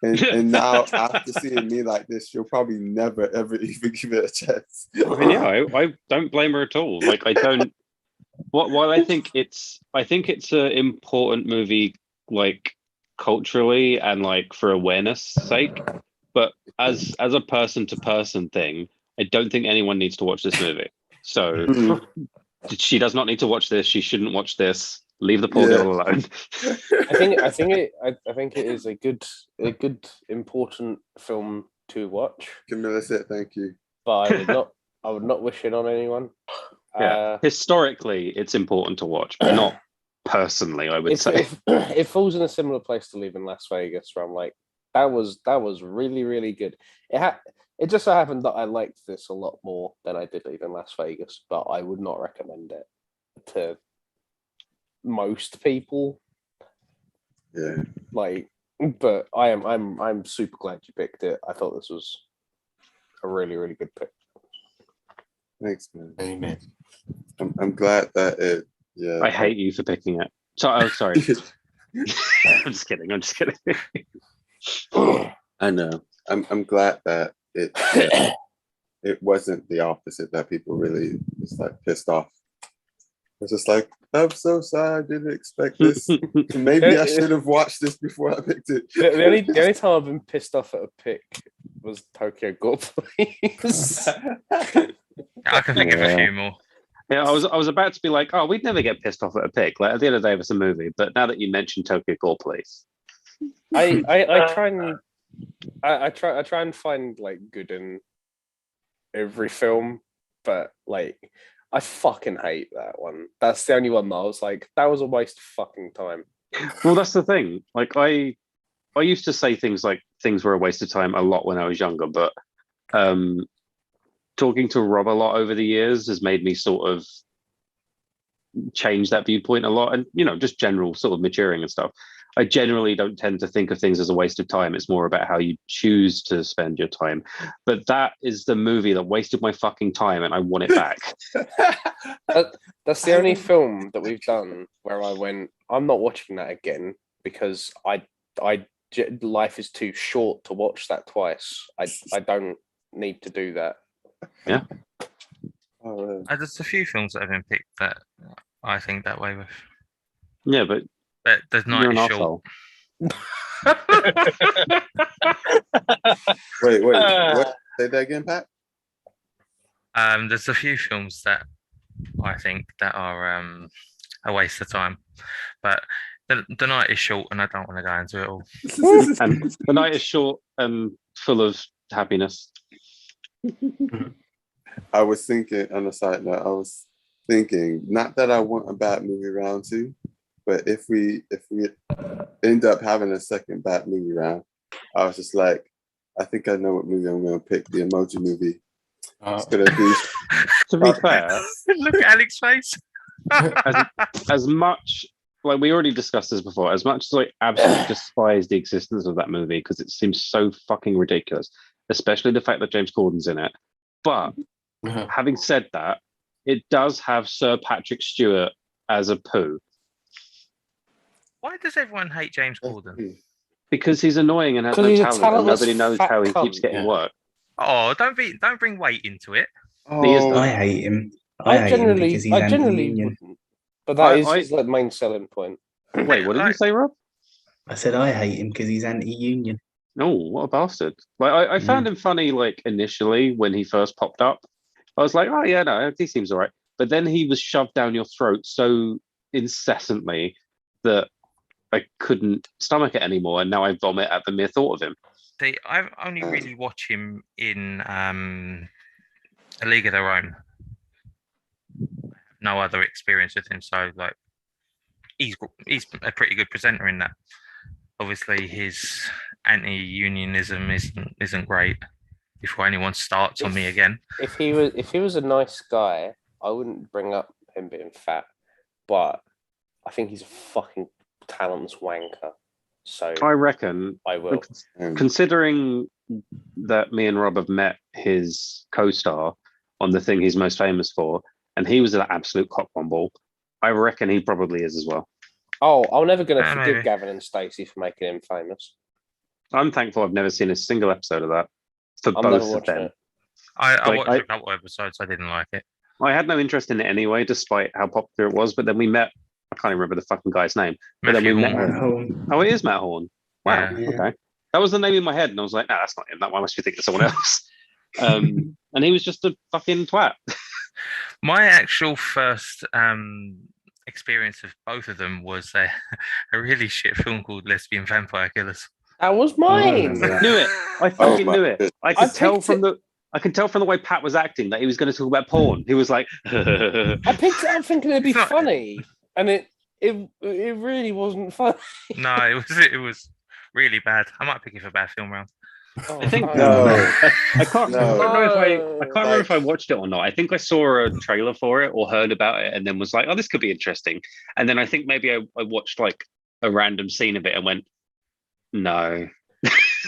And now after seeing me like this, she'll probably never ever even give it a chance. I mean, yeah, I don't blame her at all. Like I don't. While I think it's an important movie, like culturally and like for awareness sake. But as a person to person thing, I don't think anyone needs to watch this movie. So she does not need to watch this. She shouldn't watch this. Leave the poor girl alone. I think it is a good important film to watch. Camilla said thank you. But I would not wish it on anyone. Yeah. Historically, it's important to watch, but not personally, I would say. It falls in a similar place to Leaving Las Vegas, where I'm like, that was really, really good. It just so happened that I liked this a lot more than I did Leaving Las Vegas, but I would not recommend it to most people. Yeah. Like, but I'm super glad you picked it. I thought this was a really, really good pick. Thanks, man. Amen. I'm glad that it. Yeah. I hate you for picking it. So, oh, sorry. I'm just kidding. I know. I'm glad that it. Yeah, it wasn't the opposite that people really just like pissed off. It's just like, I'm so sorry, I didn't expect this. Maybe I should have watched this before I picked it. The only time I've been pissed off at a pick was Tokyo Gore Police. I can think of a few more. Yeah, I was about to be like, oh, we'd never get pissed off at a pick. Like at the end of the day, it's a movie. But now that you mentioned Tokyo Gore Police, I try and find like good in every film, but like I fucking hate that one. That's the only one that I was like, that was a waste of fucking time. well, that's the thing. Like I used to say things like things were a waste of time a lot when I was younger, but talking to Rob a lot over the years has made me sort of change that viewpoint a lot, and just general sort of maturing and stuff. I generally don't tend to think of things as a waste of time. It's more about how you choose to spend your time. But that is the movie that wasted my fucking time, and I want it back. That's the only film that we've done where I went, I'm not watching that again because life is too short to watch that twice. I don't need to do that. Yeah. There's a few films that have been picked that I think that way with. Yeah, but there's Night is Short. Wait, what? Say that again, Pat? There's a few films that I think that are a waste of time, but the Night is Short, and I don't want to go into it all. And the night is short and full of happiness. I was thinking, on a side note, not that I want a bad movie round 2, but if we end up having a second bad movie round, I was just like, I think I know what movie I'm going to pick. The Emoji Movie. It's going to be. To be fair, look at Alex's face. as much like we already discussed this before, as much as I absolutely despise the existence of that movie because it seems so fucking ridiculous, especially the fact that James Corden's in it. But having said that, it does have Sir Patrick Stewart as a poo. Why does everyone hate James Corden? Because he's annoying and has no talent, and nobody knows how he keeps getting work. Oh, don't bring weight into it. I hate him. I generally anti-union. wouldn't. But that is his like main selling point. Wait, what did you say, Rob? I said I hate him because he's anti-union. No, what a bastard! Like I found him funny, like initially when he first popped up. I was like, oh yeah, no, he seems all right. But then he was shoved down your throat so incessantly that I couldn't stomach it anymore, and now I vomit at the mere thought of him. I've only really watched him in A League of Their Own. No other experience with him, so like he's a pretty good presenter in that. Obviously, his anti-unionism isn't great. Before anyone starts on me again, if he was a nice guy, I wouldn't bring up him being fat, but I think he's a fucking talentless wanker. So I reckon I will. Considering that me and Rob have met his co-star on the thing he's most famous for, and he was an absolute cockbomble, I reckon he probably is as well. Oh, I'm never going to forgive maybe. Gavin and Stacey for making him famous. I'm thankful I've never seen a single episode of that for I'm both never of watching them. it. I watched a couple episodes. I didn't like it. I had no interest in it anyway, despite how popular it was. But then we met. I can't even remember the fucking guy's name. But then we met. Oh, it is Matt Horn. Wow. Yeah. Okay. That was the name in my head, and I was like, no, that's not him. That one must be thinking of someone else. And he was just a fucking twat. My actual first experience of both of them was a really shit film called Lesbian Vampire Killers. That was mine. Knew it. I fucking knew it. I could tell picked from the way Pat was acting that he was going to talk about porn. He was like, I picked it up thinking it'd be funny, and it really wasn't funny. No, it was really bad. I might pick it for bad film round. Oh, I think I can't remember if I watched it or not. I think I saw a trailer for it or heard about it and then was like, oh, this could be interesting. And then I think maybe I watched like a random scene of it and went, no.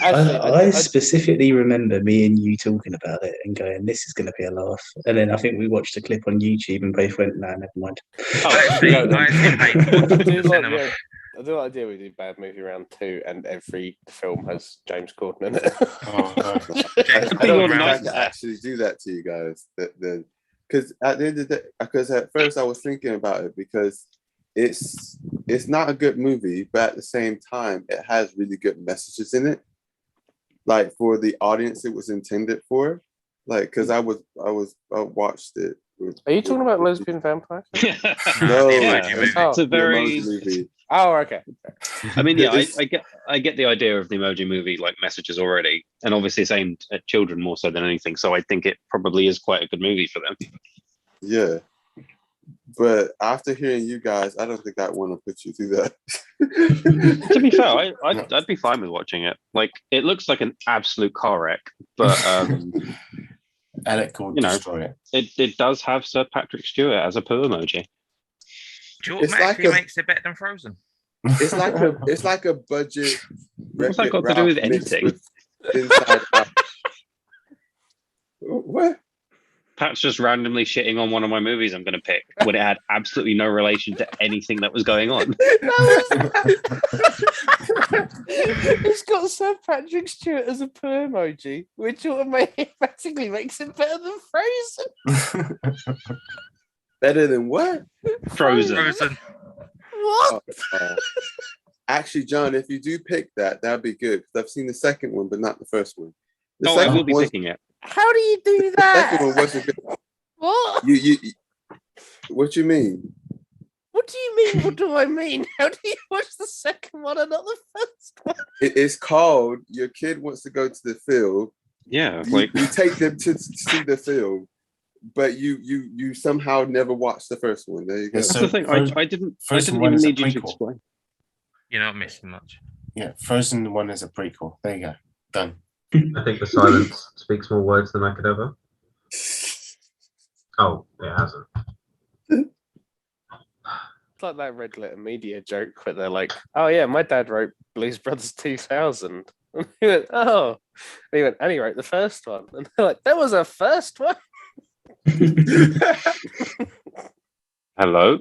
I specifically remember me and you talking about it and going, this is going to be a laugh. And then I think we watched a clip on YouTube and both went, no, never mind. I I do like the idea we do bad movie round 2, and every film has James Corden in it. Oh, no. I You're don't nice like to actually do that to you guys. Because at the end of the day, because at first I was thinking about it because it's not a good movie, but at the same time it has really good messages in it. Like for the audience it was intended for. Like because I watched it. Are you talking about lesbian vampires? No, the Yeah, Emoji Movie. it's a the very. Emoji Movie. Oh, okay. I mean, yeah, It's- I get the idea of the Emoji Movie like messages already, and obviously it's aimed at children more so than anything. So I think it probably is quite a good movie for them. Yeah. But after hearing you guys, I don't think I'd want to put you through that. To be fair, I'd be fine with watching it. Like, it looks like an absolute car wreck, but Alec will you know, destroy it. it does have Sir Patrick Stewart as a poo emoji. Which It's like automatically a- makes it better than Frozen. It's like a budget. What's that Wreck-It got to do with Ralph mixed anything? with Inside Out. What? Pat's just randomly shitting on one of my movies I'm going to pick when it had absolutely no relation to anything that was going on. It's got Sir Patrick Stewart as a poo emoji, which automatically makes it better than Frozen. Better than what? Frozen. Frozen. What? Actually, John, if you do pick that, that'd be good because I've seen the second one, but not the first one. The Oh, I second will be one- picking it. How do you do the second one that? wasn't good. What? You, what you mean? What do you mean? What do I mean? How do you watch the second one and not the first one? It's called Your Kid Wants to Go to the Field. Yeah, You, like you take them to see the field, but you somehow never watched the first one. There you go. Yeah, that's so the thing. I didn't Frozen one even is a need you to prequel. explain. You're not missing much. Yeah, Frozen 1 is a prequel. There you go. Done. I think the silence speaks more words than I could ever. Oh, it hasn't. It's like that Red Letter Media joke where they're like, "Oh yeah, my dad wrote Blues Brothers 2000." And he went, "Oh," and he went, "And he wrote the first one." And they're like, "There was a first one." Hello?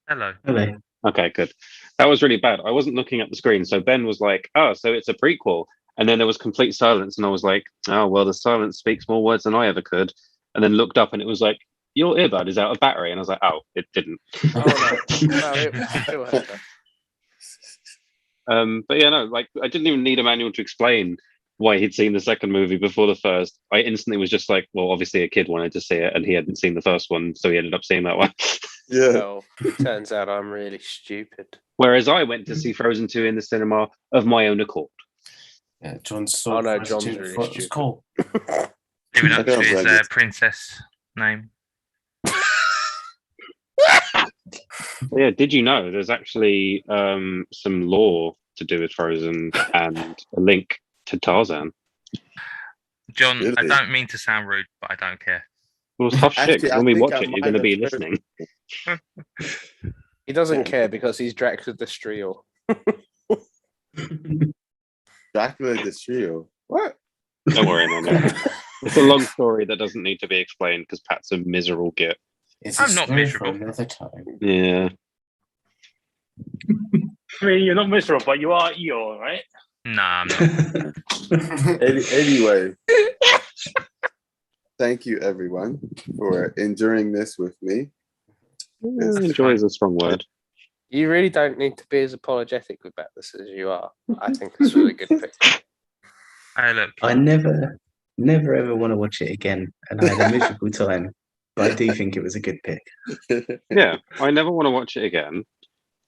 Hello. Hello. Okay, good. That was really bad. I wasn't looking at the screen. So Ben was like, oh, so it's a prequel. And then there was complete silence. And I was like, oh, well, the silence speaks more words than I ever could. And then looked up and it was like, your earbud is out of battery. And I was like, oh, it didn't. Oh no, it still had that. But yeah, no, like I didn't even need a manual to explain why he'd seen the second movie before the first. I instantly was just like, well, obviously a kid wanted to see it and he hadn't seen the first one. So he ended up seeing that one. Yeah. Well, turns out I'm really stupid. Whereas I went to see Frozen 2 in the cinema of my own accord. Yeah, John saw Oh, no, Frozen John's 2 really before it was stupid. cool. Living up I to don't his blame you. princess name. Yeah, did you know there's actually some lore to do with Frozen and a link to Tarzan? John, I Really? don't mean to sound rude, but I don't care. Well, tough shit. Actually, 'Cause I when we think watch I it, you're might going to have be heard- listening. He doesn't care because he's Dracula the Striel. Dracula the Trio. What? Don't worry, man. It's a long story that doesn't need to be explained because Pat's a miserable git. It's I'm a not story for miserable. another time. Yeah. I mean, you're not miserable, but you are Eeyore, right? Nah, I'm not. Anyway, thank you everyone for enduring this with me. Enjoy is a strong word. You really don't need to be as apologetic about this as you are. I think this was a good pick. Hey, look. I never ever want to watch it again, and I had a miserable time. But I do think it was a good pick. Yeah, I never want to watch it again.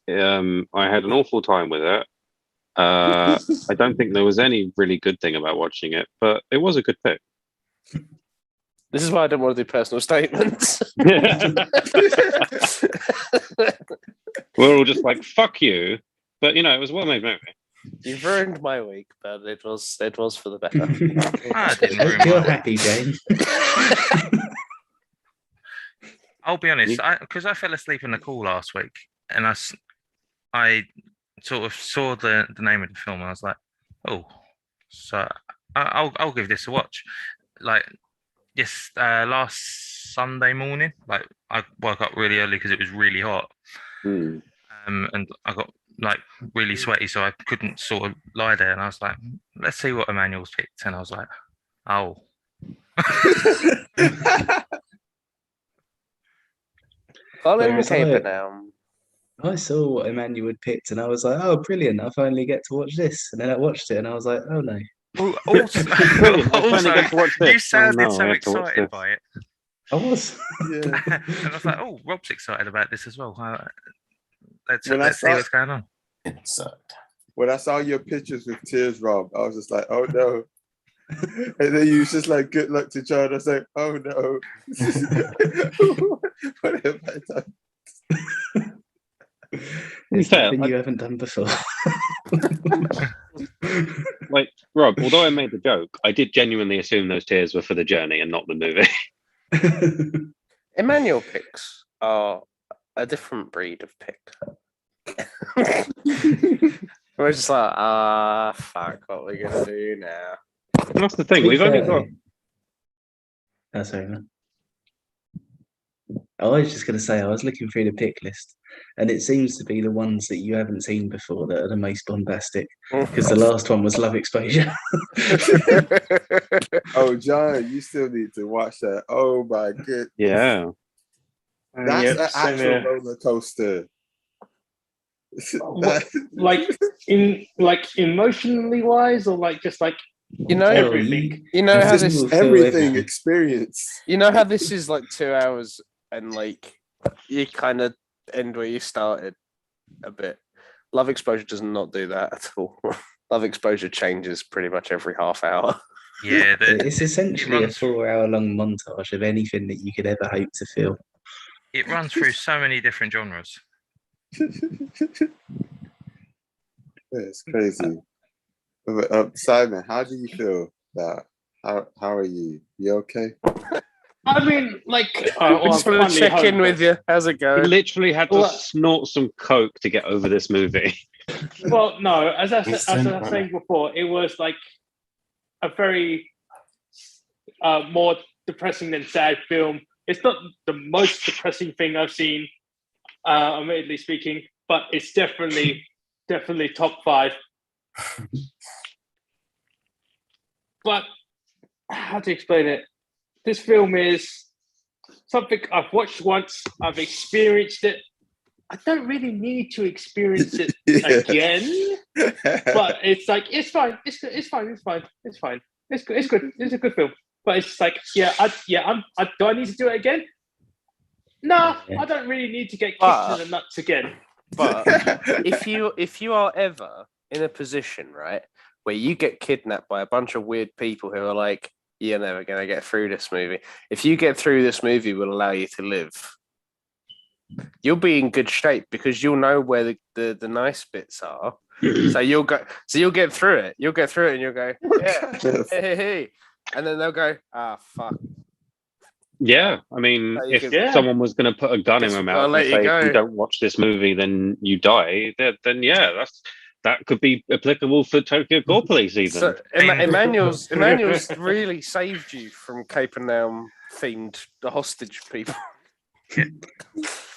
I had an awful time with it. I don't think there was any really good thing about watching it, but it was a good pick. This is why I don't want to do personal statements. We're all just like, fuck you. But, you know, it was a well-made movie. You've ruined my week, but it was for the better. I didn't ruin Hope you're my week. happy, Jane. I'll be honest, because I fell asleep in the call last week, and I sort of saw the name of the film, and I was like, oh, so I'll give this a watch. Like, yes, last Sunday morning, like I woke up really early because it was really hot, Hmm. and I got like really sweaty, so I couldn't sort of lie there. And I was like, let's see what Emmanuel's picked. And I was like, oh. Colin Whereas Capernaum. I saw what Emmanuel had picked, and I was like, "Oh, brilliant! I finally get to watch this." And then I watched it, and I was like, "Oh no!" Well, also, Brilliant, I finally get to watch you this. sounded Oh, no, I so have to watch excited this. by it. I was. Yeah. And I was like, oh, Rob's excited about this as well. Let's When I see saw- what's going on. Inside. When I saw your pictures with tears, Rob, I was just like, oh no. And then you was just like, good luck to John. I was like, oh no. What have I done? It's fair, something you haven't done before. Like, Rob, although I made the joke, I did genuinely assume those tears were for the journey and not the movie. Emmanuel picks are a different breed of pick. We're just like, fuck, what we're gonna do now? That's the thing. To be We've only fair- got. Oh, sorry, man. I was just going to say, I was looking through the pick list, and it seems to be the ones that you haven't seen before that are the most bombastic. Because the last one was Love Exposure. Oh, John, you still need to watch that. Oh my goodness. Yeah. That's Yep, an same actual here. roller coaster. What- like emotionally wise, or like just like You know, everything. you know how Just this, will feel everything everything. experience. you know how this is like 2 hours, and like you kind of end where you started a bit. Love Exposure does not do that at all. Love Exposure changes pretty much every half hour. Yeah, It's essentially a runs- 4-hour-long montage of anything that you could ever hope to feel. it runs through so many different genres. It's crazy. Simon, how do you feel that? How are you? You okay? I mean, like, I just wanted to check in with you. How's it He going? literally had to Well, snort some coke to get over this movie. Well, no, as I was Instant, saying before, it was like a very more depressing than sad film. It's not the most depressing thing I've seen, admittedly speaking, but it's definitely top 5. But how to explain it? This film is something I've watched once. I've experienced it. I don't really need to experience it Yeah. again. But it's like it's fine. It's good. It's fine. It's fine. It's fine. It's good. It's good. It's a good film. But it's like, do I need to do it again? No, Yeah. I don't really need to get kicked But- in the nuts again. But if you are ever in a position, right, where you get kidnapped by a bunch of weird people who are like, you're never gonna get through this movie. If you get through this movie, will allow you to live. You'll be in good shape because you'll know where the nice bits are. So you'll get through it. You'll get through it and you'll go, yeah, hey. And then they'll go, fuck. Yeah, I mean, You if could- someone was going to put a gun in Guess my I'll mouth and let you say, go. if you don't watch this movie, then you die, then yeah, that could be applicable for Tokyo Gore Police even. So Emmanuel's really saved you from Capernaum themed hostage people.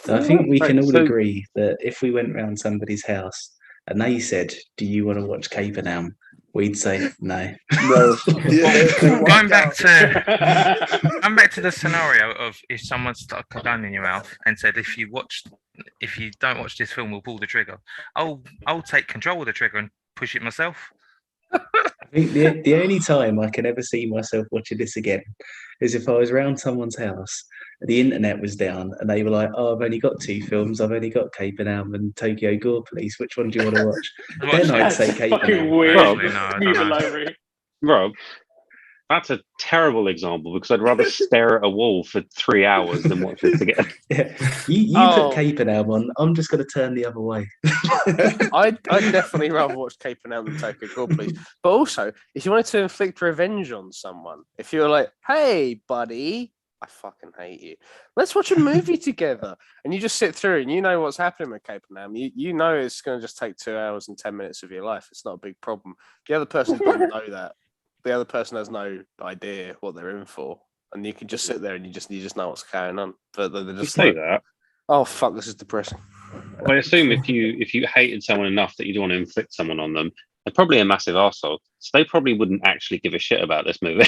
I think we can all So- agree that if we went round somebody's house and they said, "Do you want to watch Capernaum?" we'd say no. No. Yeah. Going back to the scenario of if someone stuck a gun in your mouth and said, if you don't watch this film, we'll pull the trigger. I'll take control of the trigger and push it myself. I think the only time I can ever see myself watching this again is if I was around someone's house, the internet was down, and they were like, "Oh, I've only got 2 films. I've only got Capernaum and Tokyo Gore Police. Which one do you want to watch?" Then I'd say That's fucking Capernaum. weird. Actually, no, I Media don't know. library. Rob, that's a terrible example because I'd rather stare at a wall for 3 hours than watch this again. Yeah. You Oh. put Capernaum on, I'm just going to turn the other way. I'd definitely rather watch Capernaum than Tokyo Gore Police. But also, if you wanted to inflict revenge on someone, if you were like, "Hey, buddy, I fucking hate you. Let's watch a movie together," and you just sit through and you know what's happening with Capernaum, you know it's going to just take 2 hours and 10 minutes of your life. It's not a big problem. The other person doesn't know that. The other person has no idea what they're in for, and you can just sit there and you just know what's going on. But they're You just say like, that. "Oh fuck, this is depressing." I assume if you hated someone enough that you'd want to inflict someone on them, they're probably a massive arsehole. So they probably wouldn't actually give a shit about this movie.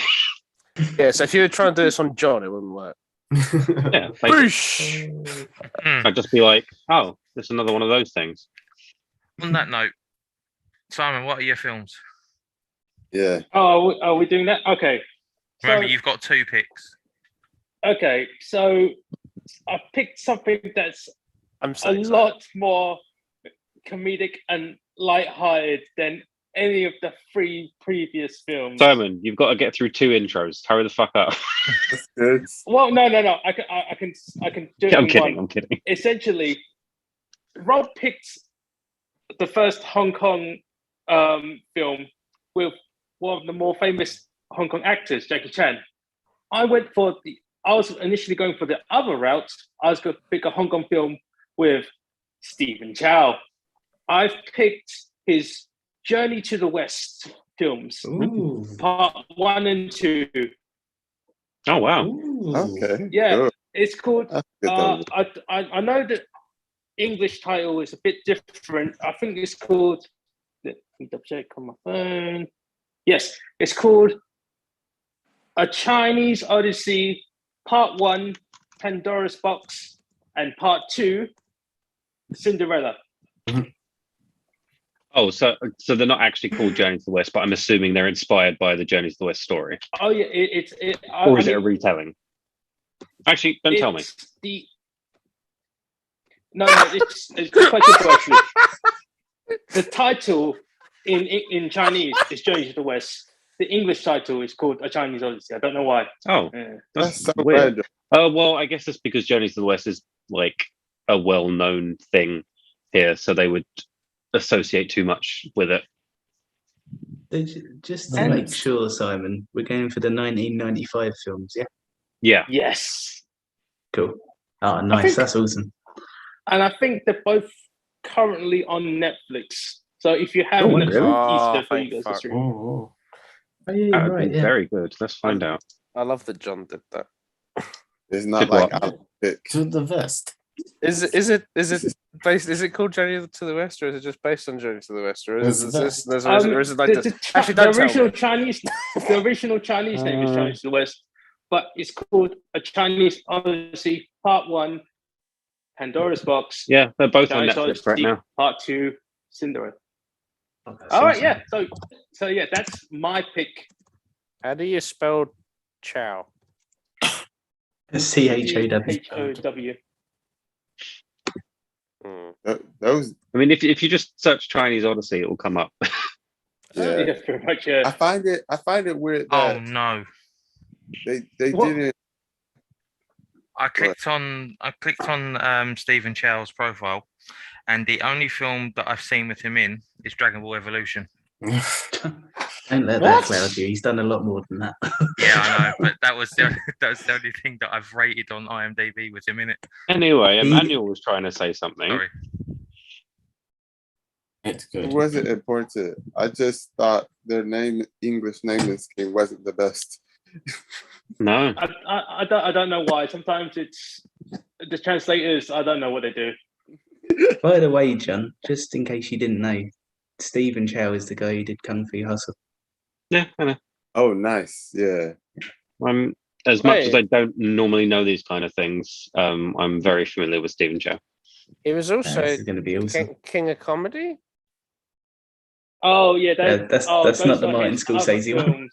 Yeah, so if you were trying to do this on John, it wouldn't work. Yeah, Boosh! I'd just be like, oh, there's another one of those things. On that note, Simon, what are your films? Yeah. Oh, are we doing that? Okay. Remember, So, you've got 2 picks. okay, so I picked something that's I'm a so excited. lot more comedic and light-hearted than any of the 3 previous films. Simon, you've got to get through 2 intros. Hurry the fuck up. That's good. Well, no. I can do it I'm in kidding. one. I'm kidding. Essentially, Rob picked the first Hong Kong film with one of the more famous Hong Kong actors, Jackie Chan. I was initially going for the other route. I was going to pick a Hong Kong film with Stephen Chow. I've picked his Journey to the West films, Ooh. part 1 and 2. Oh wow. Ooh. Okay. Yeah, good. it's called. That's good though. I know the English title is a bit different. I think it's called. Let me double check on my phone. Yes, it's called A Chinese Odyssey, Part 1, Pandora's Box, and Part 2, Cinderella. Oh, so they're not actually called Journey to the West, but I'm assuming they're inspired by the Journey to the West story. Oh yeah, Or is it a retelling? Actually, don't tell me. No, it's quite simple actually. The title in Chinese is Journey to the West. The English title is called A Chinese Odyssey. I don't know why. Oh, Yeah. that's so weird. random. Oh, well, I guess it's because Journey to the West is like a well-known thing here, so they would associate too much with it. Just to make sure, Simon, we're going for the 1995 films, yeah? Yeah. Yes. Cool. Oh, nice. That's awesome. And I think they're both currently on Netflix. So if you have Netflix, really? easier for you guys to stream. Oh, Oh, yeah, That would right, be yeah. very good. Let's find out. I love that John did that. it's not Should like what? I'll pick. To the vest. Is it based? Is it called Journey to the West, or is it just based on Journey to the West, or is it like this? Actually, don't tell original me. The original Chinese name is Journey to the West, but it's called A Chinese Odyssey Part 1, Pandora's Box. Yeah, they're both on Chinese Netflix right Odyssey now. Part 2, Cinderella. Oh, that's All right, awesome. yeah. So yeah, that's my pick. How do you spell Chow? CHOW. HOW. Those, I mean, if you just search Chinese Odyssey, it will come up. yeah. Yeah, pretty much. Yeah. I find it weird Oh that no! they What? didn't. I clicked on Stephen Chow's profile, and the only film that I've seen with him in is Dragon Ball Evolution. Don't let that cloud you. He's done a lot more than that. Yeah, I know, but that was the only thing that I've rated on IMDb with him in it. Anyway, Emmanuel was trying to say something. Sorry. It's It good. wasn't important. I just thought their English naming scheme wasn't the best. No. I don't know why. Sometimes it's the translators. I don't know what they do. By the way, John, just in case you didn't know, Stephen Chow is the guy who did Kung Fu Hustle. Yeah, I know. Oh, nice. Yeah. As much as I don't normally know these kind of things, I'm very familiar with Stephen Chow. He was also This is going to be awesome. King of Comedy. Oh yeah, That's not the Martin Scorsese one.